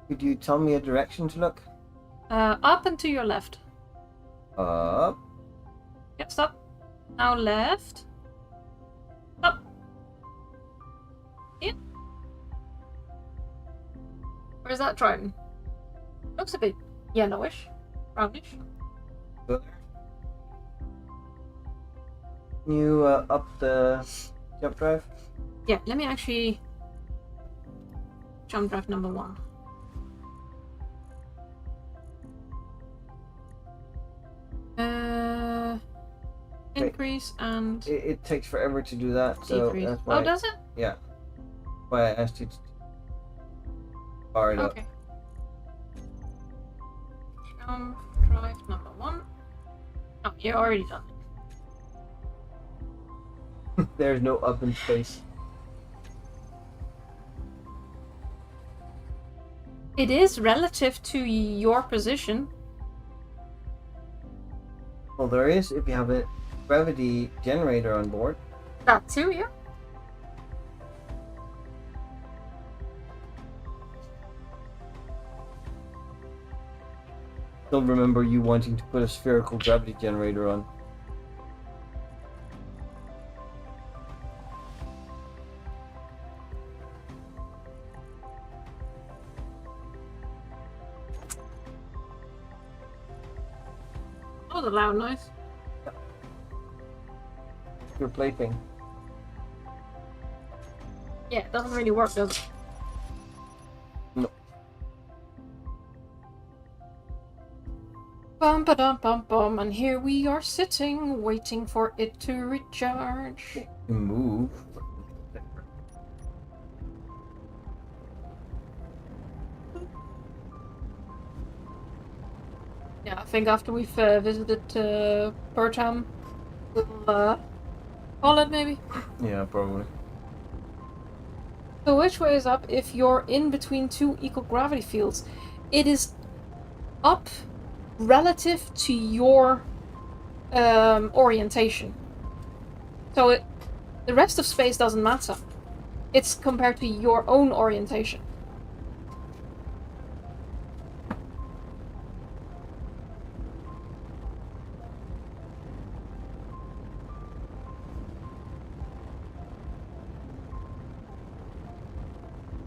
Could you tell me a direction to look? Up and to your left. Up. Yep, stop. Now left. Up. In. Where's that Triton? Looks a bit yellowish, brownish. Go there. Can you up the jump drive? Yeah, let me actually jump drive number 1. Increase and It takes forever to do that, so decrease. that's why. Oh, does it? Yeah. Why I asked you to fire it Okay. Jump drive number 1. Oh, you already done it. up. There's no up in space. It is relative to your position. Well, there is if you have a gravity generator on board. That too, yeah. Still remember you wanting to put a spherical gravity generator on. That was a loud noise. Your plaything. Yeah, it doesn't really work, does it? No. Bum ba dum bum bum, and here we are sitting, waiting for it to recharge. Move. Yeah, I think after we've visited Pertam, we'll call it maybe. Yeah, probably. So which way is up if you're in between two equal gravity fields? It is up relative to your orientation. So the rest of space doesn't matter. It's compared to your own orientation.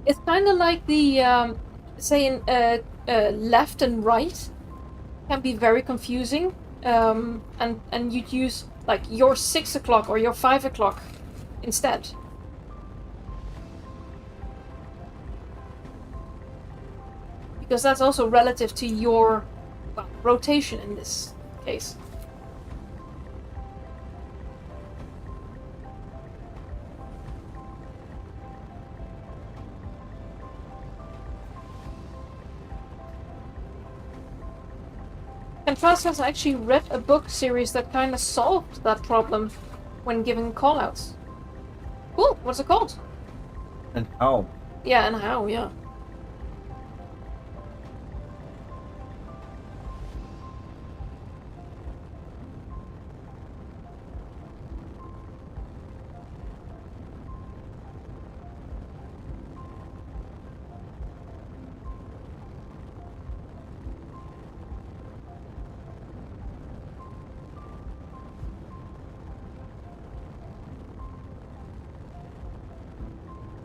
It's kind of like the, saying left and right can be very confusing. And you'd use like your 6 o'clock or your 5 o'clock instead. Because that's also relative to your, well, rotation in this case. And Fast has actually read a book series that kind of solved that problem when giving callouts. Cool, what's it called? And how? Yeah, and how, yeah.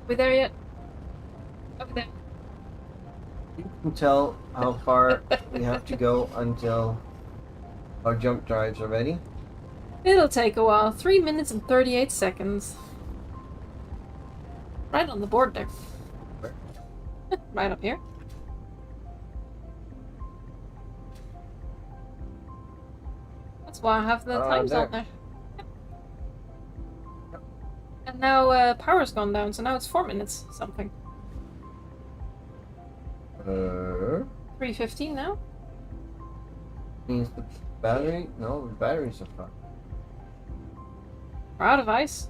We there yet? Over there. You can tell how far we have to go until our jump drives are ready. It'll take a while. 3 minutes and 38 seconds. Right on the board there. Where? Right up here. That's why I have the times there. on there. And now power's gone down, so now it's 4 minutes something. 3:15 now? Means the battery? No, the batteries are fine. We're out of ice.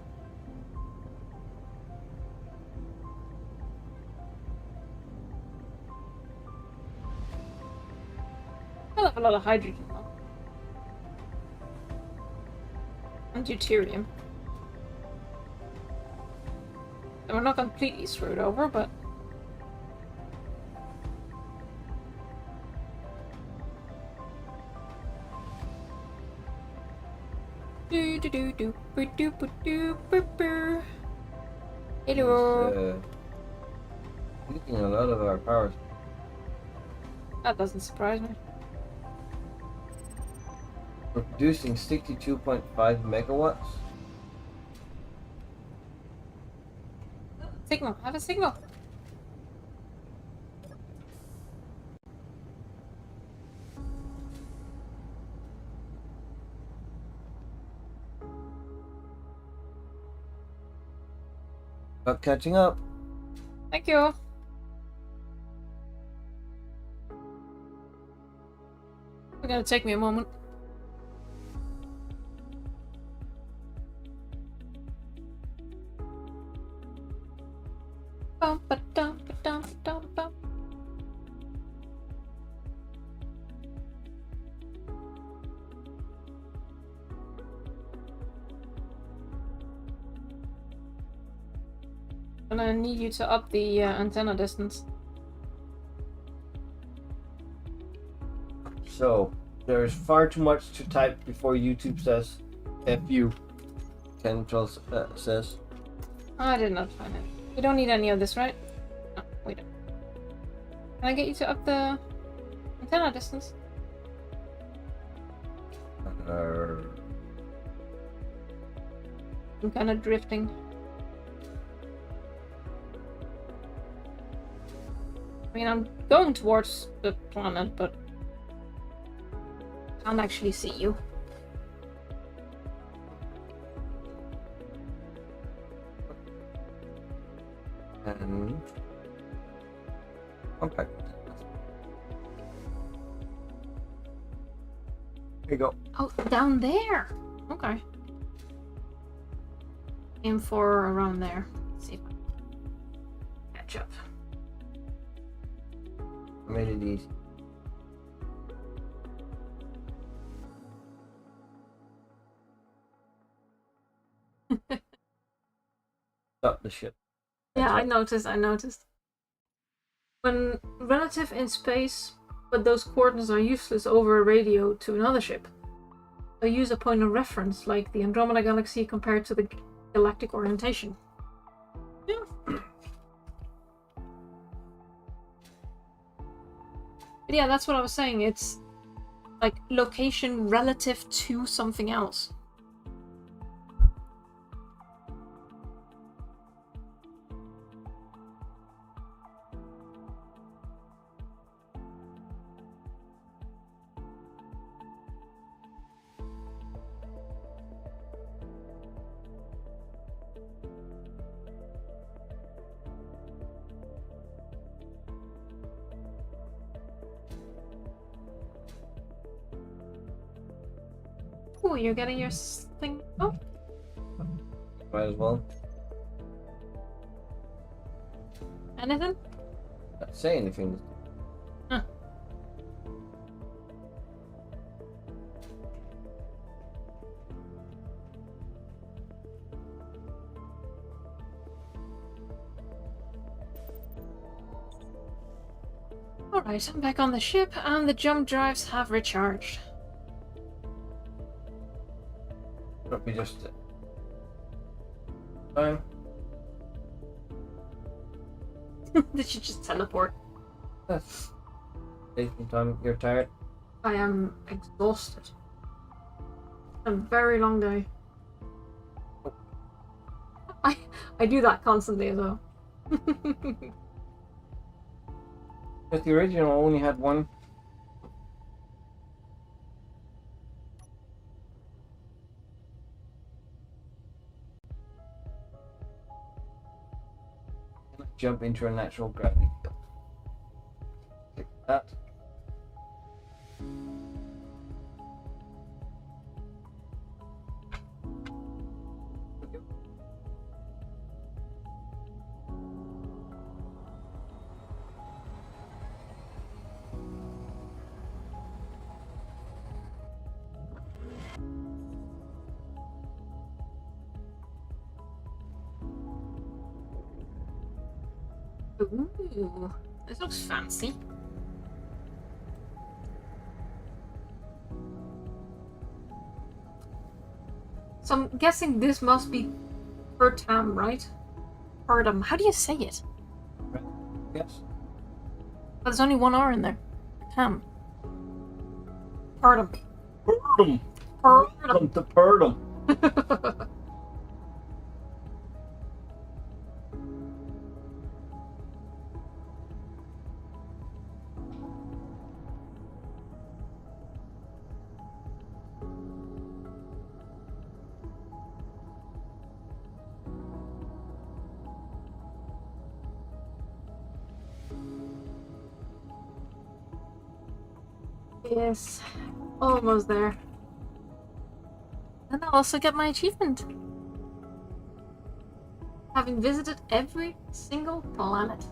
I'll have a lot of hydrogen though. And deuterium. And we're not completely screwed over, but... Hello. Using a lot of our power. That doesn't surprise me. We're producing 62.5 megawatts. Signal. Have a signal. Not catching up. Thank you. It's gonna take me a moment. Bum, ba, dum, ba, dum, dum, bum. I'm gonna need you to up the antenna distance. So, there is far too much to type before YouTube says FU. Control says. I did not find it. We don't need any of this, right? No, we don't. Can I get you to up the antenna distance? I'm kind of drifting. I mean, I'm going towards the planet, but I can't actually see you. And compact. Here you go. Oh, down there. Okay. Aim for around there. Let's see if I can catch up. I made it easy. Stop the ship. Yeah, I noticed. When relative in space, but those coordinates are useless over a radio to another ship. So use a point of reference, like the Andromeda Galaxy compared to the galactic orientation. Yeah. But yeah, that's what I was saying. It's like location relative to something else. Ooh, you're getting your thing. Oh, Might as well. anything? Not say anything. Huh. Alright, I'm back on the ship and the jump drives have recharged. Let me just time. Did you just teleport? That's taking time. You're tired. I am exhausted. A very long day. I do that constantly as well. But the original only had one. Jump into a natural gravity field. Like that. Ooh, this looks fancy. So I'm guessing this must be Pertam, right? Pertam. How do you say it? Yes. But there's only one R in there. Pertam. Pertam. Purdum. Pertam. To Purdum. Yes, almost there. And I'll also get my achievement. Having visited every single planet.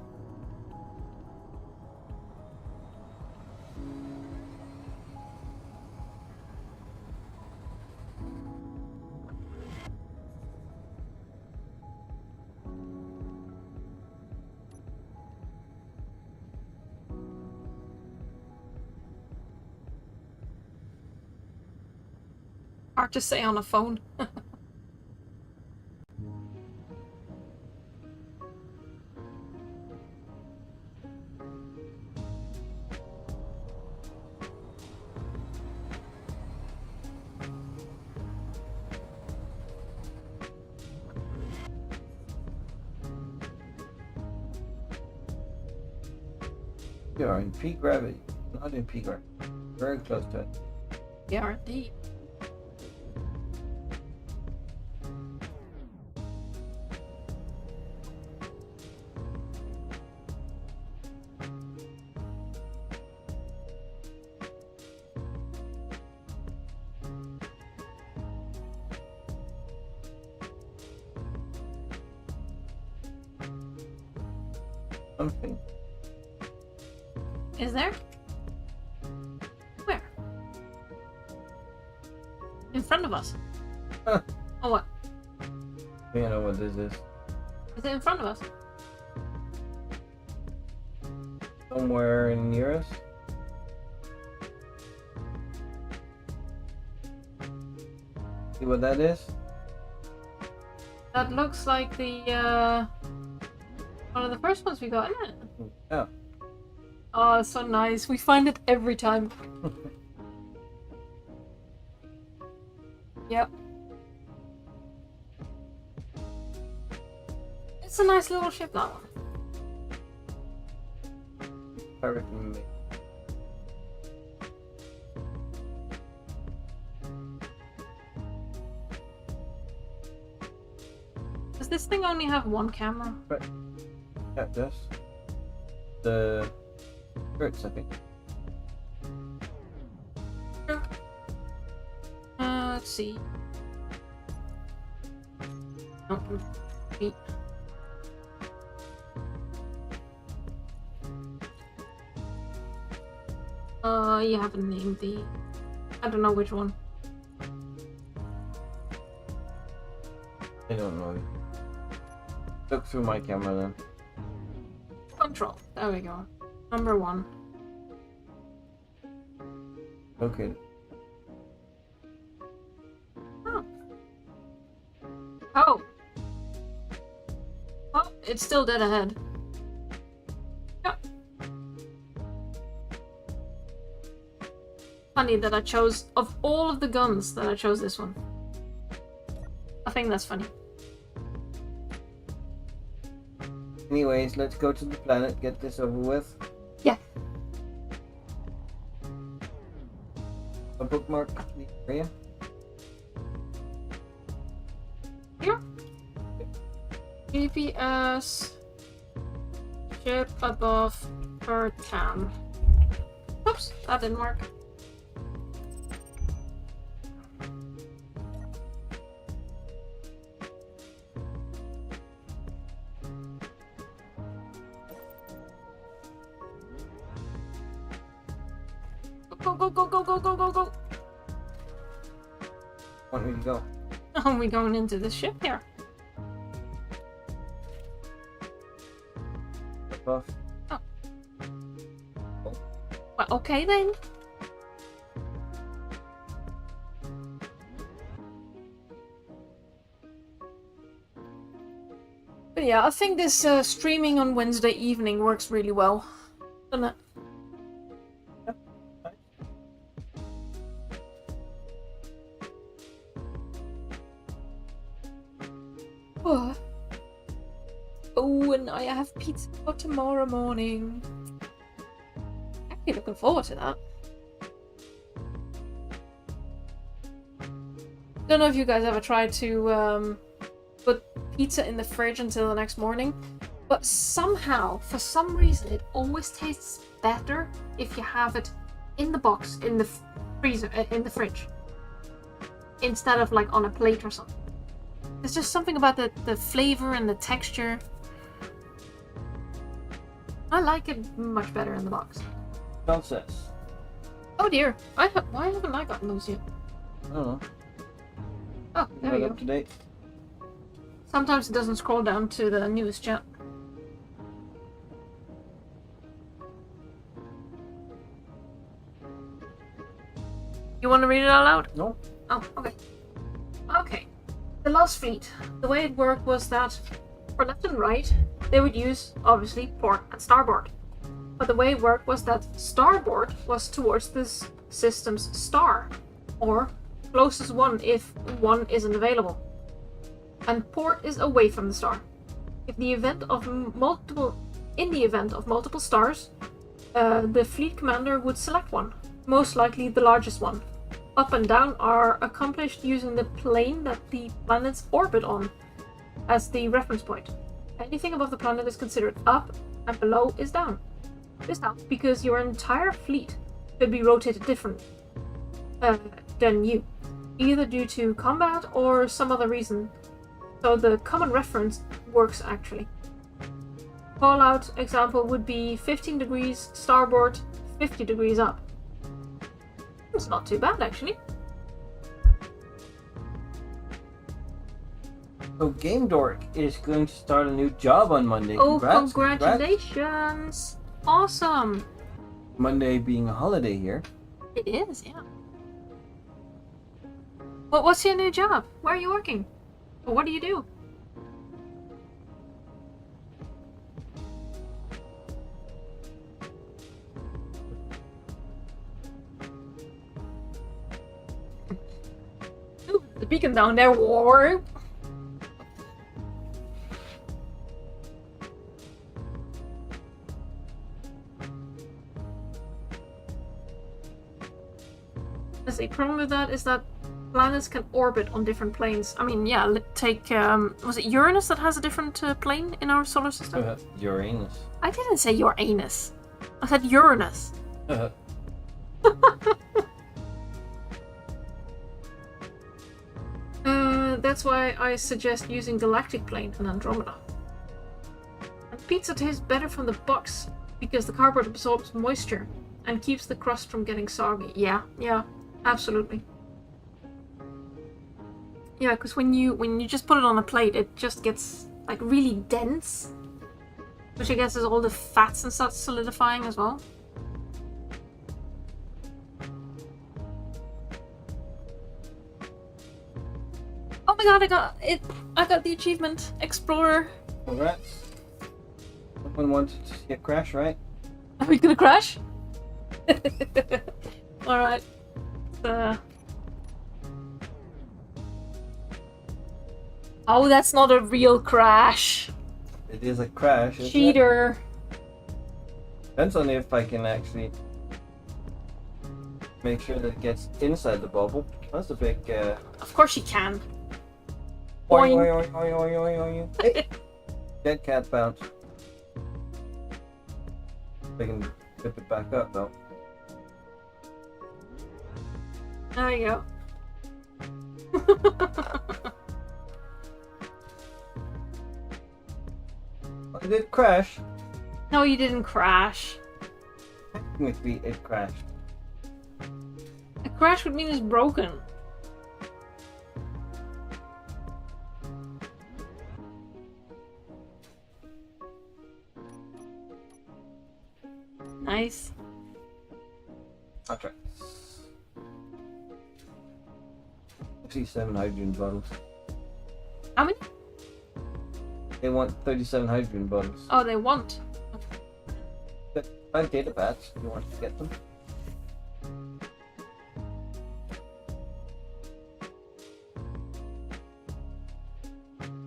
Hard to say on a phone. You are in peak gravity, not in peak gravity. Very close to it. Yeah, indeed. Something. Is there? Where? In front of us? Huh. Oh, what? You know what this is. Is it in front of us? Somewhere near us. See what that is? That looks like the, one of the first ones we got, isn't it? Yeah. Oh, it's so nice. We find it every time. Yep. It's a nice little ship, that one. Pirate me. Does this thing only have one camera? Right. Yeah, it does. The skirts, I think. let's see. Nope. Wait. You haven't named the... I don't know which one. I don't know. Look through my camera then. Control. There we go. Number 1. Okay. Oh. Oh. Oh, it's still dead ahead. Yep. Funny that I chose, of all of the guns, that I chose this one. I think that's funny. Anyways, let's go to the planet, get this over with. Yeah. A bookmark the area. Here. GPS ship above Pertam. Oops, that didn't work. Go. Want me to go? Are we going into the ship here? Off. Oh. Well, okay then. But yeah, I think this streaming on Wednesday evening works really well, doesn't it? Oh, and I have pizza for tomorrow morning. Actually looking forward to that. Don't know if you guys ever tried to put pizza in the fridge until the next morning, but somehow, for some reason, it always tastes better if you have it in the box, in the freezer, in the fridge, instead of like on a plate or something. There's just something about the flavor and the texture. I like it much better in the box. Nonsense. Oh dear, why haven't I gotten those yet? I don't know. Oh, there we Not go. up to date. Sometimes it doesn't scroll down to the newest chat. You want to read it out loud? No. Oh, okay. Okay. The Lost Fleet. The way it worked was that for left and right, they would use, obviously, port and starboard. But the way it worked was that starboard was towards this system's star, or closest one if one isn't available. And port is away from the star. In the event of multiple stars, the fleet commander would select one, most likely the largest one. Up and down are accomplished using the plane that the planets orbit on as the reference point. Anything above the planet is considered up, and below is down. This helps because your entire fleet could be rotated different than you, either due to combat or some other reason. So the common reference works actually. Call-out example would be 15 degrees starboard, 50 degrees up. It's not too bad actually. So Game Dork is going to start a new job on Monday. Oh, Congrats. congratulations! Awesome! Monday being a holiday here. It is, yeah. What's your new job? Where are you working? Or what do you do? Ooh, the beacon down there, war. The problem with that is that planets can orbit on different planes. I mean, yeah, take, was it Uranus that has a different plane in our solar system? Uranus. I didn't say Uranus. I said Uranus. that's why I suggest using Galactic Plane and Andromeda. And pizza tastes better from the box because the cardboard absorbs moisture and keeps the crust from getting soggy. Yeah, absolutely. Yeah, because when you just put it on a plate, it just gets like really dense, which I guess is all the fats and stuff solidifying as well. Oh my god, I got it! I got the achievement, Explorer. Congrats. Someone wanted to see a crash, right? Are we gonna crash? Alright. Oh, that's not a real crash. It is a crash, isn't Cheater. it? Depends on if I can actually make sure that it gets inside the bubble. That's a big Of course you can. Oing, Boing. oing, oing, oing, oing, oing. Hey! Dead cat bounce. I can flip it back up though. There you go. I did crash. No, you didn't crash. Technically, it crashed. A crash would mean it's broken. Nice. I'll try. I see 7 hydrogen bottles. How many? They want 37 hydrogen bottles. Oh, they want. But 5 data bats if you want to get them.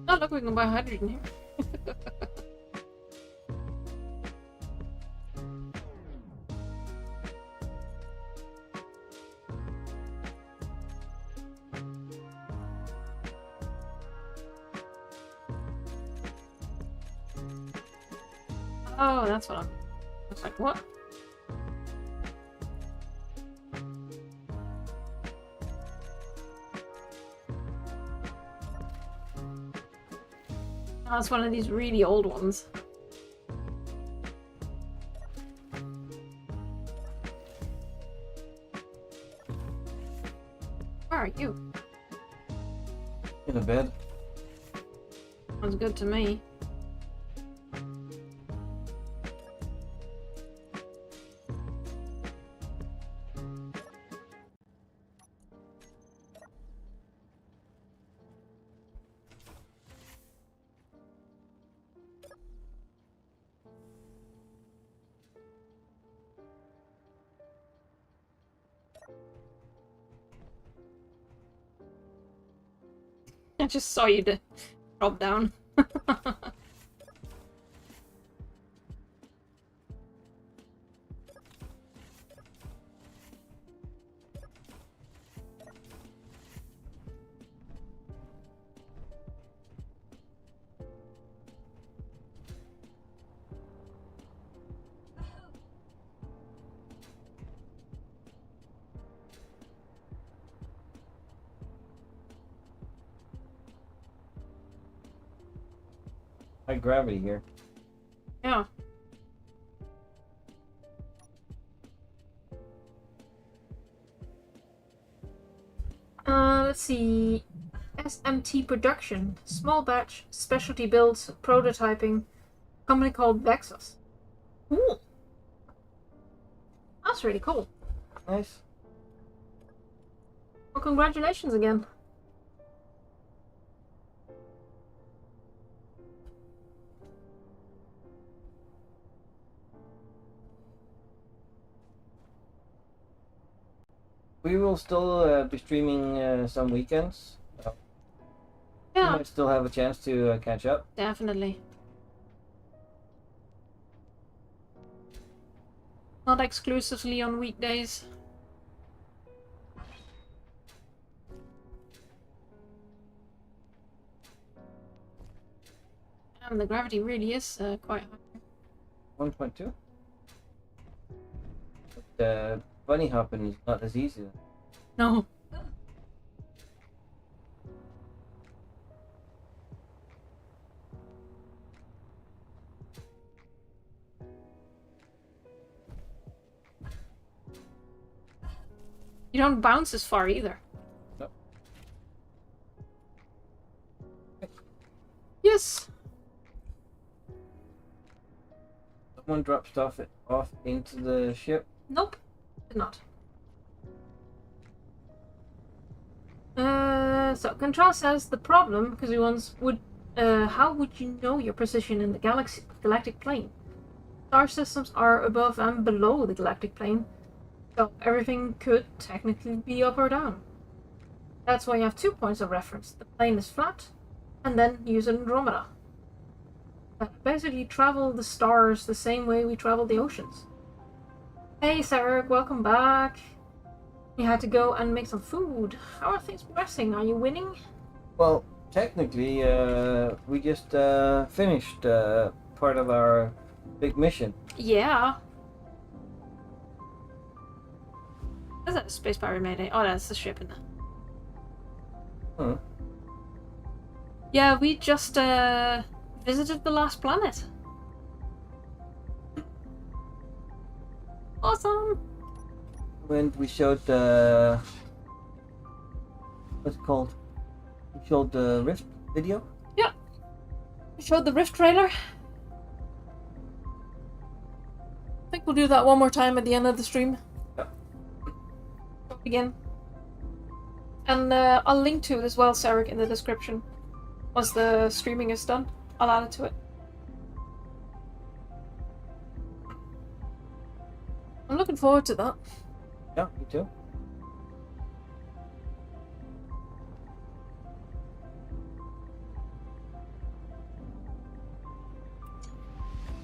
Oh, look, we can buy hydrogen here. Oh, that's what I was like, what? Oh, it's one of these really old ones. Where are you? In a bed. Sounds good to me. I just saw you drop down. High gravity here. Yeah. Let's see. SMT production, small batch, specialty builds, prototyping, company called Vexus. Cool. That's really cool. Nice. Well, congratulations again. We will still be streaming some weekends. We Yeah, might still have a chance to catch up. definitely. Not exclusively on weekdays. And the gravity really is quite high. 1.2. But bunny hopping is not as easy. No. You don't bounce as far either. Nope. Yes. Someone dropped stuff off into the ship. Nope. Did not. So Control says the problem, because he wants, how would you know your position in the galactic plane? Star systems are above and below the galactic plane, so everything could technically be up or down. That's why you have 2 points of reference. The plane is flat, and then use Andromeda. Basically travel the stars the same way we travel the oceans. Hey Sarek, welcome back. You had to go and make some food. How are things progressing? Are you winning? Well, technically, we just finished part of our big mission. Yeah. Is that a Space Pirate Mayday? Oh, that's the ship in there. Hmm. Yeah, we just visited the last planet. Awesome! When we showed what's it called? We showed the Rift video. Yeah. We showed the Rift trailer. I think we'll do that one more time at the end of the stream. Yeah. Again. And I'll link to it as well, Sarek, in the description. Once the streaming is done, I'll add it to it. I'm looking forward to that. Yeah, me too.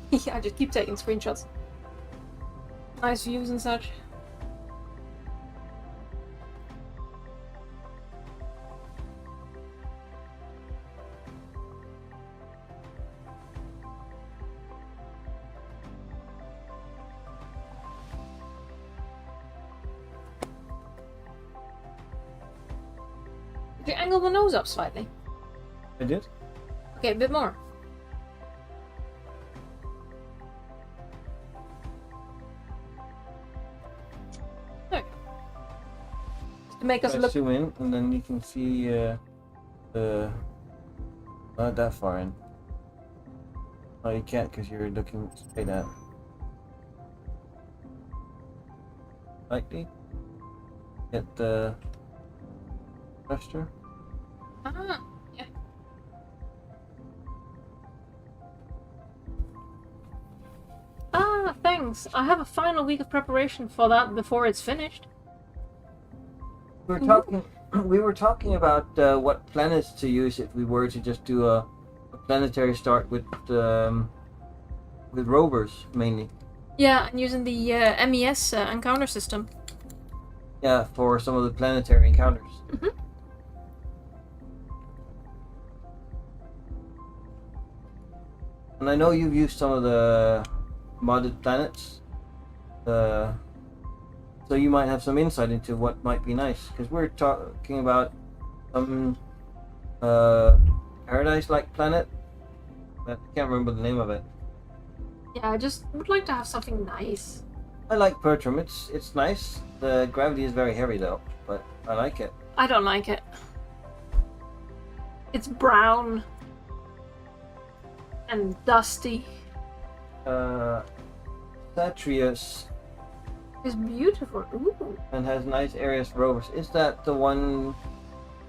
Yeah, I just keep taking screenshots. Nice views and such. Did you angle the nose up slightly? I did. Okay, a bit more. There. Just to make us I look. zoom in, and then you can see the not that far in. Oh, you can't because you're looking straight at. Slightly. Get the gesture. Ah, yeah. Ah, thanks. I have a final week of preparation for that before it's finished. We were talking. We were talking about what planets to use if we were to just do a planetary start with rovers mainly. Yeah, and using the MES encounter system. Yeah, for some of the planetary encounters. Mhm. And I know you've used some of the modded planets, so you might have some insight into what might be nice. Because we're talking about some paradise-like planet. I can't remember the name of it. Yeah, I just would like to have something nice. I like Bertram. It's nice. The gravity is very heavy though, but I like it. I don't like it. It's brown. And dusty. Satrius It's beautiful. Ooh. and has nice areas for rovers. Is that the one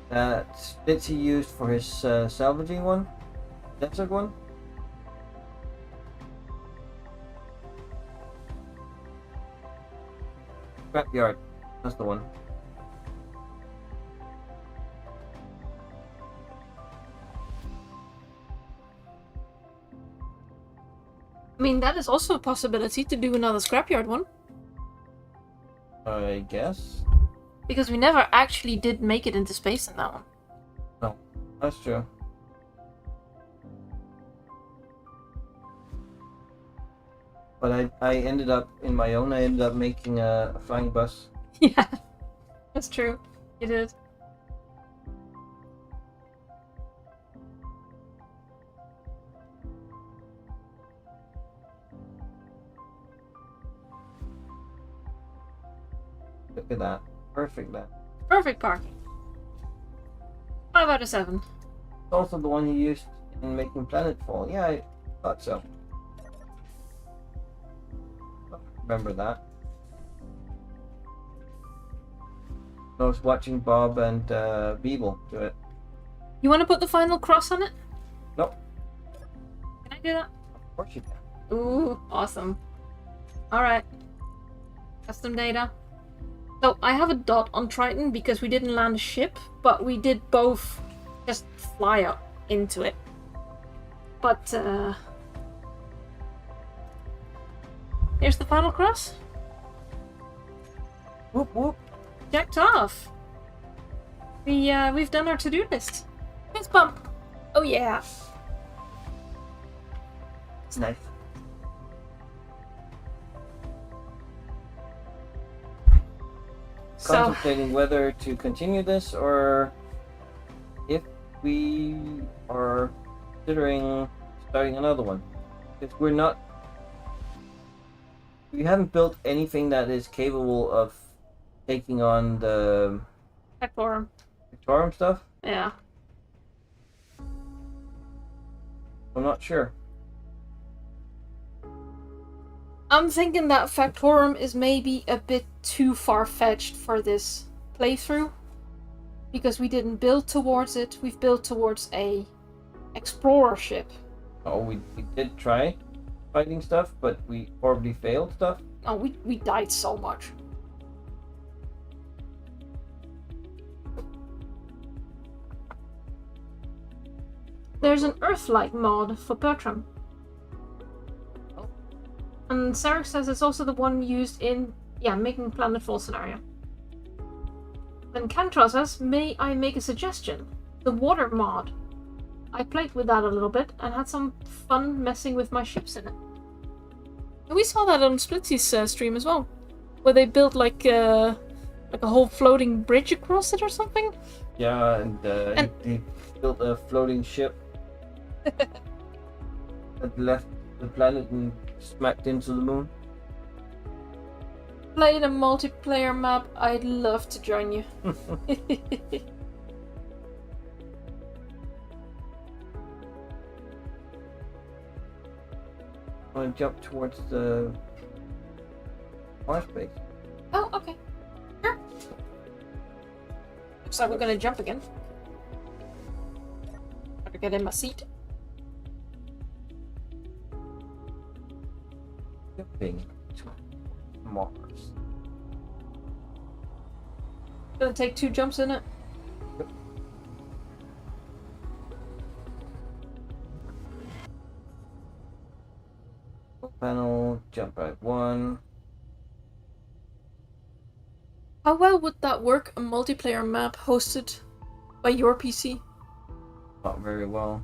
that Splitsy used for his salvaging one? Desert one? Scrapyard. That's the one. I mean, that is also a possibility to do another scrapyard one. I guess. Because we never actually did make it into space in that one. No, that's true. But I ended up, in my own, I ended up making a flying bus. Yeah, that's true. You did. Look at that. Perfect then. Perfect parking. 5 out of 7. It's also the one you used in making Planetfall. Yeah, I thought so. Remember that. I was watching Bob and Beeble do it. You want to put the final cross on it? Nope. Can I do that? Of course you can. Ooh, awesome. Alright. Custom data. So I have a dot on Triton because we didn't land a ship, but we did both just fly up into it. But here's the final cross. Whoop whoop. Checked off. We've done our to-do list. Fist bump. Oh yeah. It's nice. So Contemplating whether to continue this or if we are considering starting another one. If we're not, we haven't built anything that is capable of taking on the Factorum. Victorium stuff. Yeah. I'm not sure. I'm thinking that Factorum is maybe a bit too far-fetched for this playthrough. Because we didn't build towards it, we've built towards a explorer ship. Oh, we did try fighting stuff, but we horribly failed stuff. Oh, we died so much. There's an Earth-like mod for Bertram. And Sarah says it's also the one used in, making Planetfall scenario. Then Cantra says, may I make a suggestion? The water mod. I played with that a little bit and had some fun messing with my ships in it. And we saw that on Splitsy's stream as well, where they built like a whole floating bridge across it or something. Yeah, and he built a floating ship that left the planet and smacked into the moon. Played a multiplayer map, I'd love to join you. I want to jump towards the Mars base. Oh, okay. Sure. Looks like we're gonna jump again. Gotta get in my seat. Jumping to Mars. Gonna take 2 jumps in it. Panel, jump right 1. How well would that work, a multiplayer map hosted by your PC? Not very well.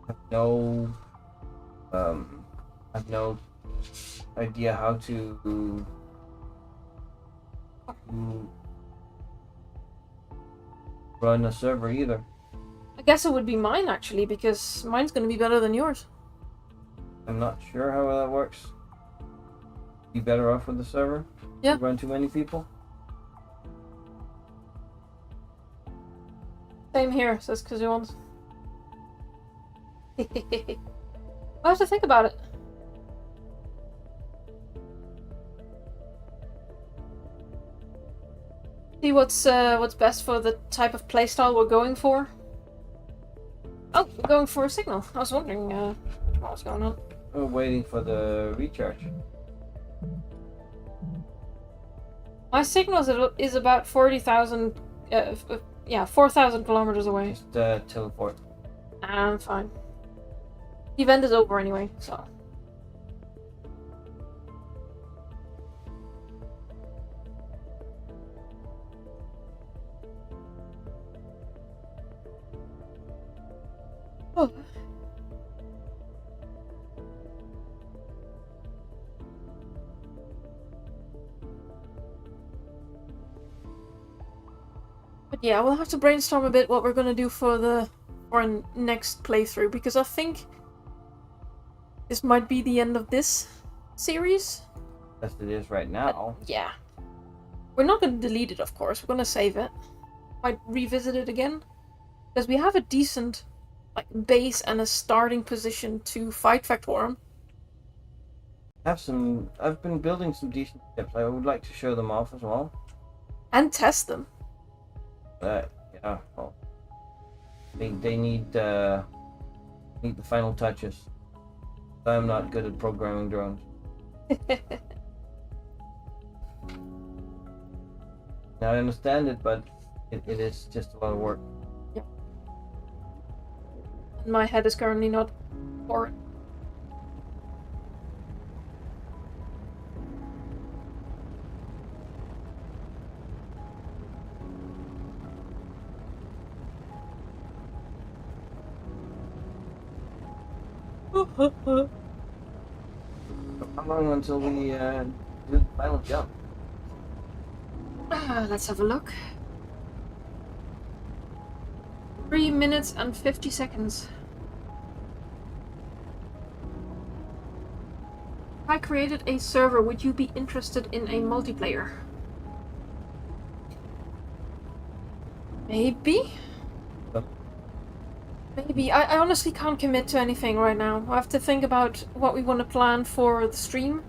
I have no idea how to run a server either. I guess it would be mine actually, because mine's gonna be better than yours. I'm not sure how that works. You better off with the server? Yeah. You run too many people? Same here, says Kazuons. I have to think about it. See what's best for the type of playstyle we're going for. Oh, we're going for a signal. I was wondering what was going on. We're waiting for the recharge. My signal is about 40,000, 4,000 kilometers away. Just teleport. I'm fine. The event is over anyway, so. Oh. But yeah, we'll have to brainstorm a bit what we're gonna do for our next playthrough, because I think this might be the end of this series. As it is right now. Yeah. We're not going to delete it, of course. We're going to save it. Might revisit it again. Because we have a decent like base and a starting position to fight Factorum. I've been building some decent ships. I would like to show them off as well. And test them. Yeah, well, they need the final touches. I'm not good at programming drones. Now I understand it, but it is just a lot of work. Yep. And my head is currently not for it. How long until we do the final jump? Let's have a look. 3 minutes and 50 seconds. If I created a server, would you be interested in a multiplayer? Maybe? Maybe. I honestly can't commit to anything right now. I have to think about what we want to plan for the stream.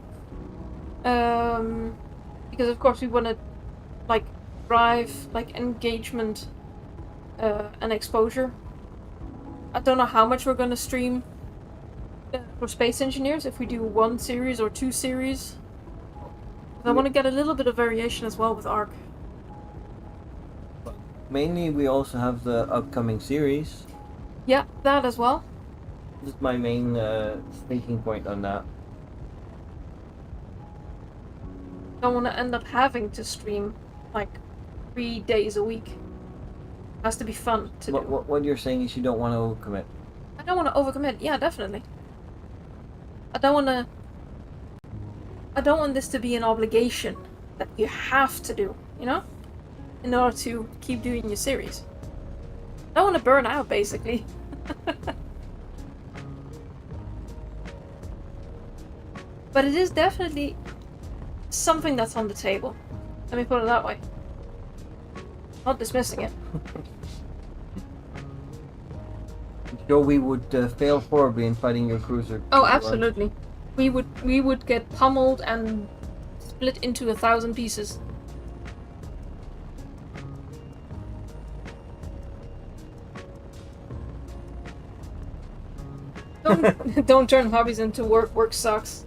Because of course we want to like drive like engagement and exposure. I don't know how much we're going to stream for Space Engineers, if we do 1 series or 2 series. I want to get a little bit of variation as well with ARC. Mainly we also have the upcoming series. Yeah, that as well. This is my main thinking point on that. Don't want to end up having to stream like 3 days a week. Has to be fun to do. What you're saying is you don't want to overcommit. I don't want to overcommit. Yeah, definitely. I don't want this to be an obligation that you have to do, you know? In order to keep doing your series. I don't want to burn out, basically. But it is definitely something that's on the table. Let me put it that way. Not dismissing it. I'm sure we would fail horribly in fighting your cruiser. Oh, absolutely. We would get pummeled and split into 1,000 pieces. Don't turn hobbies into work. Work sucks.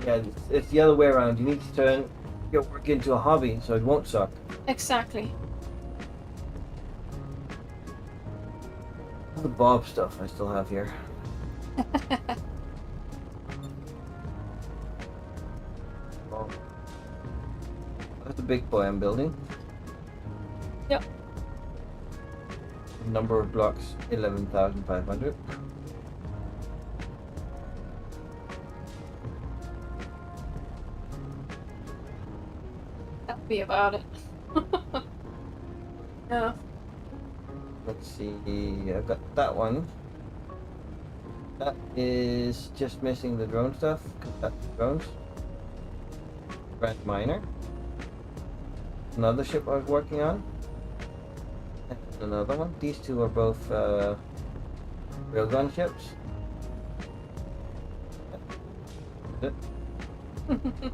Yeah, it's the other way around. You need to turn your work into a hobby so it won't suck. Exactly. All the Bob stuff I still have here. Well, that's the big boy I'm building. Yep. Number of blocks 11,500. That'll be about it. Yeah. Let's see, I've got that one. That is just missing the drone stuff, because that's drones. Grand Miner. Another ship I was working on. And another one. These two are both railgun ships. That's it.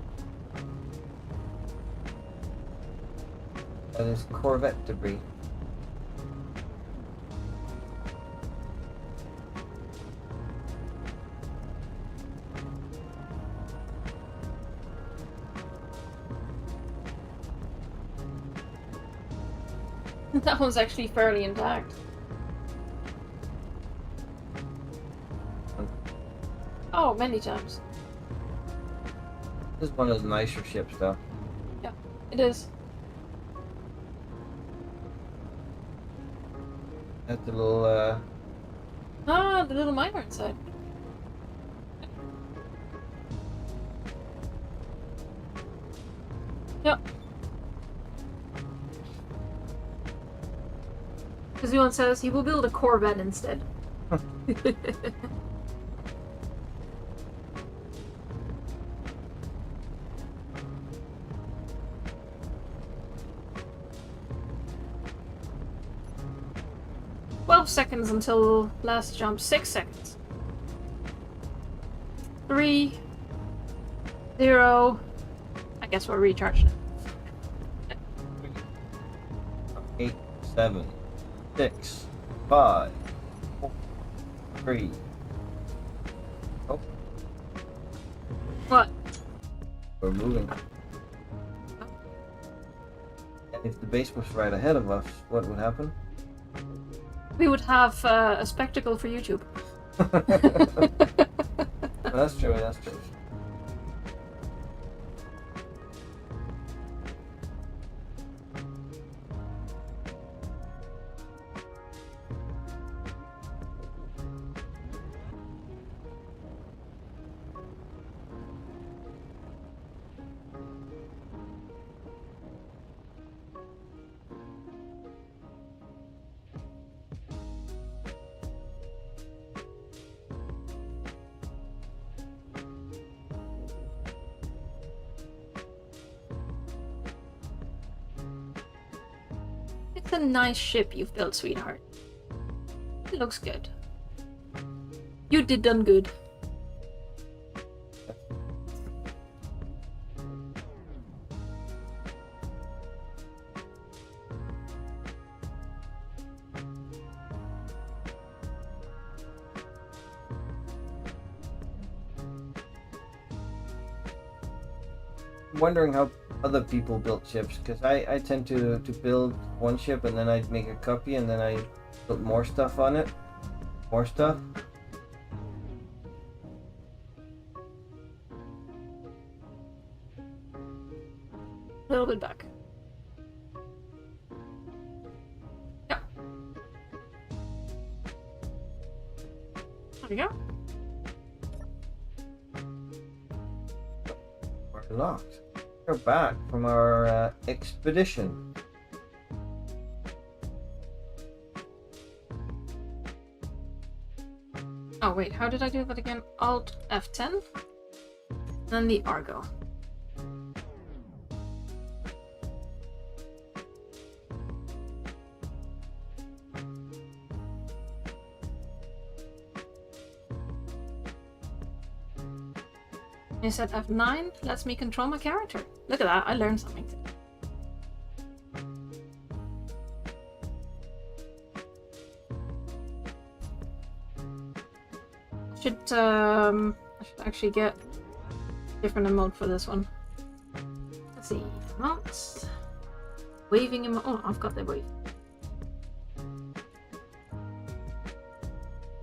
That is Corvette debris. That one's actually fairly intact. Oh, many times. This is one of the nicer ships though. Yeah, it is. That's the little Ah, the little miner inside. Yep. Because he once says he will build a Corvette instead. 12 seconds until last jump. 6 seconds. 3, 0. I guess we're recharging it. 8, 7, 6, 5, 4, 3. Oh, What? we're moving. If the base was right ahead of us, what would happen? We would have a spectacle for YouTube. That's true, that's true. It's a nice ship you've built, sweetheart. It looks good. You did done good. Wondering how other people built ships, because I tend to build one ship and then I make a copy and then I put more stuff on it. More stuff. A little bit back. Yeah. There we go. We're locked. We're back from our expedition. Oh wait, how did I do that again? Alt F10? Then the Argo. You said F9 lets me control my character. Look at that, I learned something today. I should actually get a different emote for this one. Let's see, emotes. Waving emote. Oh, I've got the wave.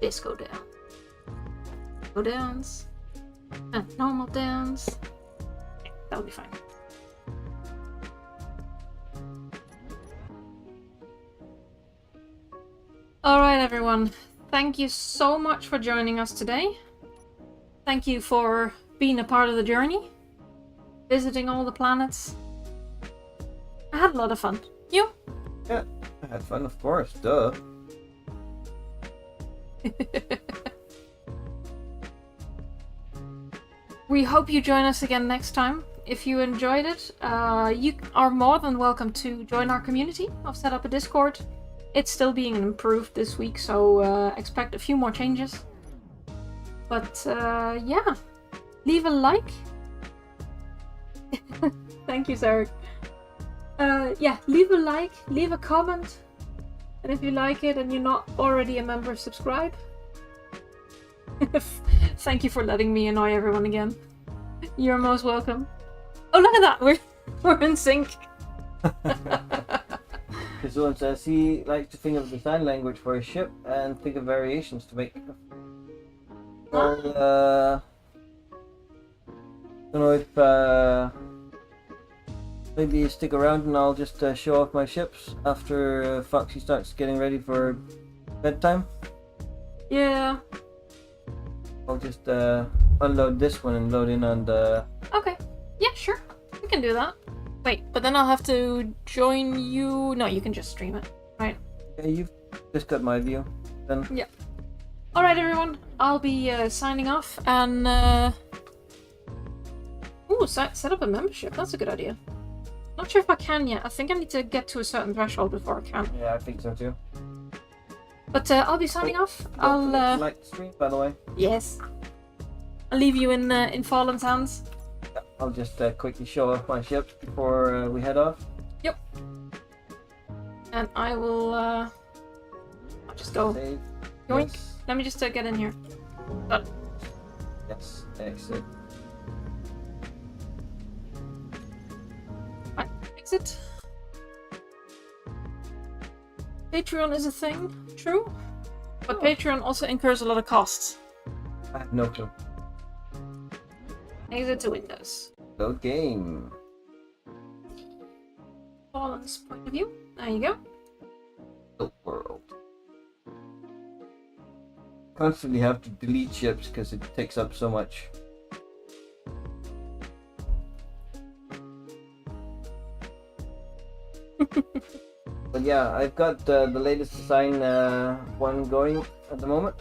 Disco down. Go downs. And normal downs. Yeah, that'll be fine. Alright everyone, thank you so much for joining us today. Thank you for being a part of the journey, visiting all the planets. I had a lot of fun. You? Yeah, I had fun, of course, duh. We hope you join us again next time. If you enjoyed it, you are more than welcome to join our community. I've set up a Discord. It's still being improved this week, so expect a few more changes. But yeah, leave a like. Thank you, Sarah. Yeah, leave a like, leave a comment. And if you like it and you're not already a member, subscribe. Thank you for letting me annoy everyone again. You're most welcome. Oh, look at that! We're in sync. Kazun says he likes to think of design language for a ship and think of variations to make. Well, don't know if maybe you stick around and I'll just show off my ships after Foxy starts getting ready for bedtime. Yeah. I'll just unload this one and load in on the... Okay. Yeah, sure. We can do that. Wait, but then I'll have to join you. No, you can just stream it, right? Yeah, you've just got my view. Then. Yeah. Alright, everyone. I'll be signing off and... Ooh, set up a membership. That's a good idea. Not sure if I can yet. I think I need to get to a certain threshold before I can. Yeah, I think so too. But I'll be signing off. I'll like the stream, by the way. yes. I'll leave you in Fallen's hands. I'll just quickly show off my ship before we head off. Yep. And I will I'll just go. Save. Yoink. Yes. Let me just get in here. Done. Yes. Exit. Right. Exit. Patreon is a thing, true. But Patreon also incurs a lot of costs. I have no clue. Exit to Windows. Load game. Fallen's point of view. There you go. The world. Constantly have to delete ships because it takes up so much. But yeah, I've got the latest design one going at the moment.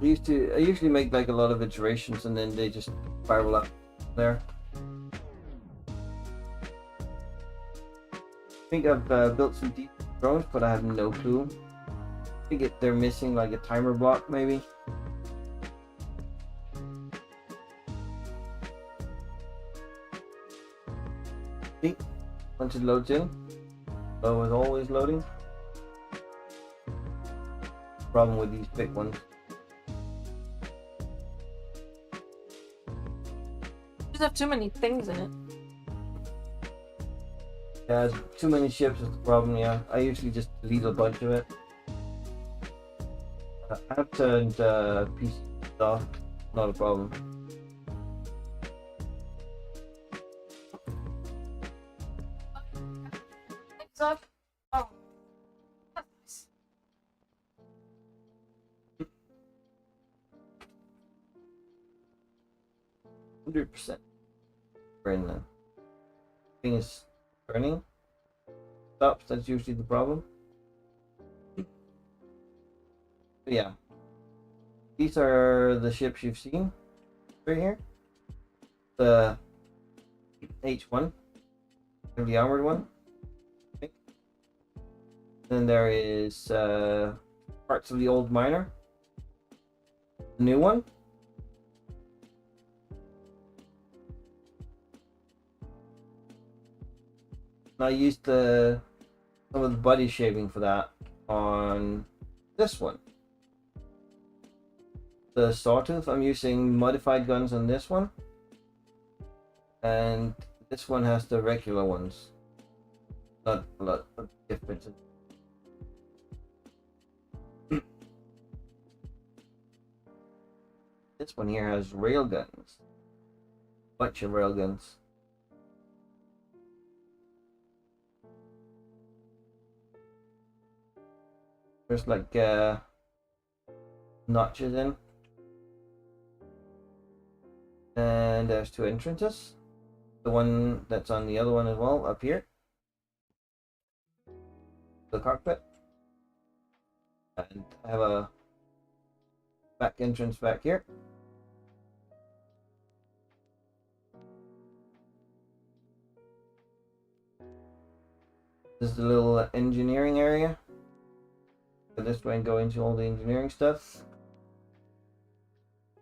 I usually make like a lot of iterations and then they just spiral up there. I think I've built some deep drones, but I have no clue. I think they're missing like a timer block maybe. See, once it loads in, so it's always loading. Problem with these big ones. Just have too many things in it. Yeah, too many ships is the problem, yeah. I usually just delete a bunch of it. I have turned PC off, not a problem. Things up. Oh. That's nice. 100%. We're in the thing is turning. Stops, that's usually the problem. But yeah. These are the ships you've seen right here. The H1, the armored one. Then there is parts of the old miner. The new one. I used some of the body shaping for that on this one. The Sawtooth, I'm using modified guns on this one. And this one has the regular ones. Not a lot of differences. This one here has rail guns. Bunch of rail guns. There's like notches in. And there's two entrances. The one that's on the other one as well, up here. The cockpit. And I have a back entrance back here. This is the little engineering area. So this way and go into all the engineering stuff.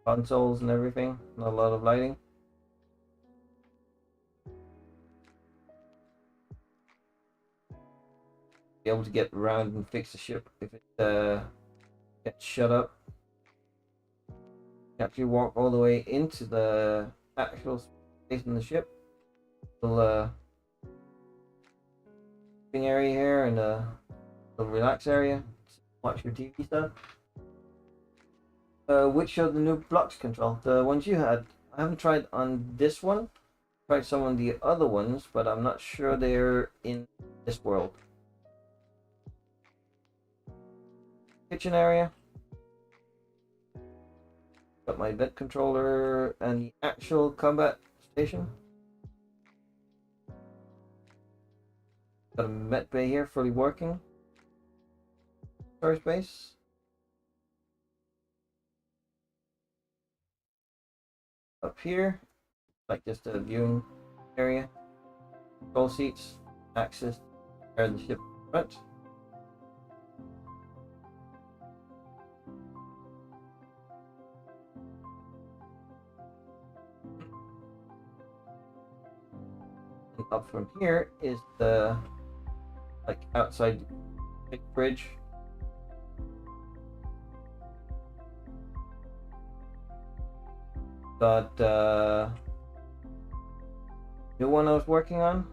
Consoles and everything. Not a lot of lighting. Be able to get around and fix the ship if it gets shut up. You actually walk all the way into the actual space in the ship. Little living area here and a little relax area. Watch your TV stuff. Which are the new blocks control? The ones you had. I haven't tried on this one. Tried some of the other ones, but I'm not sure they're in this world. Kitchen area. Got my bed controller and the actual combat station. Got a med bay here, fully working. Storage space. Up here, like just a viewing area. Control seats, access, Fire the ship front. And up from here is the like outside big bridge. Got new one I was working on.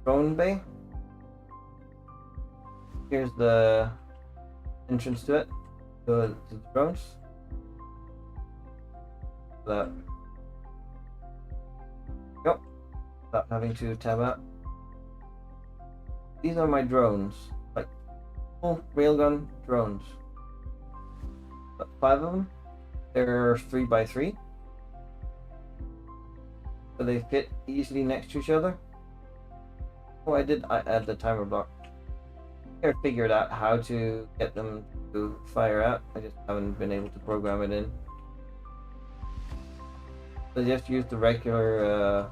Drone bay. Here's the entrance to it. To the drones. That. Yep. Without having to tab out. These are my drones. Like full railgun drones. Got 5 of them. They're 3x3. So they fit easily next to each other. Oh, I add the timer block. I figured out how to get them to fire out. I just haven't been able to program it in. So just use the regular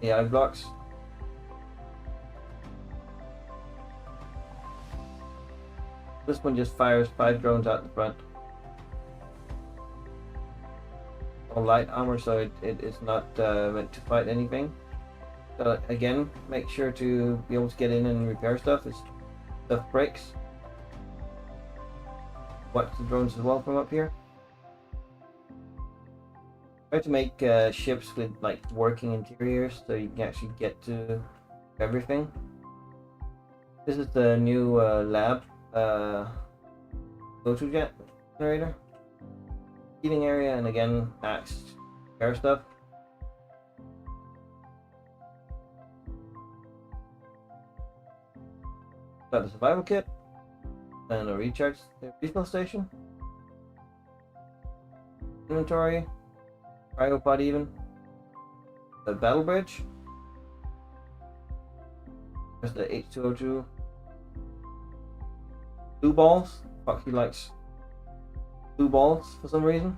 AI blocks. This one just fires 5 drones out the front. All light armor, so it's not meant to fight anything. So again, make sure to be able to get in and repair stuff if stuff breaks. Watch the drones as well from up here. Try to make ships with like working interiors so you can actually get to everything. This is the new lab go-to jet generator. Heating area, and again, axe repair stuff. Got the survival kit and a recharge refill station. Inventory. Cryopod even. The battle bridge. There's the H2O2. Blue balls. Fuck, he likes blue balls for some reason.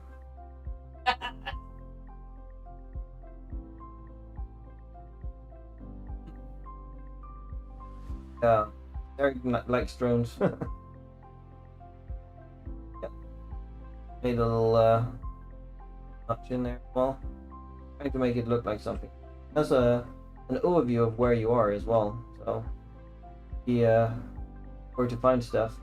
Yeah, Eric likes drones. Yep. Made a little notch in there as well. Trying to make it look like something. That's an overview of where you are as well, so where to find stuff.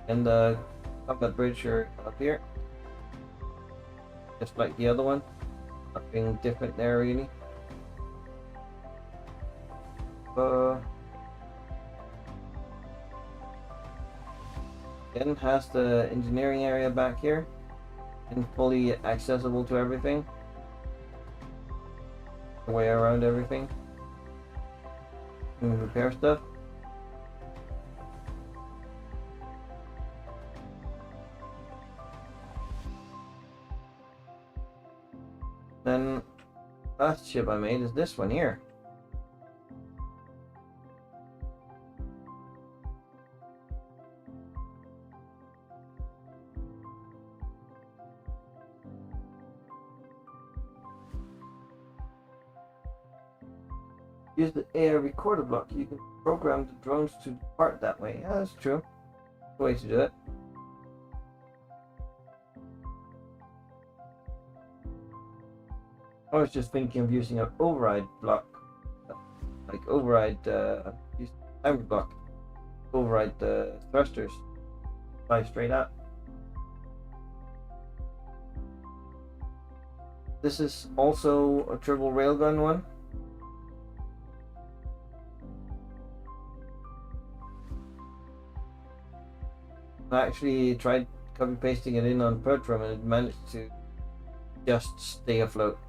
And the combat bridge are up here, just like the other one. Nothing different there really. Again, has the engineering area back here and fully accessible to everything. The way around everything. And repair stuff. Then last ship I made is this one here. Use the AI recorder block. You can program the drones to depart that way. Yeah, that's true. That's the way to do it. I was just thinking of using an override block, like override use timer block, override the thrusters, fly straight out. This is also a triple railgun one. I actually tried copy pasting it in on Pertram and it managed to just stay afloat.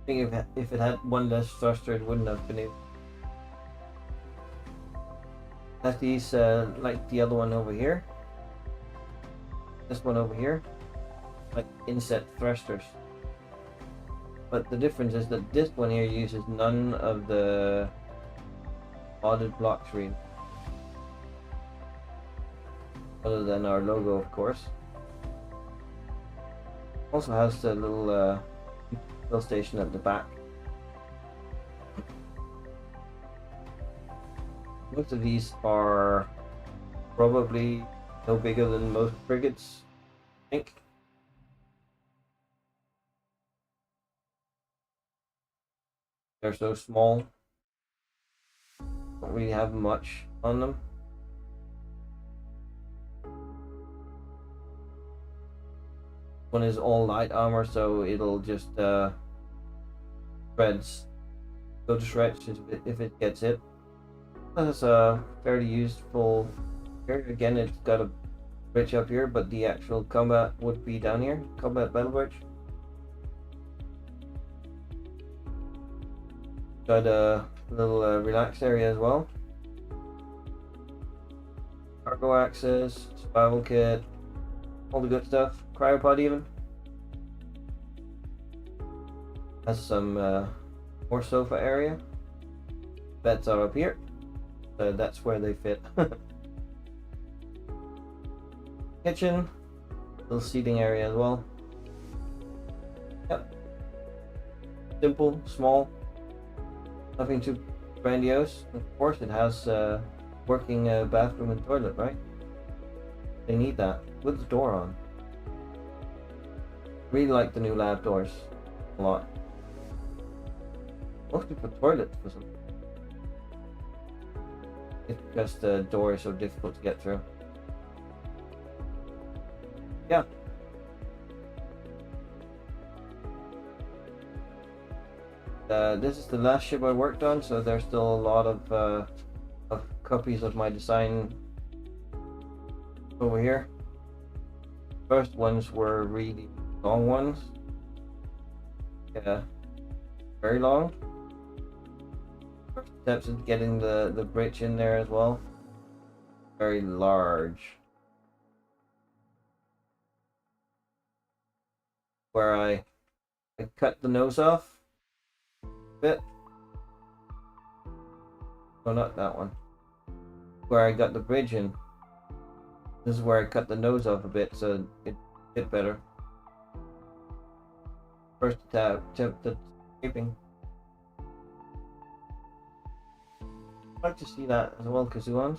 I think if it had one less thruster, it wouldn't have been able. That's these like the other one over here. This one over here, like inset thrusters. but the difference is that this one here uses none of the modded block screen, other than our logo, of course. Also has the little fill station at the back. Most of these are probably no bigger than most frigates, I think. They're so small, don't really have much on them. One is all light armor, so it'll just shreds, go to shreds if it gets hit. That's a fairly useful here. Again, it's got a bridge up here, but the actual combat would be down here, combat battle bridge. Got a little relax area as well. Cargo access, survival kit, all the good stuff. Cryopod even. Has some more sofa area. Beds are up here. So that's where they fit. Kitchen, little seating area as well. Yep. Simple, small, nothing too grandiose. Of course, it has working bathroom and toilet, right? They need that with the door on. Really like the new lab doors a lot. Mostly for toilets for some. It's because the door is so difficult to get through. Yeah. This is the last ship I worked on, so there's still a lot of copies of my design over here. First ones were really long ones. Yeah, very long. First steps in getting the bridge in there as well. Very large. Where I cut the nose off a bit. No, not that one. Where I got the bridge in. This is where I cut the nose off a bit so it fit better. First attempt at shaping. I'd like to see that as well, Kazuans.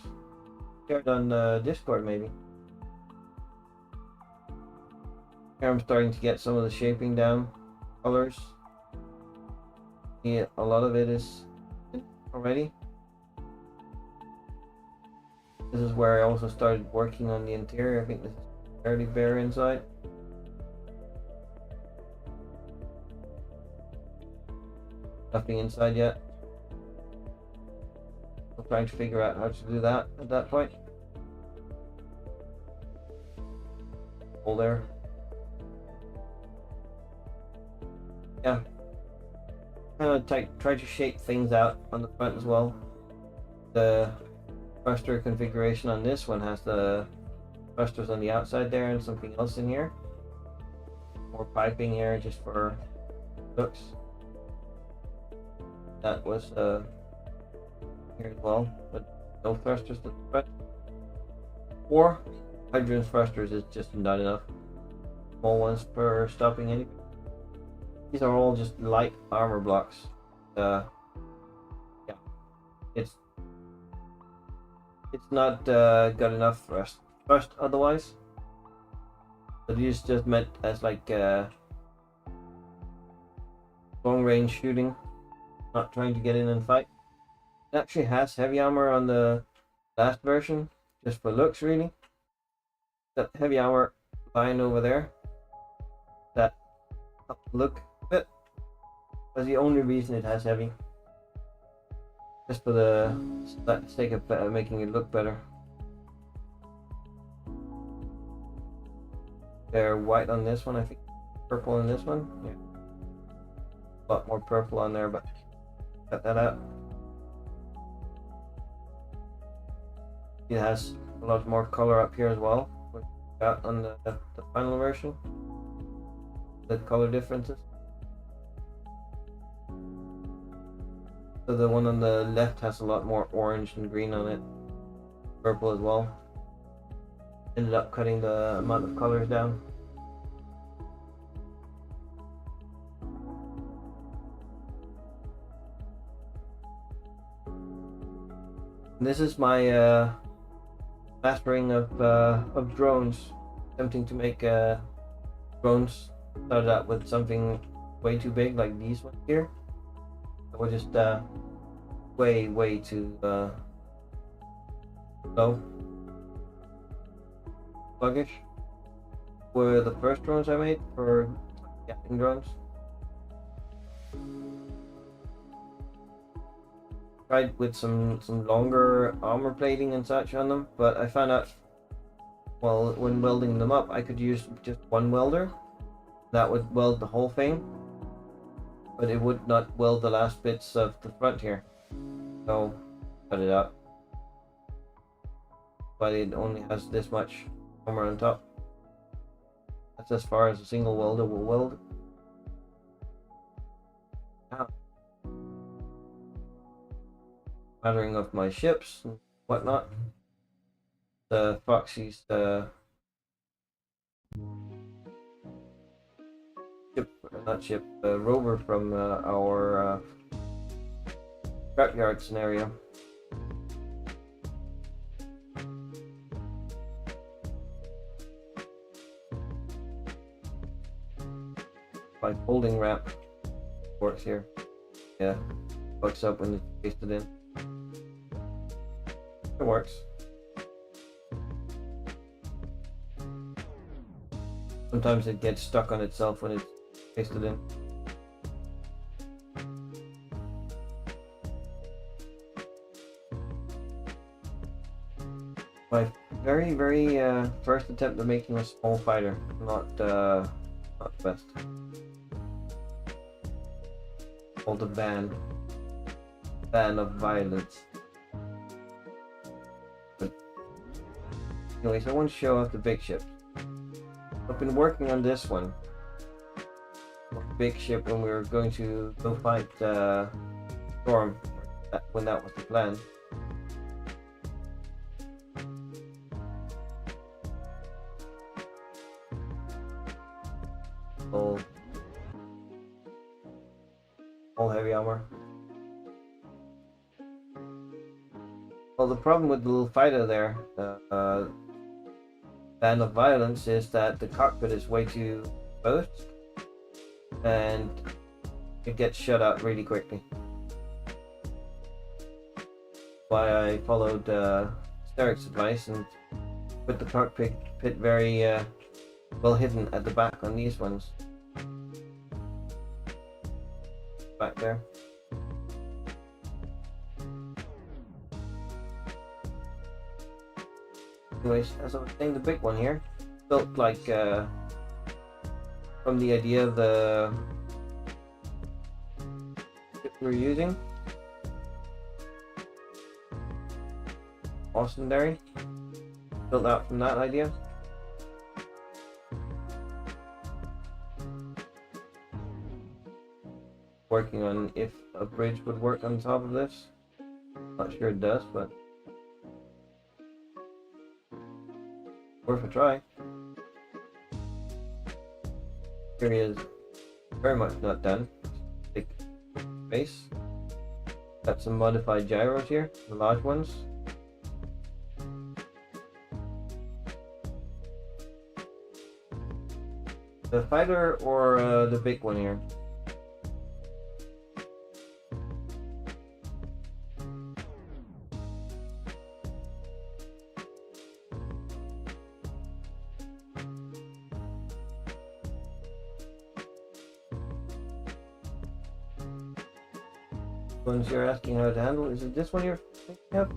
Share it on Discord maybe. Here I'm starting to get some of the shaping down. Colors. Yeah, a lot of it is already. This is where I also started working on the interior. I think this is fairly bare inside. Nothing inside yet. I'm trying to figure out how to do that at that point. Hole there. Yeah. Kind of try to shape things out on the front as well. The thruster configuration on this one has the thrusters on the outside there and something else in here. More piping here just for looks. That was here as well, but no thrusters to the front. 4 hydrogen thrusters is just not enough. Small ones for stopping anything. These are all just light armor blocks. Yeah, it's not got enough thrust otherwise. So these just meant as like long range shooting, not trying to get in and fight. It actually has heavy armor on the last version, just for looks really. That heavy armor line over there, that look bit, that's the only reason it has heavy. Just for the sake of making it look better. They're white on this one, I think. Purple on this one. Yeah. A lot more purple on there, but cut that out. It has a lot more color up here as well. What we got on the final version. The color differences. So the one on the left has a lot more orange and green on it. Purple as well. Ended up cutting the amount of colors down. This is my mastering of drones. Attempting to make drones. Started out with something way too big, like these ones here. We're just way too low, sluggish. Were the first drones I made for captain drones. Tried with some longer armor plating and such on them, but I found out, well, when welding them up, I could use just one welder. That would weld the whole thing, but it would not weld the last bits of the front here. So, cut it out. But it only has this much armor on top. That's as far as a single welder will weld. Now, mattering of my ships and whatnot. The Foxy's rover from our scrapyard scenario. My folding ramp works here. Yeah, fucks up when it's pasted in. It works. Sometimes it gets stuck on itself when it's pasted in. My very first attempt at making a small fighter, not the best. Called the ban of violence. But anyways, I want to show off the big ships. I've been working on this one. Big ship when we were going to go fight Storm, when that was the plan. All heavy armor. Well, the problem with the little fighter there, ban of violence, is that the cockpit is way too exposed and it gets shut out really quickly. Why I followed Steric's advice and put the cockpit very well hidden at the back on these ones. Back there. Anyways, as I was saying, the big one here built like from the idea of the ship we were using. Austin-Derry. Built out from that idea. Working on if a bridge would work on top of this. Not sure it does, but worth a try. Area is very much not done. Big base. Got some modified gyros here, the large ones. The fighter or the big one here? Ones you're asking how to handle, is it this one you're thinking of?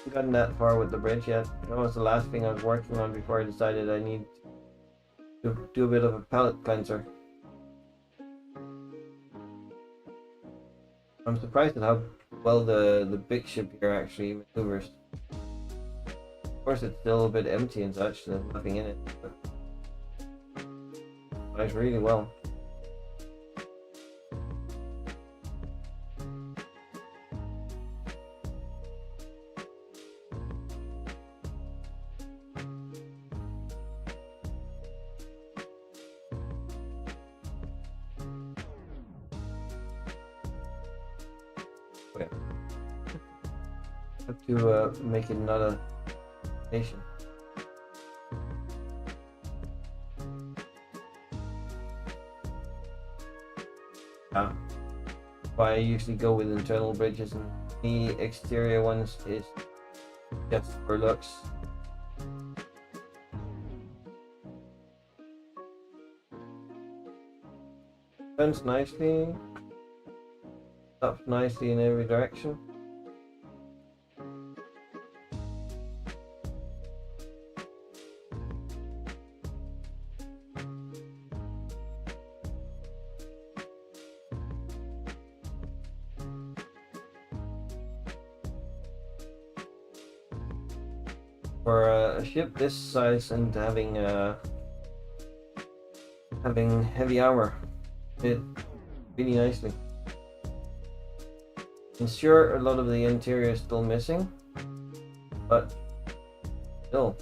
haven't gotten that far with the bridge yet. That was the last thing I was working on before I decided I need to do a bit of a palette cleanser. I'm surprised at how well the big ship here actually maneuvers. Of course, it's still a bit empty and such, there's nothing in it, but it flies really well. Have to make it not a nation. Why I usually go with internal bridges, and the exterior ones is just for looks. Turns nicely, stops nicely in every direction. For a ship this size and having heavy armor, it really nicely. And sure, a lot of the interior is still missing, but still.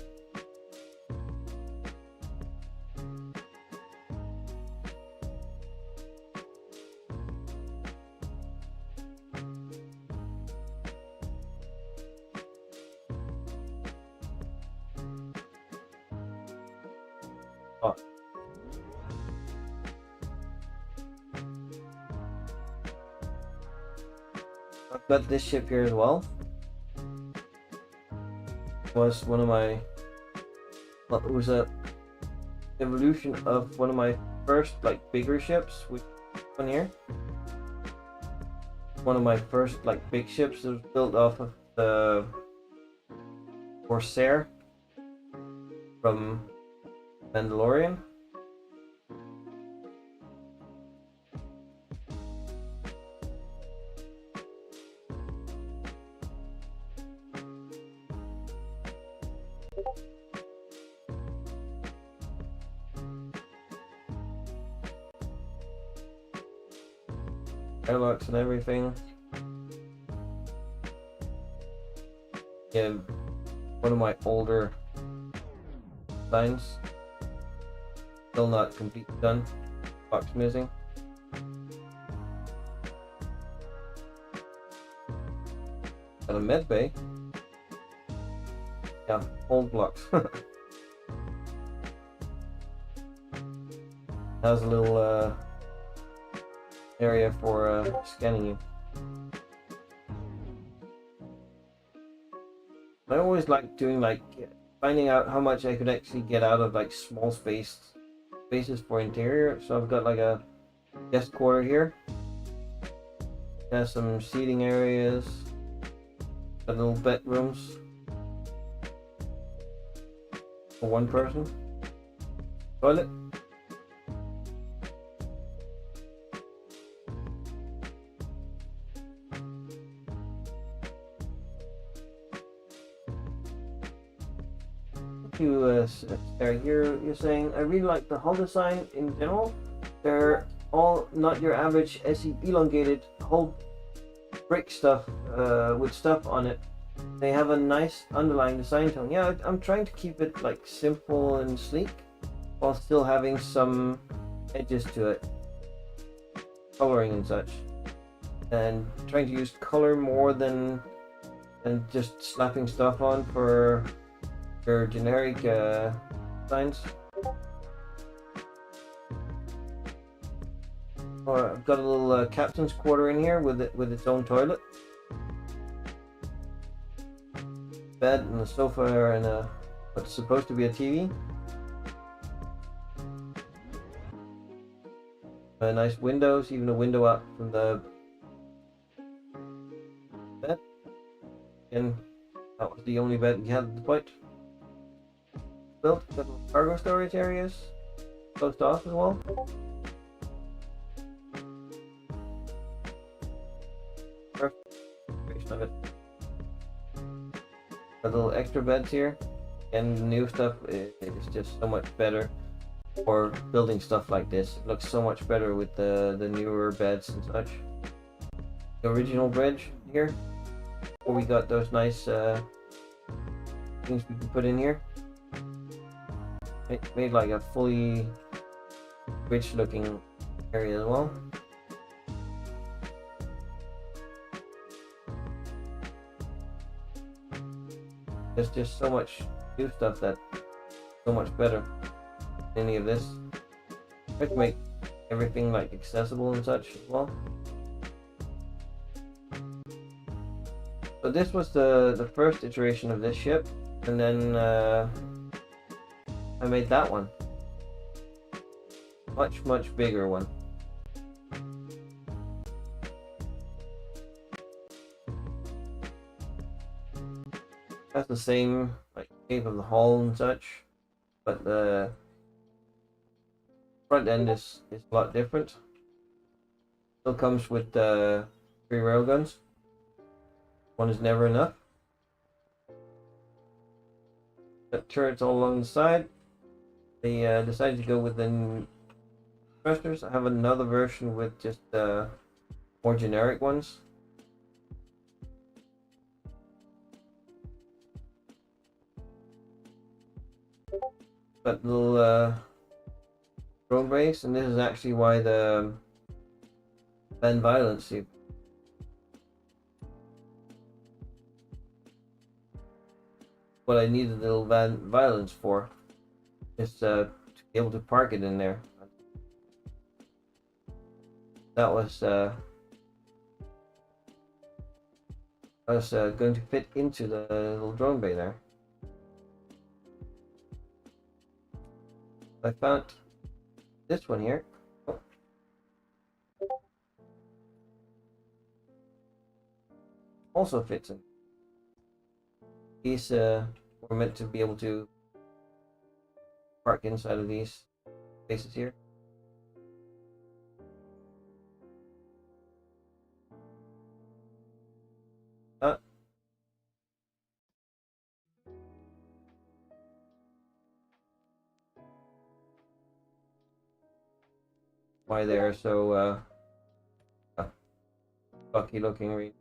I've got this ship here as well. Was one of my, well, it was a evolution of one of my first like bigger ships, which one here. One of my first like big ships was built off of the Corsair from Mandalorian. Airlocks and everything. Yeah, one of my older designs. Still not completely done. Box missing. Got a med bay. Yeah, old blocks. Has a little area for scanning you. I always like doing like finding out how much I could actually get out of like small spaces for interior. So I've got like a guest quarter here. Has some seating areas, got little bedrooms for one person, toilet. Here you're saying I really like the hull design in general. They're all not your average SE elongated hull brick stuff with stuff on it. They have a nice underlying design tone. Yeah, I'm trying to keep it like simple and sleek while still having some edges to it, coloring and such, and trying to use color more than just slapping stuff on for your generic designs. I've got a little captain's quarter in here with its own toilet, bed and a sofa and what's supposed to be a TV. Nice windows, even a window out from the bed. And that was the only bed we had at the point. Built little cargo storage areas closed off as well. First version of it. A little extra beds here, and the new stuff is just so much better for building stuff like this. It looks so much better with the newer beds and such. The original bridge here, where we got those nice things we can put in here. It made like a fully rich looking area as well. There's just so much new stuff that's so much better than any of this. Try to make everything like accessible and such as well. So this was the first iteration of this ship, and then I made that one. Much bigger one. Has the same like shape of the hull and such, but the front end is a lot different. Still comes with 3 railguns. One is never enough. Got turrets all along the side. They decided to go with the thrusters. I have another version with just more generic ones. Got little drone base, and this is actually why the Van Violence. What I needed the little Van Violence for is to be able to park it in there. That was going to fit into the little drone bay there. I found this one here. Oh. Also fits in. These were meant to be able to park inside of these spaces here. Why they're so fucky looking.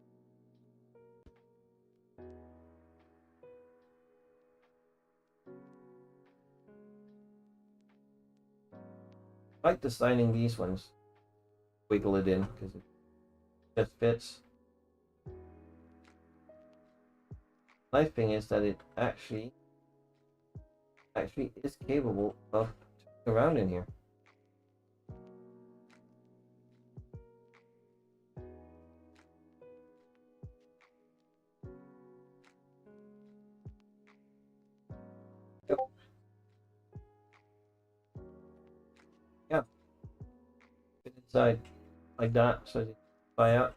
I like designing these ones. Wiggle it in because it just fits. Nice thing is that it actually is capable of turning around in here. Yep. Yeah. Fit inside like that so you can fly out.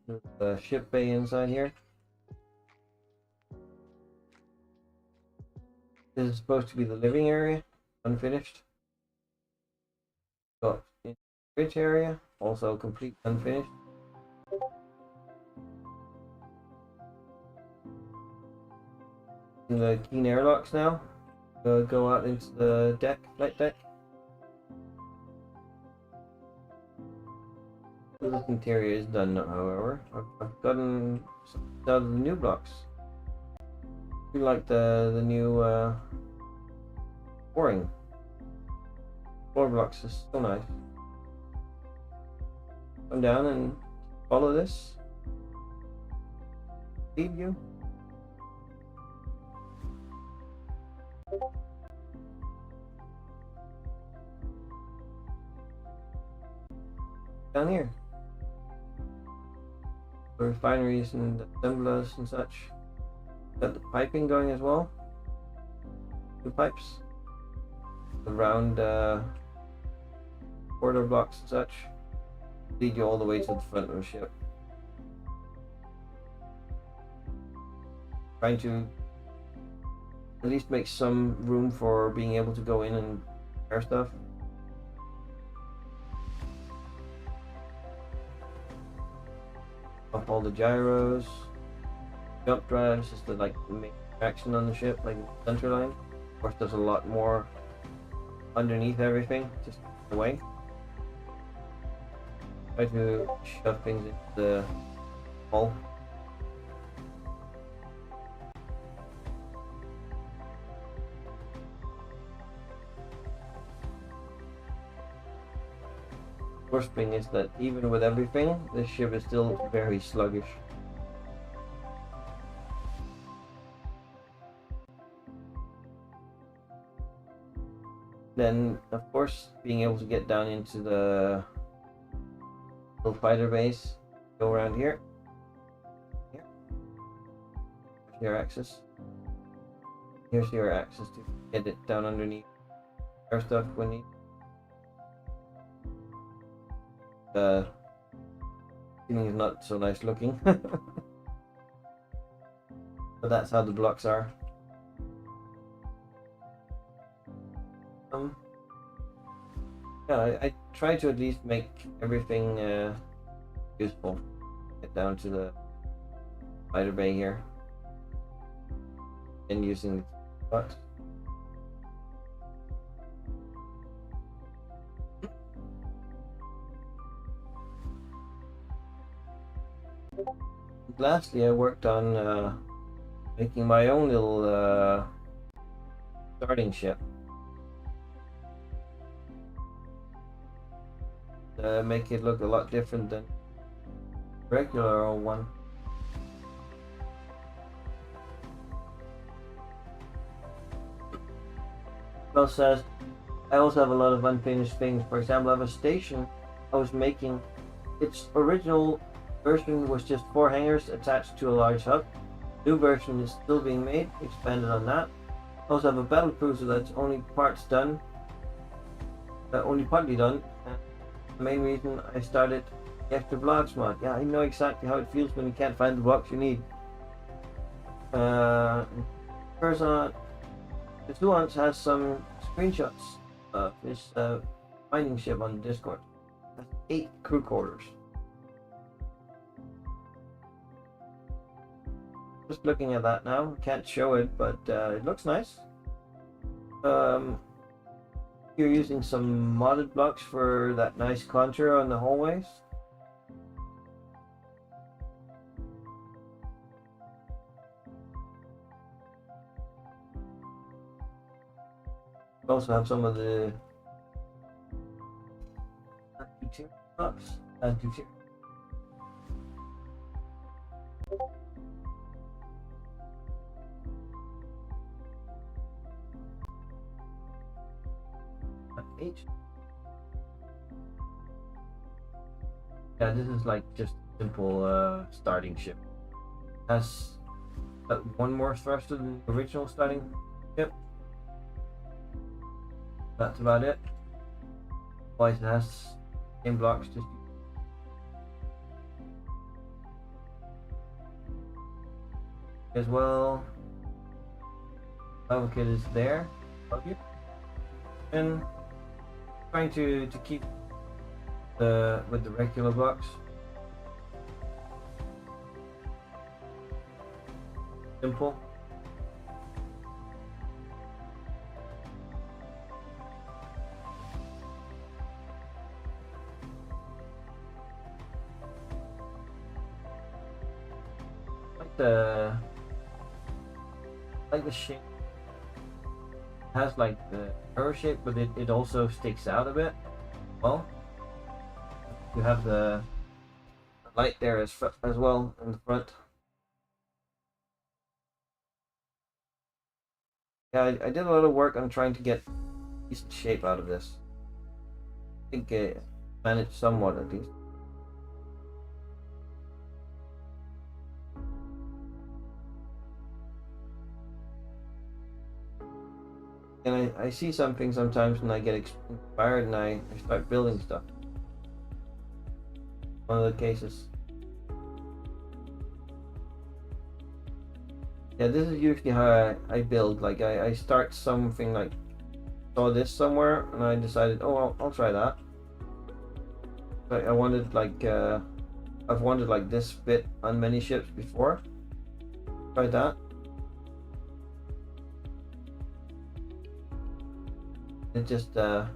There's the ship bay inside here. This is supposed to be the living area, unfinished. Got the bridge area, also complete unfinished. And the keen airlocks now go out into the deck, flight deck. This interior is done, however. I've gotten out of the new blocks. I like the new flooring. Floor blocks is so nice. Come down and follow this. Lead you. Down here. the refineries and the assemblers and such. Got the piping going as well. 2 pipes. The round quarter blocks and such lead you all the way to the front of the ship. Trying to at least make some room for being able to go in and repair stuff. Up all the gyros, jump drives is the like the main action on the ship, like the center line. Of course, there's a lot more underneath everything, just away. Try to shove things into the hull. Worst thing is that even with everything, this ship is still very sluggish. Then, of course, being able to get down into the little fighter base, go around here. Here. Here's your access. Here's your access to get it down underneath our stuff when needed. The ceiling is not so nice looking, but that's how the blocks are. Yeah, I try to at least make everything useful. Get down to the fighter bay here, and using the box. Lastly, I worked on making my own little starting ship. Make it look a lot different than regular old one. Plus, I also have a lot of unfinished things. For example, I have a station I was making. Its original version was just 4 hangars attached to a large hub. New version is still being made, expanded on that. I also have a battle cruiser that's only partly done. The main reason I started the extra blocks mod. Yeah, I know exactly how it feels when you can't find the blocks you need. Curzon, the Nuance has some screenshots of his mining ship on Discord. That's 8 crew quarters. Just looking at that now, can't show it, but it looks nice. You're using some modded blocks for that nice contour on the hallways. We also have some of the blocks. Yeah, this is like just a simple starting ship. Has one more thruster than the original starting ship. That's about it. Otherwise, it has same blocks, just as well. Lava kit is there, above you, and trying to keep with the regular blocks. Simple. Like the shape. It has like the arrow shape, but it also sticks out a bit. Well, you have the light there as well in the front. Yeah, I did a lot of work on trying to get decent shape out of this. I think it managed somewhat at least. And I see something sometimes and I get inspired and I start building stuff. One of the cases. Yeah, this is usually how I build. Like I start something, like saw this somewhere and I decided, oh, I'll try that. Like I wanted like I've wanted like this bit on many ships before. Try that. It just ended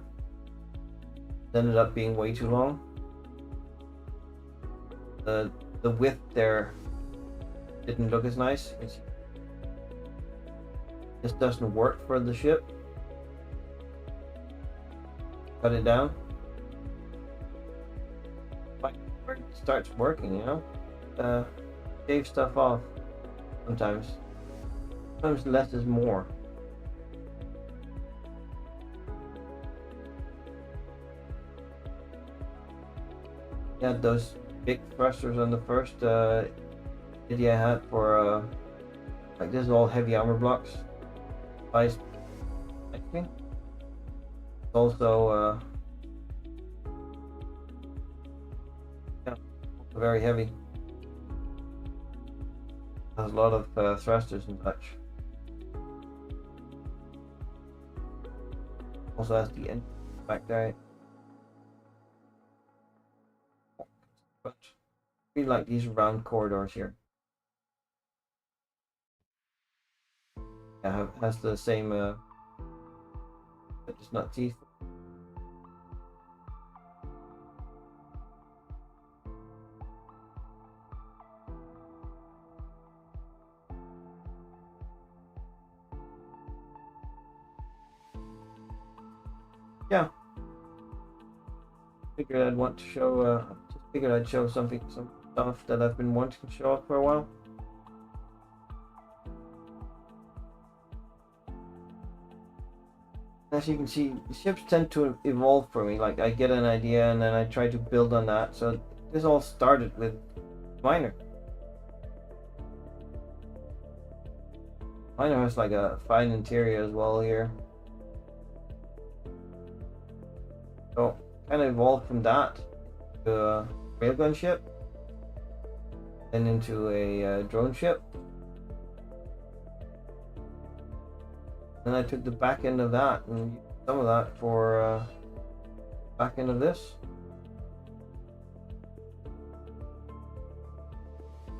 up being way too long. The width there didn't look as nice. This doesn't work for the ship. Cut it down. But it starts working, you know. Shave stuff off sometimes. Sometimes less is more. Yeah, those big thrusters on the first idea I had for like this is all heavy armor blocks. Size, I think. It's also yeah, very heavy. Has a lot of thrusters and such. Also has the engine back there. But I really like these round corridors here. Yeah, has the same but it's not teeth. Yeah. Figured I'd want to show just figured I'd show some stuff that I've been wanting to show off for a while. As you can see, the ships tend to evolve for me. Like I get an idea and then I try to build on that. So this all started with Miner. Miner has like a fine interior as well here. So kind of evolved from that to a railgun ship, then into a drone ship. Then I took the back end of that and used some of that for back end of this.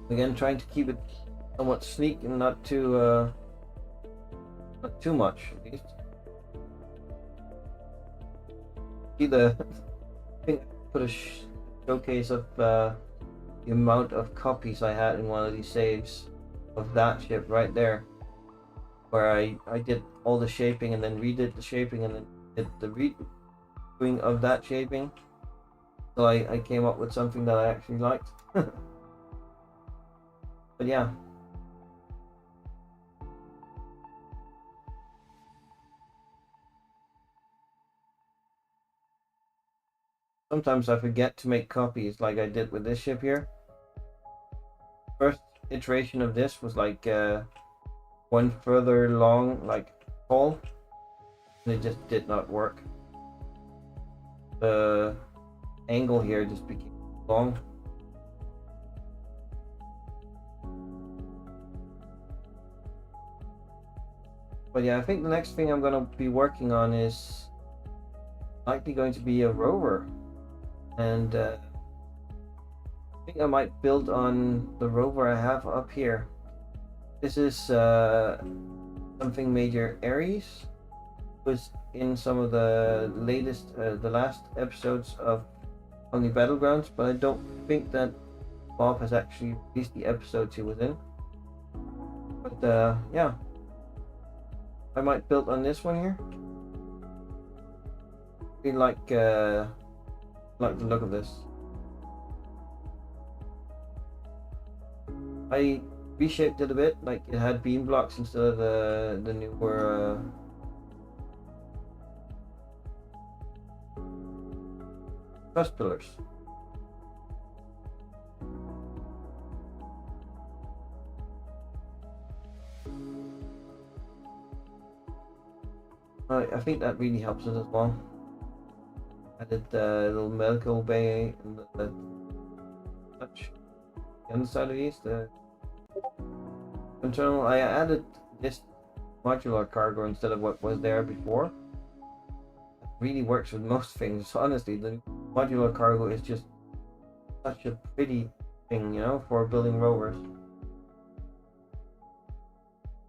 Again, trying to keep it somewhat sleek and not too much, at least. See the I think I put a showcase of the amount of copies I had in one of these saves of that ship right there, where I did all the shaping and then redid the shaping and then did the redoing of that shaping. So I came up with something that I actually liked. But yeah. Sometimes I forget to make copies like I did with this ship here. First iteration of this was like one further long, like tall, and it just did not work. The angle here just became long. But yeah, I think the next thing I'm going to be working on is likely going to be a rover, and I think I might build on the rover I have up here. This is something Major Ares was in some of the latest, the last episodes of Only Battlegrounds, but I don't think that Bob has actually released the episodes he was in. But yeah, I might build on this one here. I like the look of this. I reshaped it a bit, like it had beam blocks instead of the newer truss pillars. I think that really helps us as well. Added the little medical bay and the touch. The underside of these, the internal. I added this modular cargo instead of what was there before. It really works with most things. So honestly, the modular cargo is just such a pretty thing, you know, for building rovers.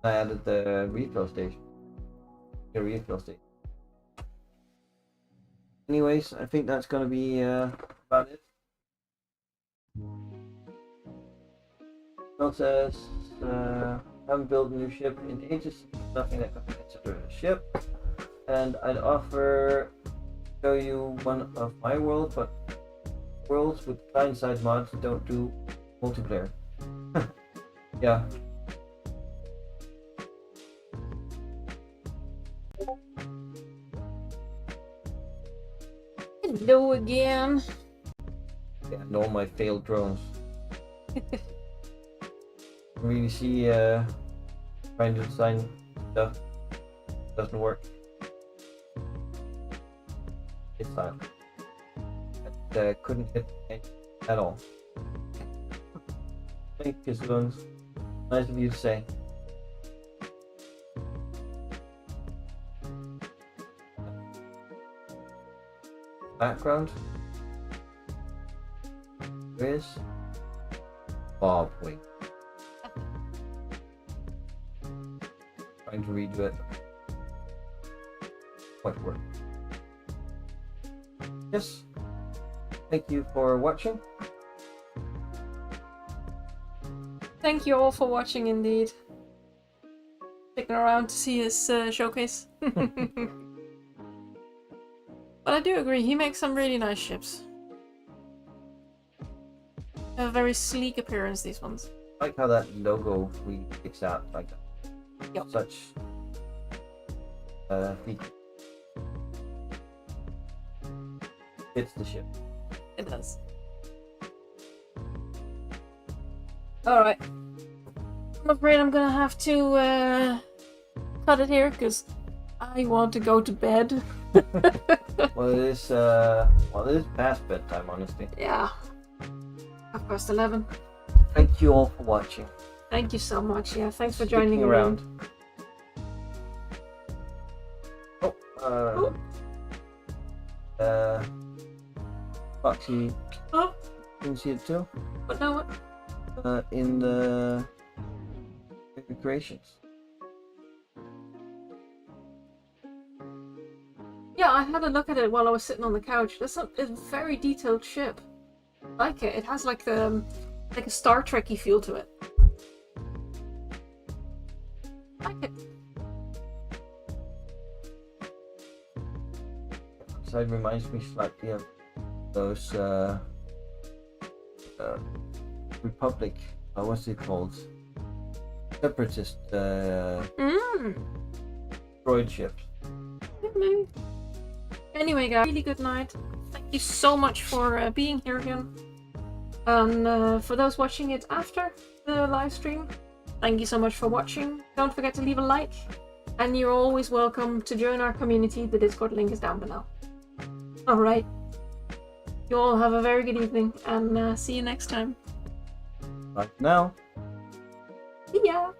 I added the refill station. The refill station. Anyways, I think that's gonna be about it. It says, haven't built a new ship in ages, nothing that can be considered a ship. And I'd offer show you one of my worlds, but worlds with client-side mods don't do multiplayer. Yeah. Hello again. Yeah, and all my failed drones. Really see trying to design stuff doesn't work this time. Couldn't hit any at all. Thank you, Spoons. Nice of you to say. Background is Bob Wing. Trying to redo it. Quite work. Yes. Thank you for watching. Thank you all for watching indeed. Sticking around to see his showcase. But I do agree, he makes some really nice ships. They have a very sleek appearance, these ones. I like how that logo really sticks out like that. Yep. Such feature. Fits the ship. It does. Alright. I'm afraid I'm gonna have to cut it here because I want to go to bed. Well, it is past bedtime, honestly. Yeah. 11:30. Thank you all for watching. Thank you so much. Yeah, thanks for Sticking joining around. me. Foxy, Oh, can you see it too? but now what? In the creations. Yeah, I had a look at it while I was sitting on the couch. It's a very detailed ship. I like it. It has like a Star Trek-y feel to it. I like it. Side reminds me slightly of those Republic. What's it called? Separatist droid ships. Yeah, maybe. Anyway, guys, really good night. Thank you so much for being here again. And for those watching it after the live stream, thank you so much for watching. Don't forget to leave a like. And you're always welcome to join our community. The Discord link is down below. Alright. You all have a very good evening and see you next time. Right now. See ya!